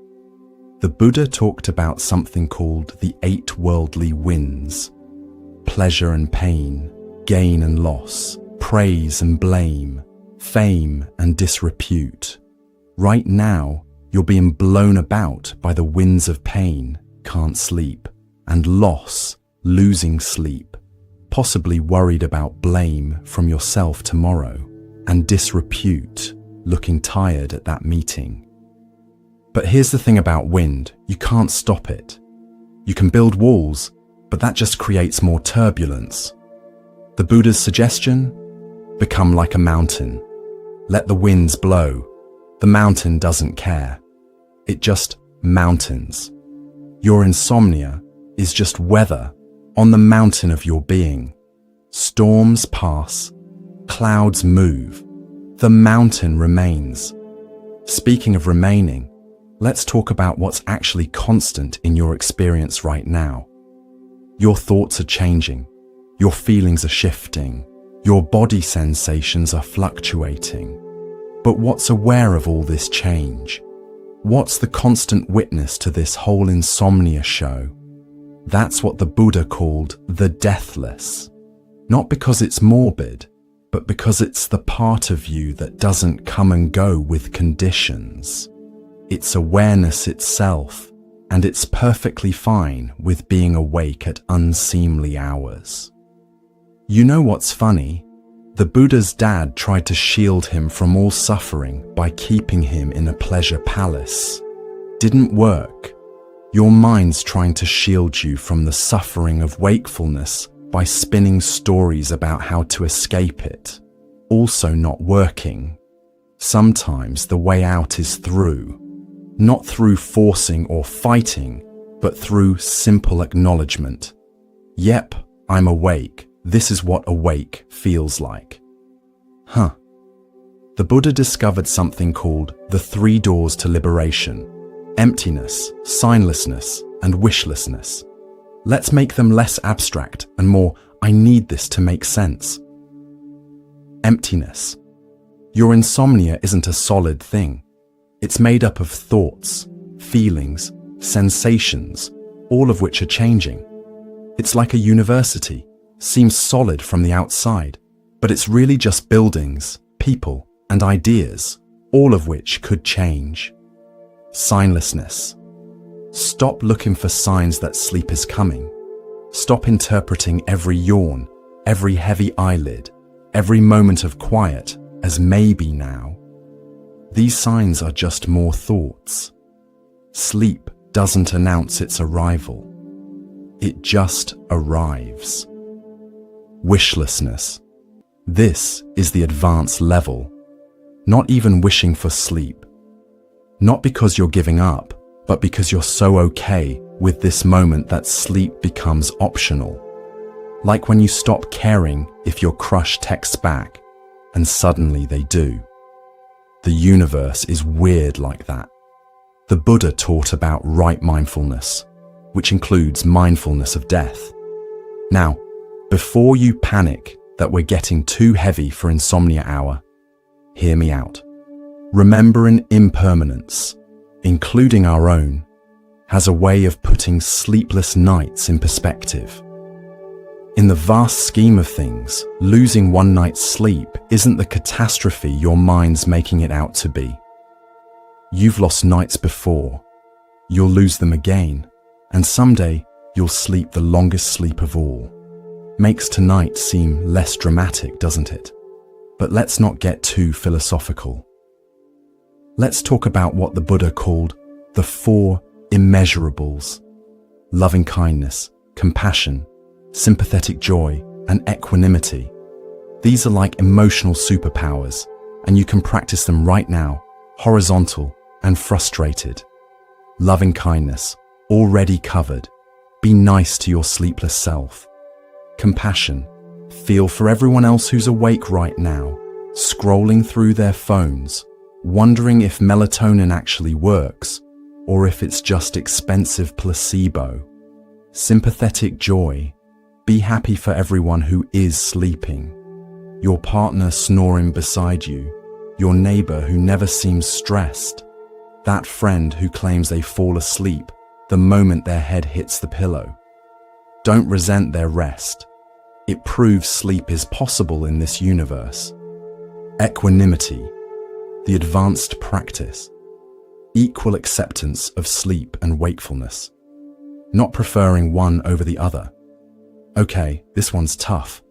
The Buddha talked about something called the 8 worldly winds: pleasure and pain, gain and loss, praise and blame, fame and disrepute. Right now, you're being blown about by the winds of pain, can't sleep, and loss, losing sleep, possibly worried about blame from yourself tomorrow, and disrepute, looking tired at that meeting. But here's the thing about wind, you can't stop it. You can build walls, but that just creates more turbulence. The Buddha's suggestion? Become like a mountain. Let the winds blow. The mountain doesn't care. It just mountains. Your insomnia is just weather on the mountain of your being. Storms pass, clouds move, the mountain remains. Speaking of remaining, let's talk about what's actually constant in your experience right now. Your thoughts are changing, your feelings are shifting, your body sensations are fluctuating. But what's aware of all this change? What's the constant witness to this whole insomnia show? That's what the Buddha called the deathless. Not because it's morbid, but because it's the part of you that doesn't come and go with conditions. It's awareness itself, and it's perfectly fine with being awake at unseemly hours. You know what's funny? The Buddha's dad tried to shield him from all suffering by keeping him in a pleasure palace. Didn't work. Your mind's trying to shield you from the suffering of wakefulness by spinning stories about how to escape it. Also not working. Sometimes the way out is through. Not through forcing or fighting, but through simple acknowledgement. Yep, I'm awake. This is what awake feels like. The Buddha discovered something called the 3 doors to liberation: emptiness, signlessness, and wishlessness. Let's make them less abstract and more, I need this to make sense. Emptiness. Your insomnia isn't a solid thing. It's made up of thoughts, feelings, sensations, all of which are changing. It's like a university. Seems solid from the outside, but it's really just buildings, people, and ideas, all of which could change. Signlessness. Stop looking for signs that sleep is coming. Stop interpreting every yawn, every heavy eyelid, every moment of quiet as maybe now. These signs are just more thoughts. Sleep doesn't announce its arrival. It just arrives. Wishlessness. This is the advanced level. Not even wishing for sleep. Not because you're giving up, but because you're so okay with this moment that sleep becomes optional. Like when you stop caring if your crush texts back, and suddenly they do. The universe is weird like that. The Buddha taught about right mindfulness, which includes mindfulness of death. Now, before you panic that we're getting too heavy for insomnia hour, hear me out. Remembering impermanence, including our own, has a way of putting sleepless nights in perspective. In the vast scheme of things, losing one night's sleep isn't the catastrophe your mind's making it out to be. You've lost nights before, you'll lose them again, and someday you'll sleep the longest sleep of all. Makes tonight seem less dramatic, doesn't it? But let's not get too philosophical. Let's talk about what the Buddha called the 4 immeasurables: loving kindness, compassion, sympathetic joy, and equanimity. These are like emotional superpowers, and you can practice them right now, horizontal and frustrated. Loving kindness, already covered. Be nice to your sleepless self. Compassion, feel for everyone else who's awake right now, scrolling through their phones, wondering if melatonin actually works, or if it's just expensive placebo. Sympathetic joy, be happy for everyone who is sleeping. Your partner snoring beside you, your neighbor who never seems stressed, that friend who claims they fall asleep the moment their head hits the pillow. Don't resent their rest. It proves sleep is possible in this universe. Equanimity, the advanced practice. Equal acceptance of sleep and wakefulness. Not preferring one over the other. Okay, this one's tough.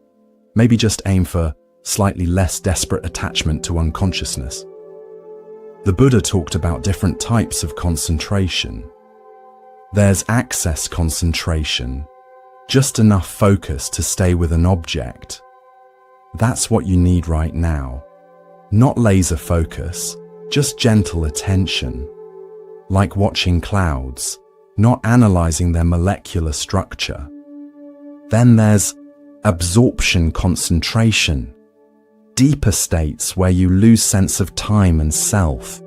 Maybe just aim for slightly less desperate attachment to unconsciousness. The Buddha talked about different types of concentration. There's access concentration, just enough focus to stay with an object. That's what you need right now. Not laser focus, just gentle attention. Like watching clouds, not analyzing their molecular structure. Then there's absorption concentration, deeper states where you lose sense of time and self.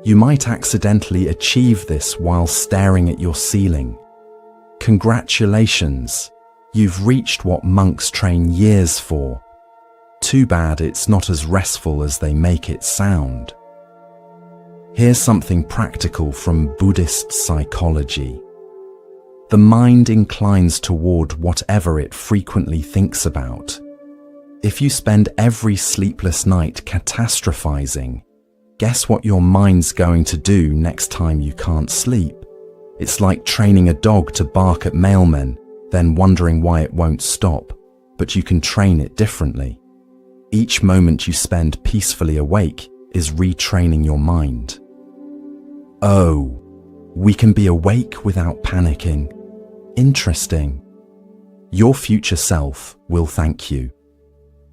You might accidentally achieve this while staring at your ceiling. Congratulations, you've reached what monks train years for. Too bad it's not as restful as they make it sound. Here's something practical from Buddhist psychology. The mind inclines toward whatever it frequently thinks about. If you spend every sleepless night catastrophizing, guess what your mind's going to do next time you can't sleep? It's like training a dog to bark at mailmen, then wondering why it won't stop, but you can train it differently. Each moment you spend peacefully awake is retraining your mind. Oh, we can be awake without panicking. Interesting. Your future self will thank you.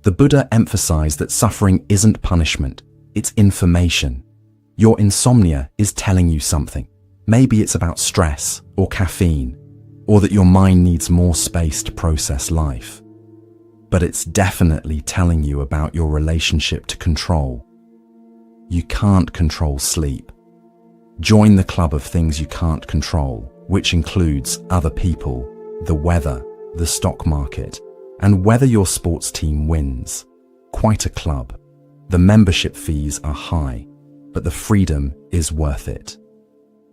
The Buddha emphasized that suffering isn't punishment, it's information. Your insomnia is telling you something. Maybe it's about stress or caffeine, or that your mind needs more space to process life. But it's definitely telling you about your relationship to control. You can't control sleep. Join the club of things you can't control, which includes other people, the weather, the stock market, and whether your sports team wins. Quite a club. The membership fees are high, but the freedom is worth it.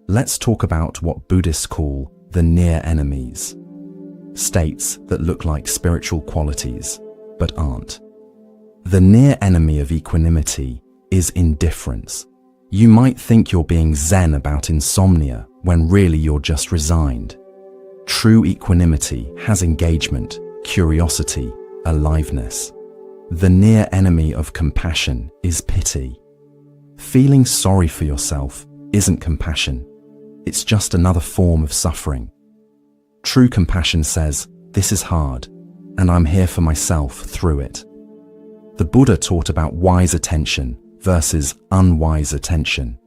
Let's talk about what Buddhists call the near enemies. States that look like spiritual qualities, but aren't. The near enemy of equanimity is indifference. You might think you're being zen about insomnia when really you're just resigned. True equanimity has engagement, curiosity, aliveness. The near enemy of compassion is pity. Feeling sorry for yourself isn't compassion. It's just another form of suffering. True compassion says, this is hard, and I'm here for myself through it. The Buddha taught about wise attention versus unwise attention.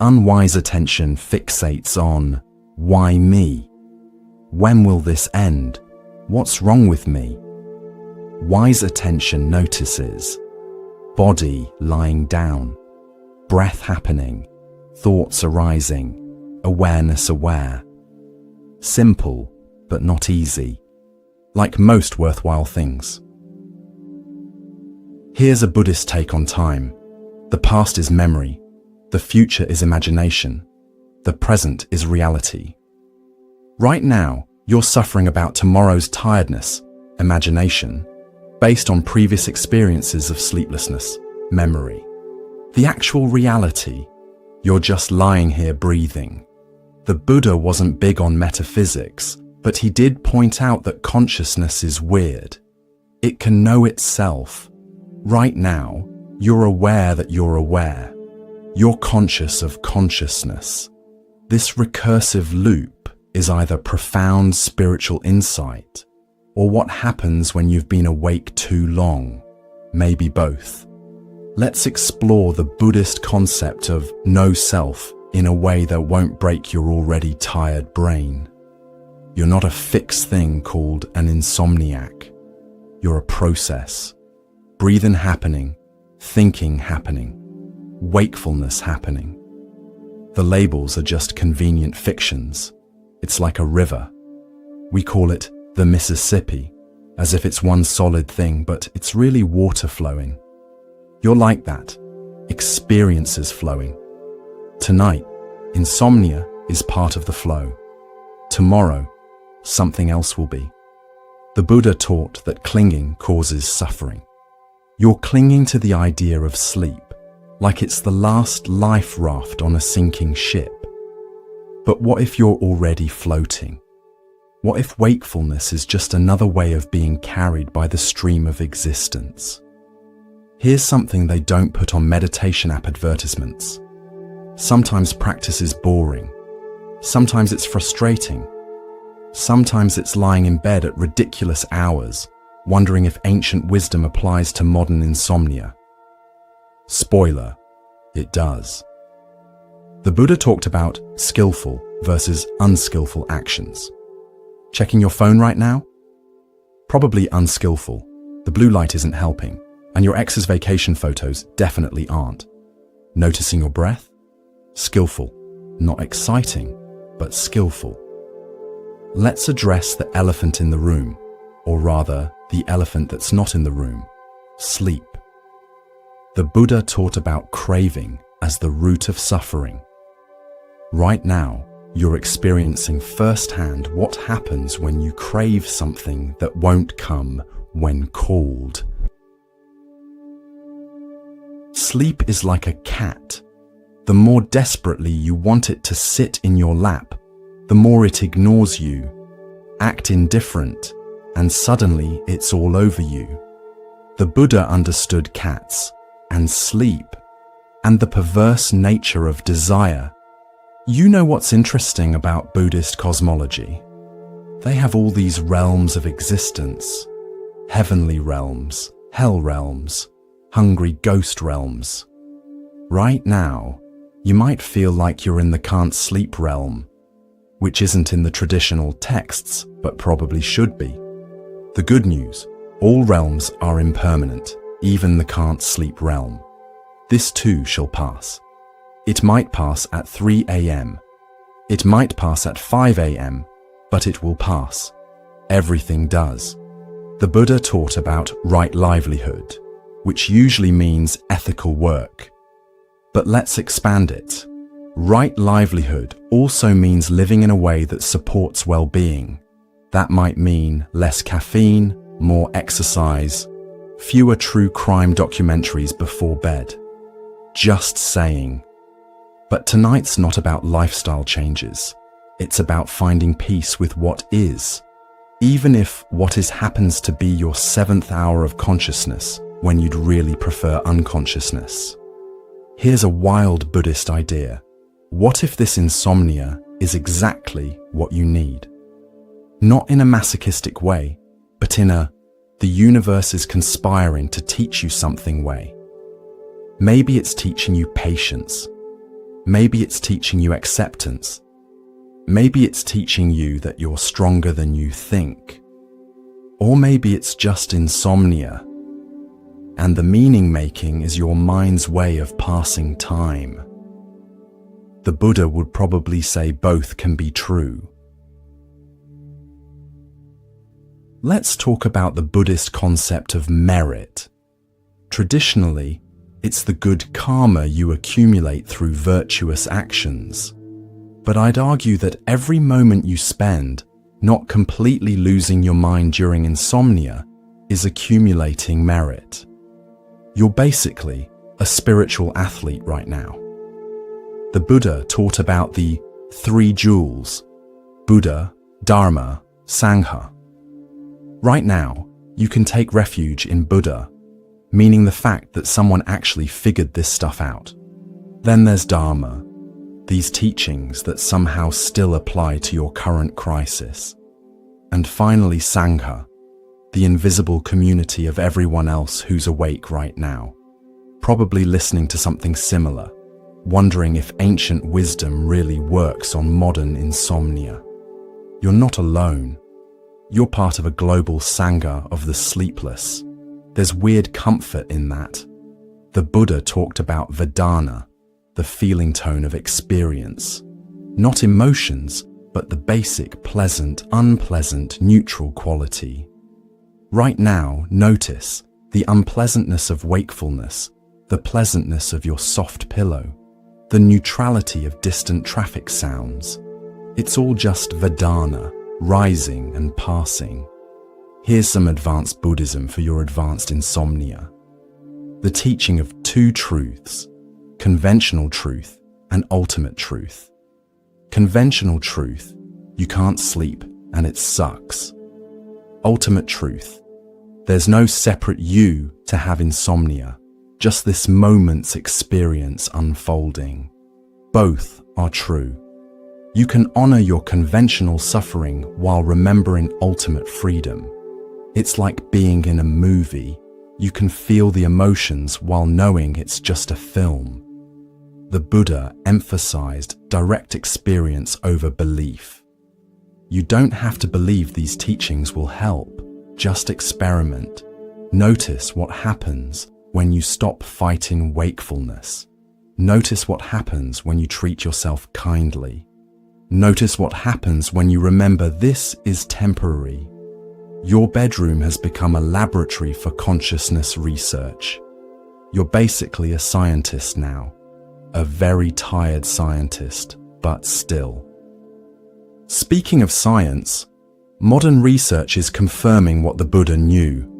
Unwise attention fixates on, why me? When will this end? What's wrong with me? Wise attention notices body lying down, breath happening, thoughts arising, awareness aware. Simple, but not easy, like most worthwhile things. Here's a Buddhist take on time. The past is memory, the future is imagination, the present is reality. Right now, you're suffering about tomorrow's tiredness, imagination, based on previous experiences of sleeplessness, memory. The actual reality, you're just lying here breathing. The Buddha wasn't big on metaphysics, but he did point out that consciousness is weird. It can know itself. Right now, you're aware that you're aware. You're conscious of consciousness. This recursive loop is either profound spiritual insight or what happens when you've been awake too long, maybe both. Let's explore the Buddhist concept of no self in a way that won't break your already tired brain. You're not a fixed thing called an insomniac. You're a process. Breathing happening, thinking happening, wakefulness happening. The labels are just convenient fictions. It's like a river. We call it the Mississippi, as if it's one solid thing, but it's really water flowing. You're like that, experiences flowing. Tonight, insomnia is part of the flow. Tomorrow, something else will be. The Buddha taught that clinging causes suffering. You're clinging to the idea of sleep, like it's the last life raft on a sinking ship. But what if you're already floating? What if wakefulness is just another way of being carried by the stream of existence? Here's something they don't put on meditation app advertisements. Sometimes practice is boring. Sometimes it's frustrating. Sometimes it's lying in bed at ridiculous hours, wondering if ancient wisdom applies to modern insomnia. Spoiler, it does. The Buddha talked about skillful versus unskillful actions. Checking your phone right now? Probably unskillful. The blue light isn't helping, and your ex's vacation photos definitely aren't. Noticing your breath? Skillful. Not exciting, but skillful. Let's address the elephant in the room, or rather, the elephant that's not in the room, sleep. The Buddha taught about craving as the root of suffering. Right now, you're experiencing firsthand what happens when you crave something that won't come when called. Sleep is like a cat. The more desperately you want it to sit in your lap, the more it ignores you, act indifferent, and suddenly it's all over you. The Buddha understood cats and sleep and the perverse nature of desire. You know what's interesting about Buddhist cosmology? They have all these realms of existence: heavenly realms, hell realms, hungry ghost realms. Right now, you might feel like you're in the can't sleep realm, which isn't in the traditional texts, but probably should be. The good news: all realms are impermanent, even the can't sleep realm. This too shall pass. It might pass at 3 a.m. It might pass at 5 a.m., but it will pass. Everything does. The Buddha taught about right livelihood, which usually means ethical work. But let's expand it. Right livelihood also means living in a way that supports well-being. That might mean less caffeine, more exercise, fewer true crime documentaries before bed. Just saying. But tonight's not about lifestyle changes. It's about finding peace with what is, even if what is happens to be your 7th hour of consciousness when you'd really prefer unconsciousness. Here's a wild Buddhist idea. What if this insomnia is exactly what you need? Not in a masochistic way, but in a the universe is conspiring to teach you something way. Maybe it's teaching you patience. Maybe it's teaching you acceptance. Maybe it's teaching you that you're stronger than you think. Or maybe it's just insomnia, and the meaning making is your mind's way of passing time. The Buddha would probably say both can be true. Let's talk about the Buddhist concept of merit. Traditionally, it's the good karma you accumulate through virtuous actions. But I'd argue that every moment you spend not completely losing your mind during insomnia is accumulating merit. You're basically a spiritual athlete right now. The Buddha taught about the 3 jewels: Buddha, Dharma, Sangha. Right now, you can take refuge in Buddha, meaning the fact that someone actually figured this stuff out. Then there's Dharma, these teachings that somehow still apply to your current crisis. And finally Sangha, the invisible community of everyone else who's awake right now, probably listening to something similar, wondering if ancient wisdom really works on modern insomnia. You're not alone. You're part of a global Sangha of the sleepless. There's weird comfort in that. The Buddha talked about Vedana, the feeling tone of experience. Not emotions, but the basic pleasant, unpleasant, neutral quality. Right now, notice the unpleasantness of wakefulness, the pleasantness of your soft pillow, the neutrality of distant traffic sounds. It's all just Vedana, rising and passing. Here's some advanced Buddhism for your advanced insomnia. The teaching of 2 truths, conventional truth and ultimate truth. Conventional truth, you can't sleep and it sucks. Ultimate truth, there's no separate you to have insomnia, just this moment's experience unfolding. Both are true. You can honor your conventional suffering while remembering ultimate freedom. It's like being in a movie. You can feel the emotions while knowing it's just a film. The Buddha emphasized direct experience over belief. You don't have to believe these teachings will help. Just experiment. Notice what happens when you stop fighting wakefulness. Notice what happens when you treat yourself kindly. Notice what happens when you remember this is temporary. Your bedroom has become a laboratory for consciousness research. You're basically a scientist now. A very tired scientist, but still. Speaking of science, modern research is confirming what the Buddha knew.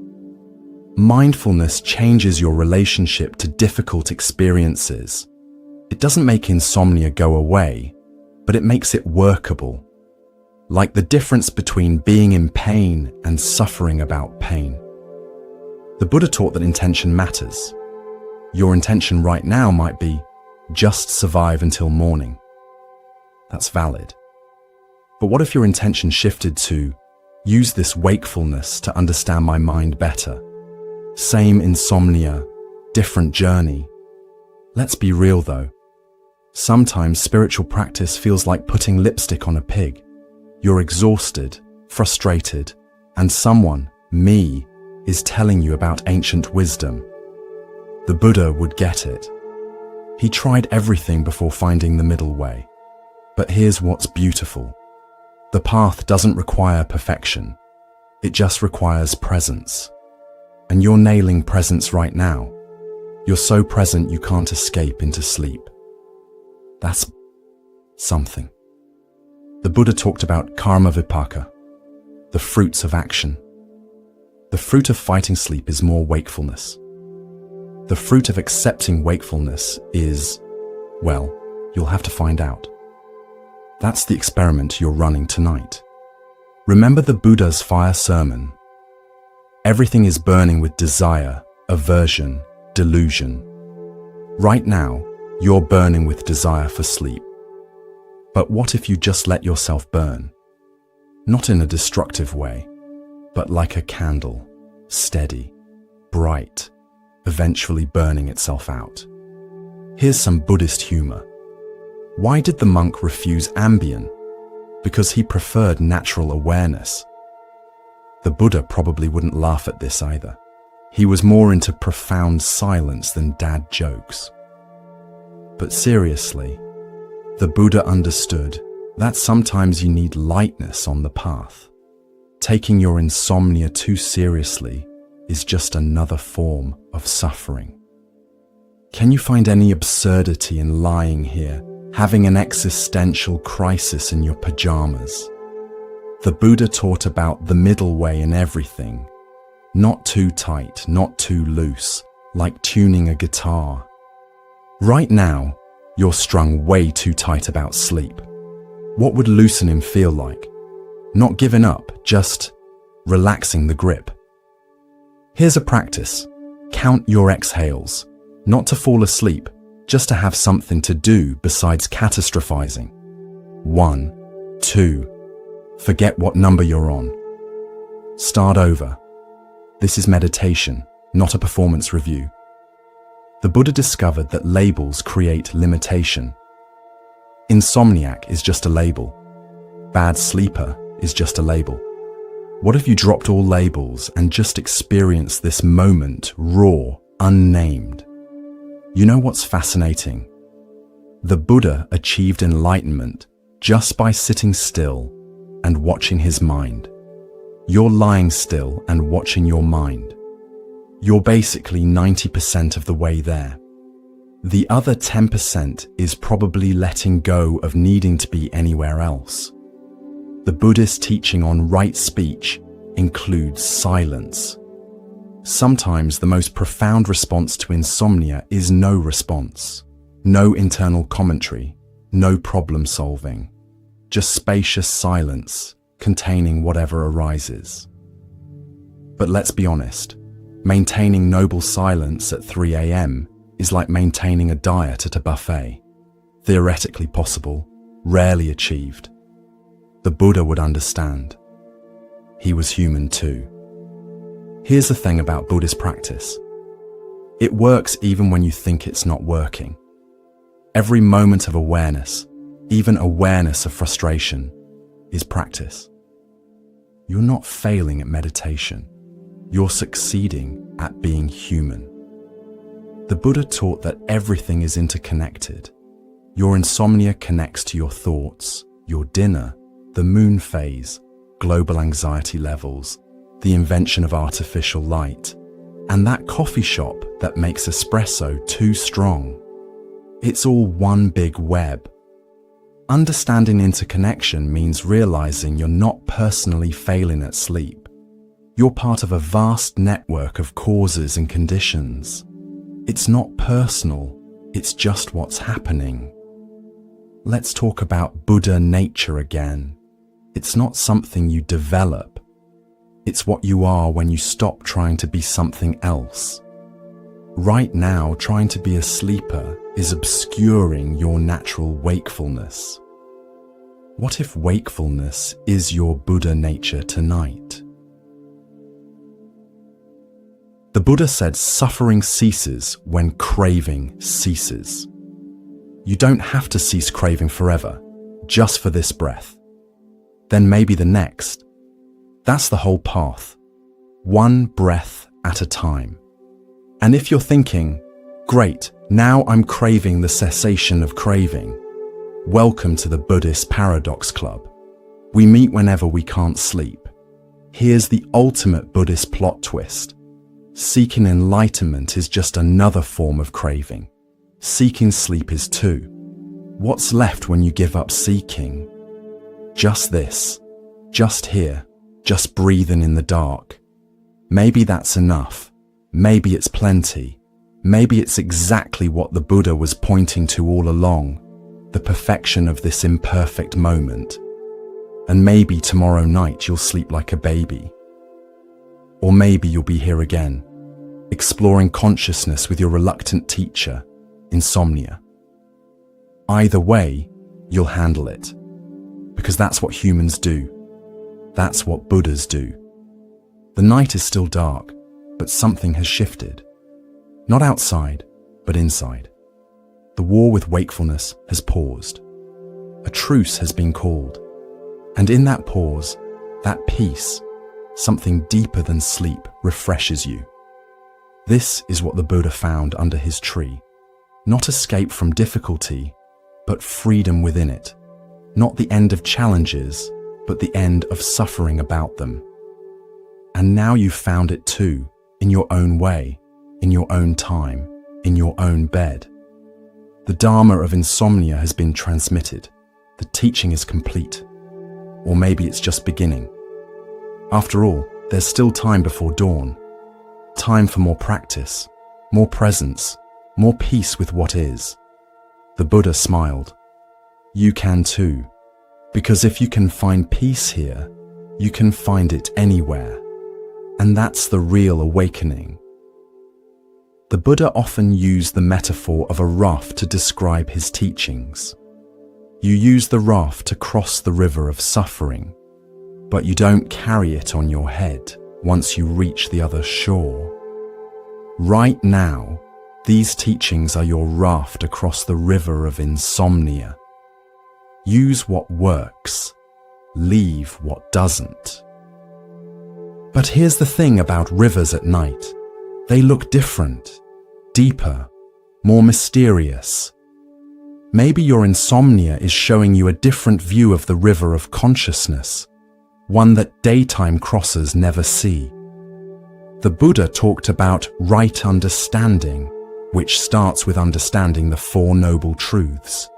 Mindfulness changes your relationship to difficult experiences. It doesn't make insomnia go away, but it makes it workable. Like the difference between being in pain and suffering about pain. The Buddha taught that intention matters. Your intention right now might be, just survive until morning. That's valid. But what if your intention shifted to, use this wakefulness to understand my mind better? Same insomnia, different journey. Let's be real though. Sometimes spiritual practice feels like putting lipstick on a pig. You're exhausted, frustrated, and someone, me, is telling you about ancient wisdom. The Buddha would get it. He tried everything before finding the middle way. But here's what's beautiful. The path doesn't require perfection. It just requires presence. And you're nailing presence right now. You're so present you can't escape into sleep. That's something. The Buddha talked about karma vipaka, the fruits of action. The fruit of fighting sleep is more wakefulness. The fruit of accepting wakefulness is, well, you'll have to find out. That's the experiment you're running tonight. Remember the Buddha's fire sermon? Everything is burning with desire, aversion, delusion. Right now, you're burning with desire for sleep. But what if you just let yourself burn? Not in a destructive way, but like a candle, steady, bright, eventually burning itself out. Here's some Buddhist humor. Why did the monk refuse Ambien? Because he preferred natural awareness. The Buddha probably wouldn't laugh at this either. He was more into profound silence than dad jokes. But seriously, the Buddha understood that sometimes you need lightness on the path. Taking your insomnia too seriously is just another form of suffering. Can you find any absurdity in lying here, having an existential crisis in your pajamas? The Buddha taught about the middle way in everything. Not too tight, not too loose, like tuning a guitar. Right now, you're strung way too tight about sleep. What would loosening feel like? Not giving up, just relaxing the grip. Here's a practice. Count your exhales. Not to fall asleep, just to have something to do besides catastrophizing. 1, 2. Forget what number you're on. Start over. This is meditation, not a performance review. The Buddha discovered that labels create limitation. Insomniac is just a label. Bad sleeper is just a label. What if you dropped all labels and just experienced this moment raw, unnamed? You know what's fascinating? The Buddha achieved enlightenment just by sitting still and watching his mind. You're lying still and watching your mind. You're basically 90% of the way there. The other 10% is probably letting go of needing to be anywhere else. The Buddhist teaching on right speech includes silence. Sometimes the most profound response to insomnia is no response, no internal commentary, no problem solving, just spacious silence containing whatever arises. But let's be honest, maintaining noble silence at 3 a.m. is like maintaining a diet at a buffet. Theoretically possible, rarely achieved. The Buddha would understand. He was human too. Here's the thing about Buddhist practice. It works even when you think it's not working. Every moment of awareness, even awareness of frustration, is practice. You're not failing at meditation. You're succeeding at being human. The Buddha taught that everything is interconnected. Your insomnia connects to your thoughts, your dinner, the moon phase, global anxiety levels, the invention of artificial light, and that coffee shop that makes espresso too strong. It's all one big web. Understanding interconnection means realizing you're not personally failing at sleep. You're part of a vast network of causes and conditions. It's not personal, it's just what's happening. Let's talk about Buddha nature again. It's not something you develop. It's what you are when you stop trying to be something else. Right now, trying to be a sleeper is obscuring your natural wakefulness. What if wakefulness is your Buddha nature tonight? The Buddha said suffering ceases when craving ceases. You don't have to cease craving forever, just for this breath. Then maybe the next. That's the whole path. One breath at a time. And if you're thinking, great, now I'm craving the cessation of craving, welcome to the Buddhist Paradox Club. We meet whenever we can't sleep. Here's the ultimate Buddhist plot twist. Seeking enlightenment is just another form of craving. Seeking sleep is too. What's left when you give up seeking? Just this. Just here. Just breathing in the dark. Maybe that's enough. Maybe it's plenty. Maybe it's exactly what the Buddha was pointing to all along. The perfection of this imperfect moment. And maybe tomorrow night you'll sleep like a baby. Or maybe you'll be here again, exploring consciousness with your reluctant teacher, insomnia. Either way, you'll handle it. Because that's what humans do. That's what Buddhas do. The night is still dark, but something has shifted. Not outside, but inside. The war with wakefulness has paused. A truce has been called. And in that pause, that peace, something deeper than sleep, refreshes you. This is what the Buddha found under his tree. Not escape from difficulty, but freedom within it. Not the end of challenges, but the end of suffering about them. And now you've found it too, in your own way, in your own time, in your own bed. The Dharma of insomnia has been transmitted. The teaching is complete. Or maybe it's just beginning. After all, there's still time before dawn. Time for more practice, more presence, more peace with what is. The Buddha smiled. You can too. Because if you can find peace here, you can find it anywhere. And that's the real awakening. The Buddha often used the metaphor of a raft to describe his teachings. You use the raft to cross the river of suffering, but you don't carry it on your head once you reach the other shore. Right now, these teachings are your raft across the river of insomnia. Use what works, leave what doesn't. But here's the thing about rivers at night. They look different, deeper, more mysterious. Maybe your insomnia is showing you a different view of the river of consciousness, one that daytime crossers never see. The Buddha talked about right understanding, which starts with understanding the Four Noble Truths.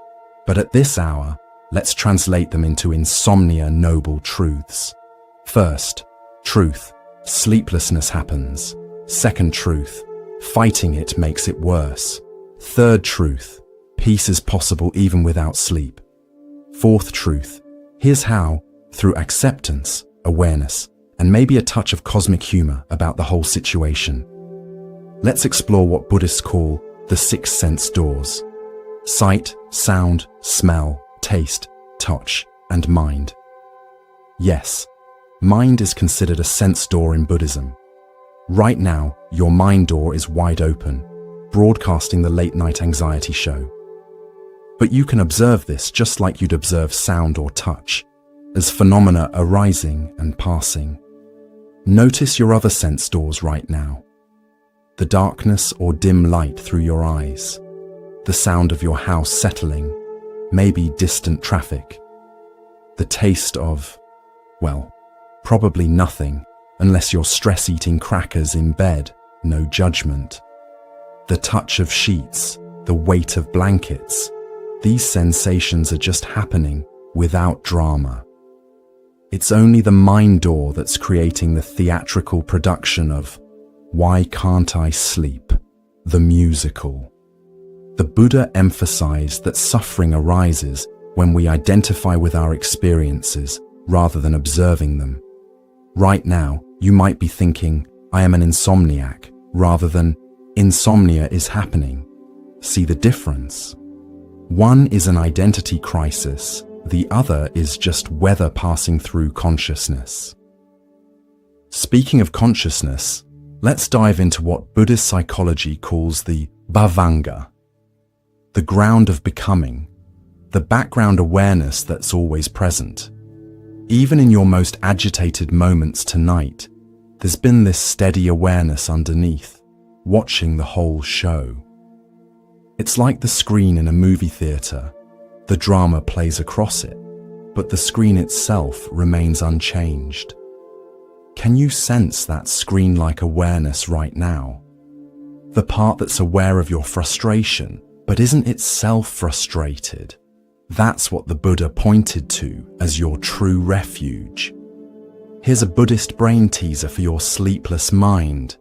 But at this hour, let's translate them into insomnia noble truths. First, truth, sleeplessness happens. Second truth, fighting it makes it worse. Third truth, peace is possible even without sleep. Fourth truth, here's how, through acceptance, awareness, and maybe a touch of cosmic humor about the whole situation. Let's explore what Buddhists call the 6 sense doors. Sight, sound, smell, taste, touch, and mind. Yes, mind is considered a sense door in Buddhism. Right now, your mind door is wide open, broadcasting the late-night anxiety show. But you can observe this just like you'd observe sound or touch, as phenomena arising and passing. Notice your other sense doors right now. The darkness or dim light through your eyes. The sound of your house settling, maybe distant traffic. The taste of, well, probably nothing, unless you're stress-eating crackers in bed, no judgment. The touch of sheets, the weight of blankets, These sensations are just happening without drama. It's only the mind door that's creating the theatrical production of Why Can't I Sleep? The musical. The Buddha emphasized that suffering arises when we identify with our experiences rather than observing them. Right now, you might be thinking, I am an insomniac, rather than insomnia is happening. See the difference? One is an identity crisis, the other is just weather passing through consciousness. Speaking of consciousness, let's dive into what Buddhist psychology calls the bhavanga, the ground of becoming, the background awareness that's always present. Even in your most agitated moments tonight, there's been this steady awareness underneath, watching the whole show. It's like the screen in a movie theater. The drama plays across it, but the screen itself remains unchanged. Can you sense that screen-like awareness right now? The part that's aware of your frustration, but isn't itself frustrated. That's what the Buddha pointed to as your true refuge. Here's a Buddhist brain teaser for your sleepless mind.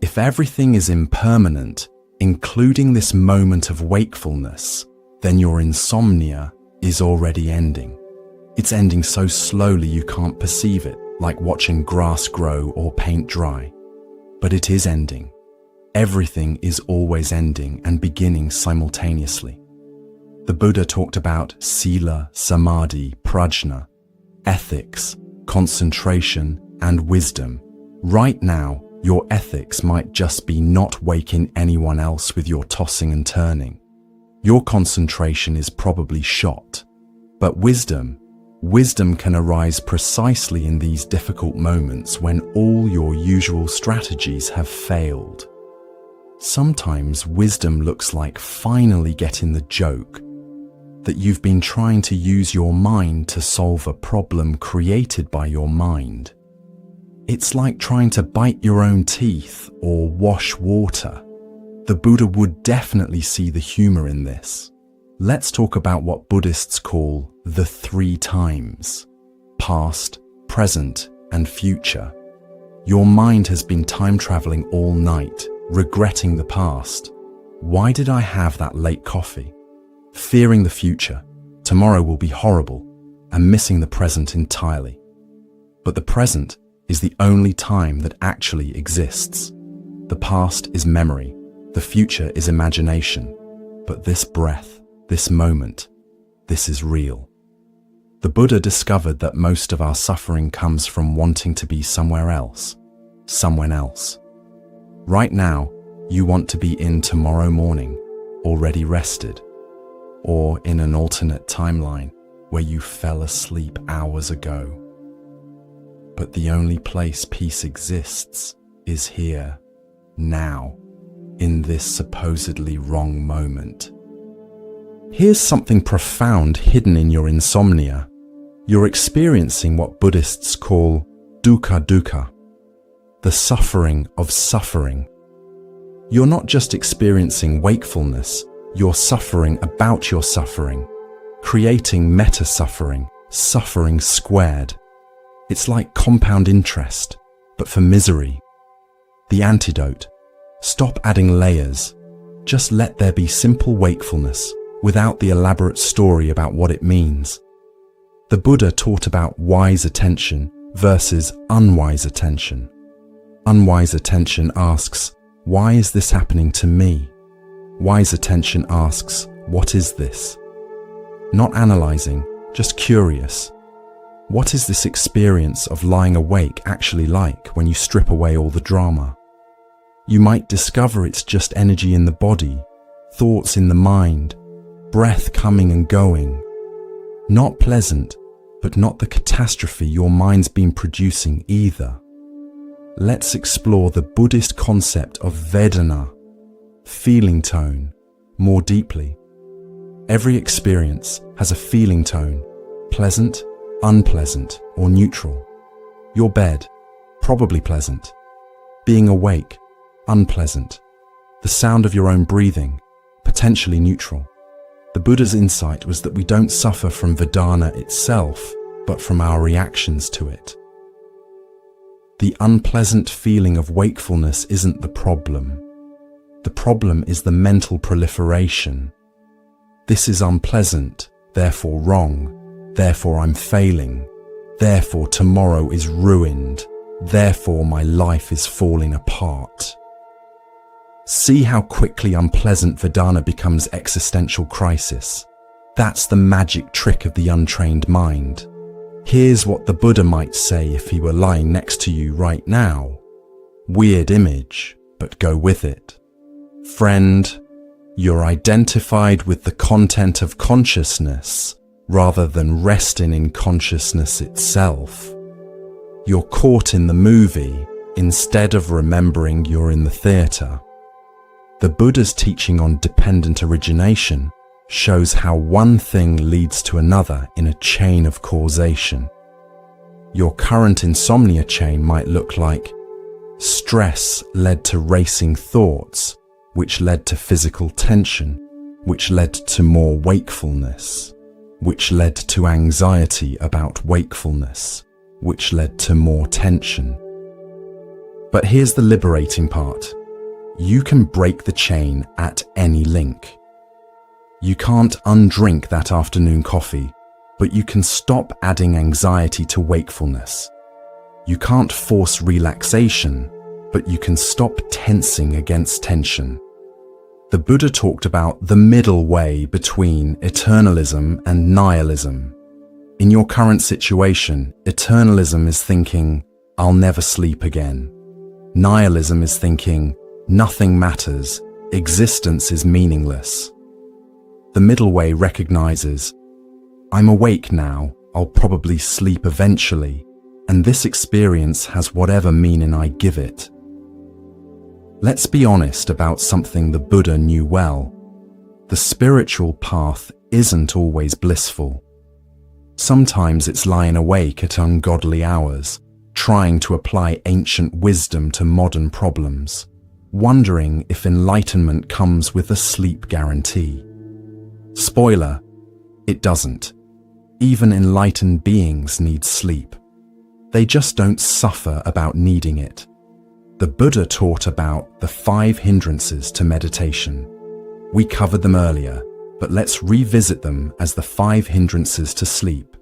If everything is impermanent, including this moment of wakefulness, then your insomnia is already ending. It's ending so slowly you can't perceive it, like watching grass grow or paint dry. But it is ending. Everything is always ending and beginning simultaneously. The Buddha talked about sila, samadhi, prajna, ethics, concentration, and wisdom. Right now, your ethics might just be not waking anyone else with your tossing and turning. Your concentration is probably shot. But wisdom can arise precisely in these difficult moments when all your usual strategies have failed. Sometimes wisdom looks like finally getting the joke that you've been trying to use your mind to solve a problem created by your mind. It's like trying to bite your own teeth or wash water. The Buddha would definitely see the humor in this. Let's talk about what Buddhists call the 3 times: past, present, and future. Your mind has been time traveling all night, regretting the past. Why did I have that late coffee? Fearing the future, tomorrow will be horrible, and missing the present entirely. But the present is the only time that actually exists. The past is memory, the future is imagination, but this breath, this moment, this is real. The Buddha discovered that most of our suffering comes from wanting to be somewhere else, someone else. Right now, you want to be in tomorrow morning, already rested, or in an alternate timeline where you fell asleep hours ago. But the only place peace exists is here, now, in this supposedly wrong moment. Here's something profound hidden in your insomnia. You're experiencing what Buddhists call dukkha, the suffering of suffering. You're not just experiencing wakefulness, you're suffering about your suffering, creating meta-suffering, suffering squared. It's like compound interest, but for misery. The antidote: stop adding layers. Just let there be simple wakefulness without the elaborate story about what it means. The Buddha taught about wise attention versus unwise attention. Unwise attention asks, why is this happening to me? Wise attention asks, what is this? Not analyzing, just curious. What is this experience of lying awake actually like when you strip away all the drama? You might discover it's just energy in the body, thoughts in the mind, breath coming and going. Not pleasant, but not the catastrophe your mind's been producing either. Let's explore the Buddhist concept of Vedana, feeling tone, more deeply. Every experience has a feeling tone, pleasant, unpleasant, or neutral. Your bed, probably pleasant. Being awake, unpleasant. The sound of your own breathing, potentially neutral. The Buddha's insight was that we don't suffer from Vedana itself, but from our reactions to it. The unpleasant feeling of wakefulness isn't the problem. The problem is the mental proliferation. This is unpleasant, therefore wrong, therefore I'm failing, therefore tomorrow is ruined, therefore my life is falling apart. See how quickly unpleasant Vedana becomes existential crisis. That's the magic trick of the untrained mind. Here's what the Buddha might say if he were lying next to you right now. Weird image, but go with it. Friend, you're identified with the content of consciousness rather than resting in consciousness itself. You're caught in the movie instead of remembering you're in the theater. The Buddha's teaching on dependent origination shows how one thing leads to another in a chain of causation. Your current insomnia chain might look like stress led to racing thoughts, which led to physical tension, which led to more wakefulness, which led to anxiety about wakefulness, which led to more tension. But here's the liberating part. You can break the chain at any link. You can't undrink that afternoon coffee, but you can stop adding anxiety to wakefulness. You can't force relaxation, but you can stop tensing against tension. The Buddha talked about the middle way between eternalism and nihilism. In your current situation, eternalism is thinking, I'll never sleep again. Nihilism is thinking, nothing matters, existence is meaningless. The middle way recognizes, I'm awake now, I'll probably sleep eventually, and this experience has whatever meaning I give it. Let's be honest about something the Buddha knew well. The spiritual path isn't always blissful. Sometimes it's lying awake at ungodly hours, trying to apply ancient wisdom to modern problems, wondering if enlightenment comes with a sleep guarantee. Spoiler, it doesn't. Even enlightened beings need sleep. They just don't suffer about needing it. The Buddha taught about the 5 hindrances to meditation. We covered them earlier, but let's revisit them as the 5 hindrances to sleep.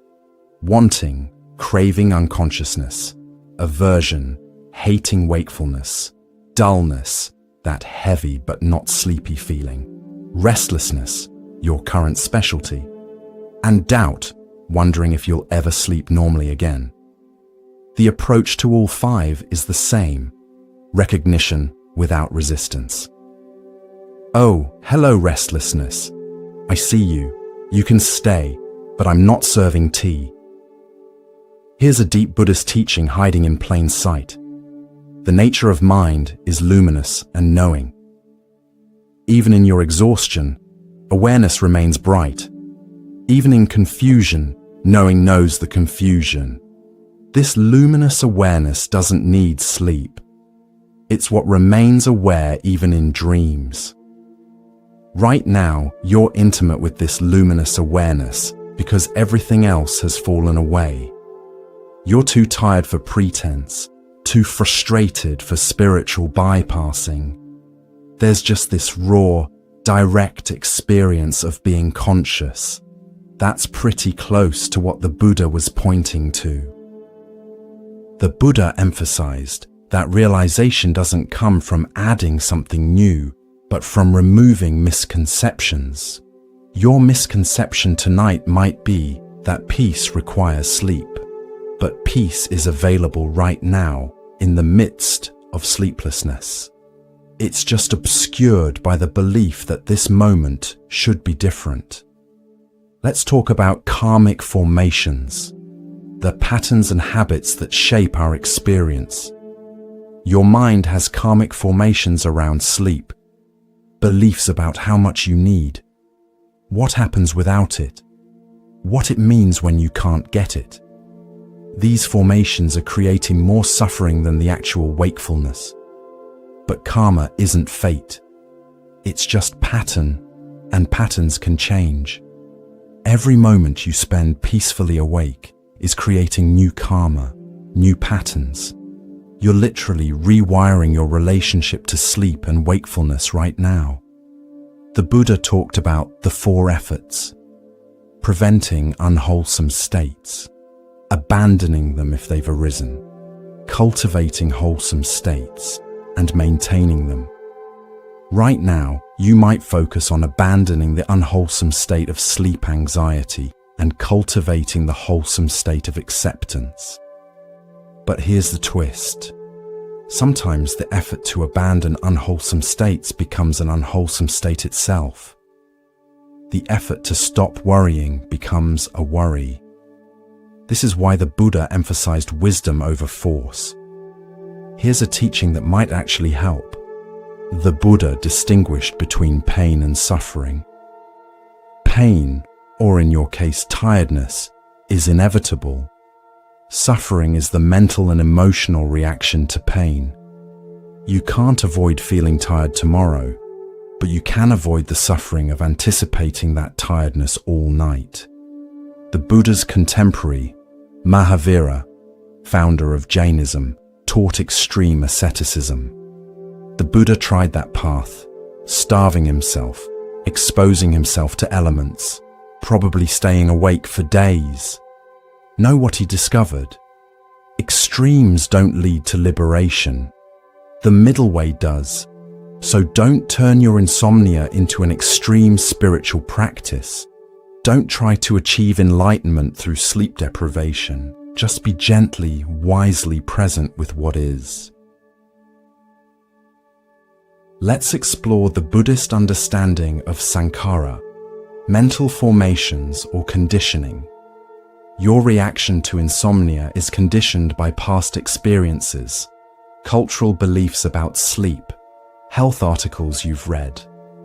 Wanting, craving unconsciousness. Aversion, hating wakefulness. Dullness, that heavy but not sleepy feeling. Restlessness, your current specialty. And doubt, wondering if you'll ever sleep normally again. The approach to all 5 is the same. Recognition without resistance. Oh, hello restlessness. I see you. You can stay, but I'm not serving tea. Here's a deep Buddhist teaching hiding in plain sight. The nature of mind is luminous and knowing. Even in your exhaustion, awareness remains bright. Even in confusion, knowing knows the confusion. This luminous awareness doesn't need sleep. It's what remains aware even in dreams. Right now, you're intimate with this luminous awareness because everything else has fallen away. You're too tired for pretense, too frustrated for spiritual bypassing. There's just this raw, direct experience of being conscious. That's pretty close to what the Buddha was pointing to. The Buddha emphasized that realization doesn't come from adding something new, but from removing misconceptions. Your misconception tonight might be that peace requires sleep, but peace is available right now in the midst of sleeplessness. It's just obscured by the belief that this moment should be different. Let's talk about karmic formations, the patterns and habits that shape our experience. Your mind has karmic formations around sleep, beliefs about how much you need, what happens without it, what it means when you can't get it. These formations are creating more suffering than the actual wakefulness. But karma isn't fate. It's just pattern, and patterns can change. Every moment you spend peacefully awake is creating new karma, new patterns. You're literally rewiring your relationship to sleep and wakefulness right now. The Buddha talked about the 4 efforts: preventing unwholesome states, abandoning them if they've arisen, cultivating wholesome states, and maintaining them. Right now, you might focus on abandoning the unwholesome state of sleep anxiety and cultivating the wholesome state of acceptance. But here's the twist. Sometimes the effort to abandon unwholesome states becomes an unwholesome state itself. The effort to stop worrying becomes a worry. This is why the Buddha emphasized wisdom over force. Here's a teaching that might actually help. The Buddha distinguished between pain and suffering. Pain, or in your case tiredness, is inevitable. Suffering is the mental and emotional reaction to pain. You can't avoid feeling tired tomorrow, but you can avoid the suffering of anticipating that tiredness all night. The Buddha's contemporary, Mahavira, founder of Jainism, taught extreme asceticism. The Buddha tried that path, starving himself, exposing himself to elements, probably staying awake for days. Know what he discovered? Extremes don't lead to liberation. The middle way does. So don't turn your insomnia into an extreme spiritual practice. Don't try to achieve enlightenment through sleep deprivation. Just be gently, wisely present with what is. Let's explore the Buddhist understanding of sankhara, mental formations or conditioning. Your reaction to insomnia is conditioned by past experiences, cultural beliefs about sleep, health articles you've read,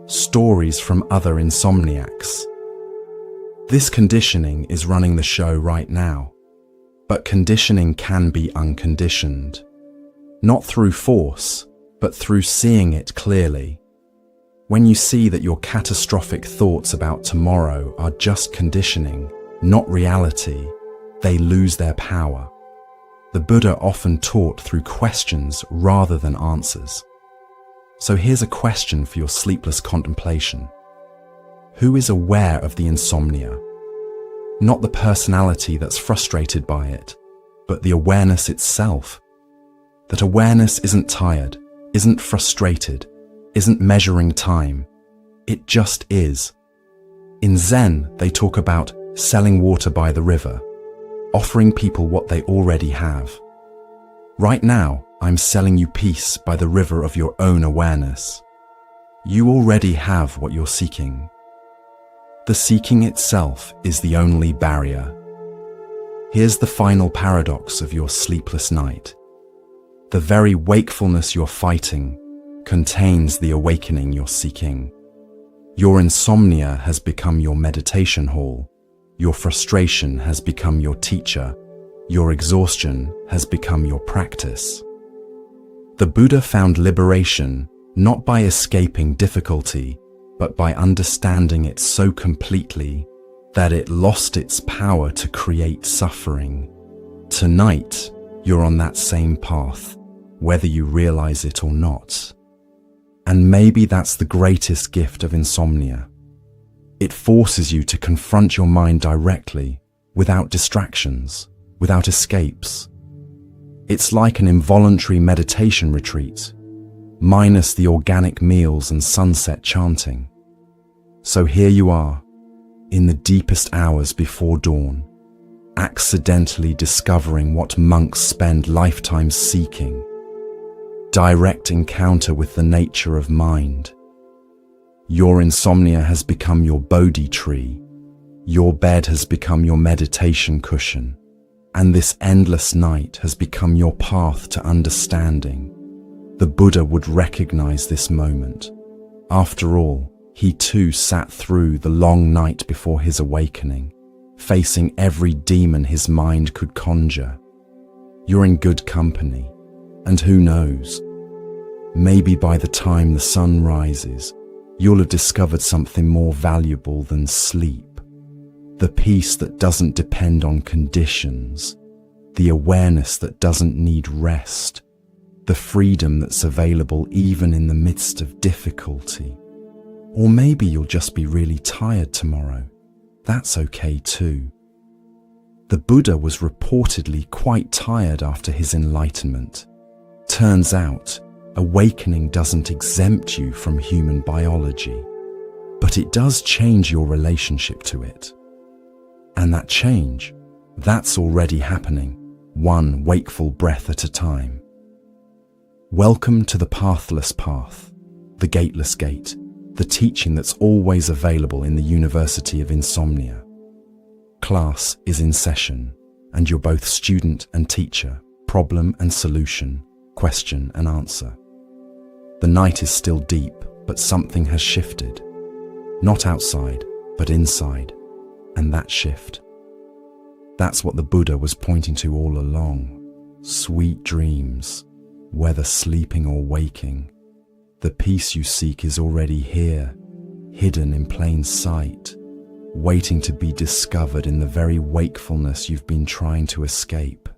stories from other insomniacs. This conditioning is running the show right now, but conditioning can be unconditioned, not through force, but through seeing it clearly. When you see that your catastrophic thoughts about tomorrow are just conditioning, not reality, they lose their power. The Buddha often taught through questions rather than answers. So here's a question for your sleepless contemplation. Who is aware of the insomnia? Not the personality that's frustrated by it, but the awareness itself. That awareness isn't tired, isn't frustrated, isn't measuring time. It just is. In Zen, they talk about selling water by the river, offering people what they already have. Right now, I'm selling you peace by the river of your own awareness. You already have what you're seeking. The seeking itself is the only barrier. Here's the final paradox of your sleepless night. The very wakefulness you're fighting contains the awakening you're seeking. Your insomnia has become your meditation hall. Your frustration has become your teacher. Your exhaustion has become your practice. The Buddha found liberation not by escaping difficulty, but by understanding it so completely that it lost its power to create suffering. Tonight, you're on that same path, whether you realize it or not. And maybe that's the greatest gift of insomnia. It forces you to confront your mind directly, without distractions, without escapes. It's like an involuntary meditation retreat, minus the organic meals and sunset chanting. So here you are, in the deepest hours before dawn, accidentally discovering what monks spend lifetimes seeking. Direct encounter with the nature of mind. Your insomnia has become your Bodhi tree. Your bed has become your meditation cushion. And this endless night has become your path to understanding. The Buddha would recognize this moment. After all, he too sat through the long night before his awakening, facing every demon his mind could conjure. You're in good company. And who knows, maybe by the time the sun rises, you'll have discovered something more valuable than sleep. The peace that doesn't depend on conditions, the awareness that doesn't need rest, the freedom that's available even in the midst of difficulty. Or maybe you'll just be really tired tomorrow. That's okay too. The Buddha was reportedly quite tired after his enlightenment. Turns out, awakening doesn't exempt you from human biology, but it does change your relationship to it. And that change, that's already happening, one wakeful breath at a time. Welcome to the pathless path, the gateless gate, the teaching that's always available in the University of Insomnia. Class is in session, and you're both student and teacher, problem and solution, question and answer. The night is still deep, but something has shifted. Not outside, but inside. And that shift. That's what the Buddha was pointing to all along. Sweet dreams, whether sleeping or waking. The peace you seek is already here, hidden in plain sight, waiting to be discovered in the very wakefulness you've been trying to escape.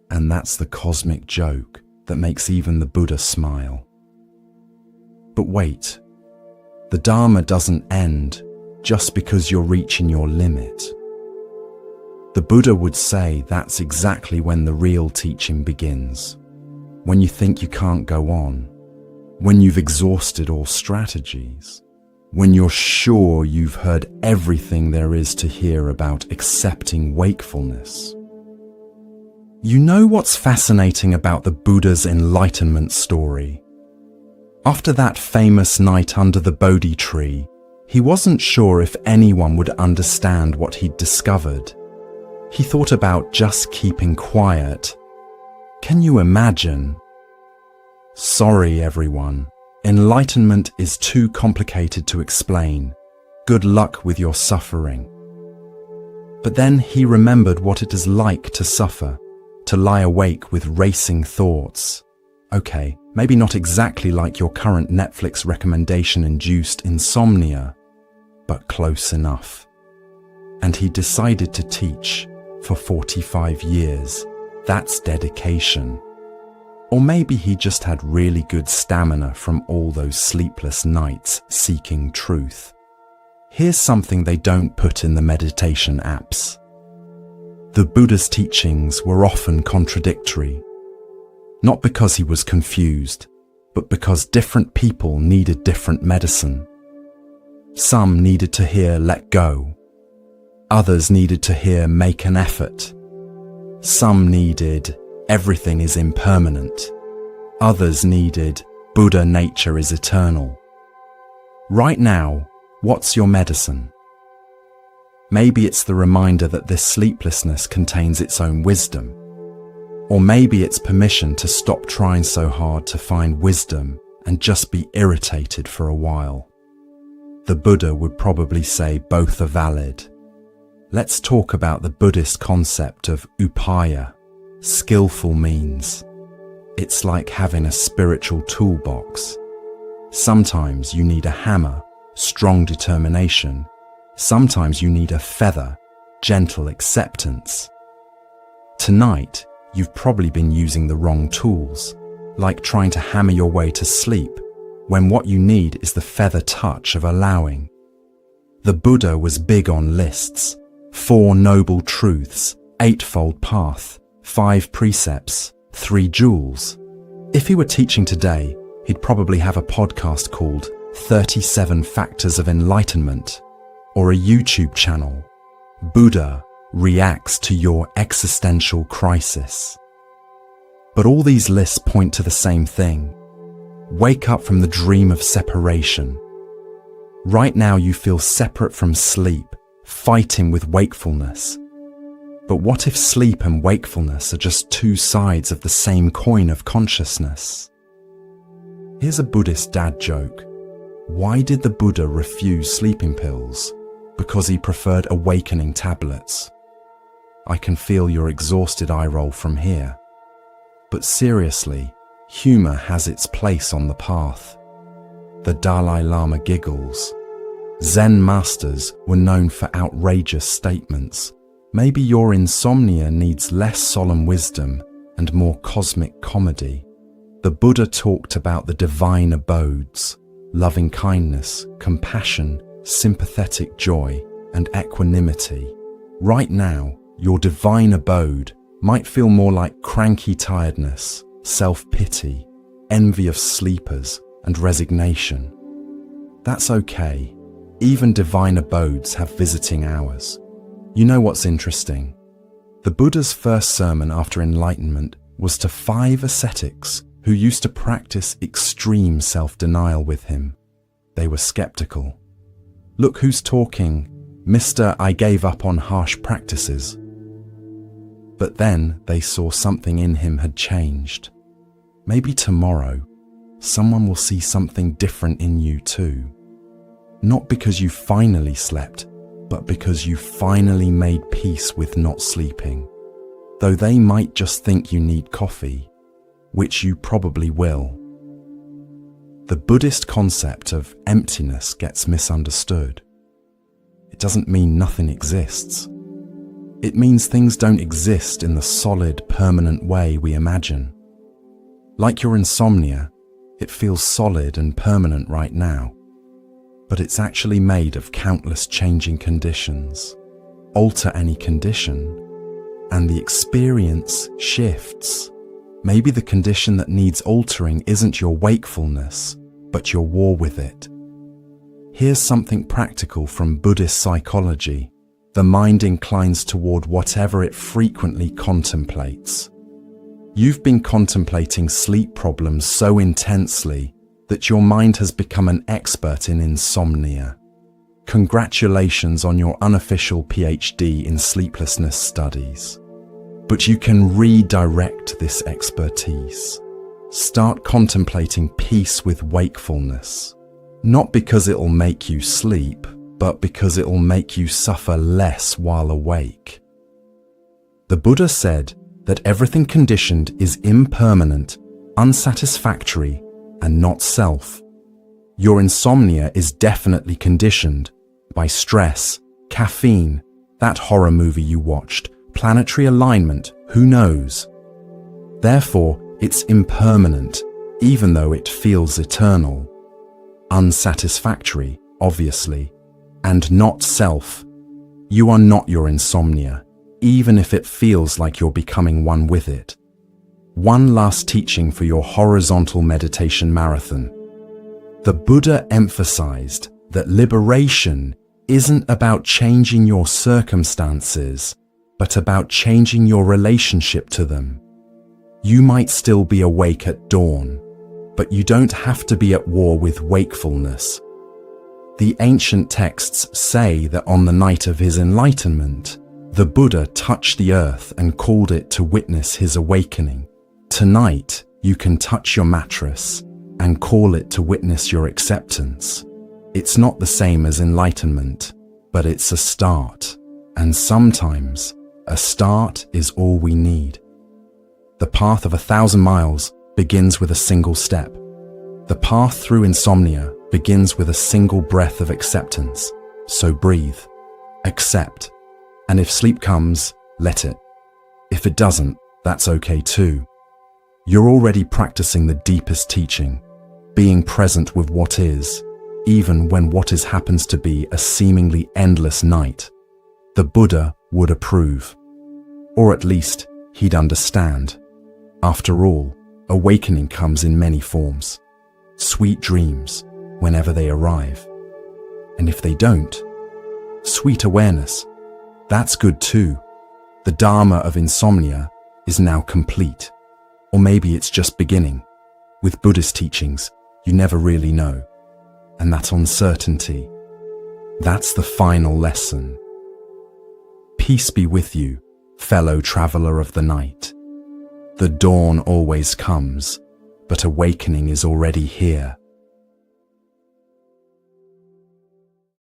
And that's the cosmic joke that makes even the Buddha smile. But wait, the Dharma doesn't end just because you're reaching your limit. The Buddha would say that's exactly when the real teaching begins. When you think you can't go on, when you've exhausted all strategies, when you're sure you've heard everything there is to hear about accepting wakefulness. You know what's fascinating about the Buddha's enlightenment story? After that famous night under the Bodhi tree, he wasn't sure if anyone would understand what he'd discovered. He thought about just keeping quiet. Can you imagine? Sorry, everyone. Enlightenment is too complicated to explain. Good luck with your suffering. But then he remembered what it is like to suffer, to lie awake with racing thoughts. Okay, maybe not exactly like your current Netflix recommendation-induced insomnia, but close enough. And he decided to teach for 45 years. That's dedication. Or maybe he just had really good stamina from all those sleepless nights seeking truth. Here's something they don't put in the meditation apps. The Buddha's teachings were often contradictory. Not because he was confused, but because different people needed different medicine. Some needed to hear let go. Others needed to hear make an effort. Some needed everything is impermanent. Others needed Buddha nature is eternal. Right now, what's your medicine? Maybe it's the reminder that this sleeplessness contains its own wisdom. Or maybe it's permission to stop trying so hard to find wisdom and just be irritated for a while. The Buddha would probably say both are valid. Let's talk about the Buddhist concept of upaya, skillful means. It's like having a spiritual toolbox. Sometimes you need a hammer, strong determination. Sometimes you need a feather, gentle acceptance. Tonight, you've probably been using the wrong tools, like trying to hammer your way to sleep, when what you need is the feather touch of allowing. The Buddha was big on lists. 4 noble truths, 8-fold path, 5 precepts, 3 jewels. If he were teaching today, he'd probably have a podcast called 37 Factors of Enlightenment, or a YouTube channel, Buddha Reacts to Your Existential Crisis. But all these lists point to the same thing. Wake up from the dream of separation. Right now you feel separate from sleep, fighting with wakefulness. But what if sleep and wakefulness are just 2 sides of the same coin of consciousness? Here's a Buddhist dad joke. Why did the Buddha refuse sleeping pills? Because he preferred awakening tablets. I can feel your exhausted eye roll from here. But seriously, humor has its place on the path. the Dalai Lama giggles. Zen masters were known for outrageous statements. Maybe your insomnia needs less solemn wisdom and more cosmic comedy. The Buddha talked about the divine abodes, loving kindness, compassion, sympathetic joy, and equanimity. Right now, your divine abode might feel more like cranky tiredness, self-pity, envy of sleepers, and resignation. That's okay. Even divine abodes have visiting hours. You know what's interesting? The Buddha's first sermon after enlightenment was to 5 ascetics who used to practice extreme self-denial with him. They were skeptical. Look who's talking, Mr. I gave up on harsh practices. But then they saw something in him had changed. Maybe tomorrow, someone will see something different in you too. Not because you finally slept, but because you finally made peace with not sleeping. Though they might just think you need coffee, which you probably will. The Buddhist concept of emptiness gets misunderstood. It doesn't mean nothing exists. It means things don't exist in the solid, permanent way we imagine. Like your insomnia, it feels solid and permanent right now. But it's actually made of countless changing conditions. Alter any condition, and the experience shifts. Maybe the condition that needs altering isn't your wakefulness, but your war with it. Here's something practical from Buddhist psychology. The mind inclines toward whatever it frequently contemplates. You've been contemplating sleep problems so intensely that your mind has become an expert in insomnia. Congratulations on your unofficial PhD in sleeplessness studies. But you can redirect this expertise. Start contemplating peace with wakefulness. Not because it'll make you sleep, but because it'll make you suffer less while awake. The Buddha said that everything conditioned is impermanent, unsatisfactory, and not self. Your insomnia is definitely conditioned by stress, caffeine, that horror movie you watched, planetary alignment, who knows? Therefore, it's impermanent, even though it feels eternal. Unsatisfactory, obviously, and not self. You are not your insomnia, even if it feels like you're becoming one with it. One last teaching for your horizontal meditation marathon. The Buddha emphasized that liberation isn't about changing your circumstances, but about changing your relationship to them. You might still be awake at dawn, but you don't have to be at war with wakefulness. The ancient texts say that on the night of his enlightenment, the Buddha touched the earth and called it to witness his awakening. Tonight, you can touch your mattress and call it to witness your acceptance. It's not the same as enlightenment, but it's a start. And sometimes, a start is all we need. The path of 1,000 miles begins with a single step. The path through insomnia begins with a single breath of acceptance. So breathe, accept, and if sleep comes, let it. If it doesn't, that's okay too. You're already practicing the deepest teaching, being present with what is, even when what is happens to be a seemingly endless night. The Buddha would approve, or at least he'd understand. After all, awakening comes in many forms. Sweet dreams, whenever they arrive. And if they don't, sweet awareness. That's good too. The Dharma of insomnia is now complete. Or maybe it's just beginning. With Buddhist teachings, you never really know. And that uncertainty, that's the final lesson. Peace be with you, fellow traveler of the night. The dawn always comes, but awakening is already here.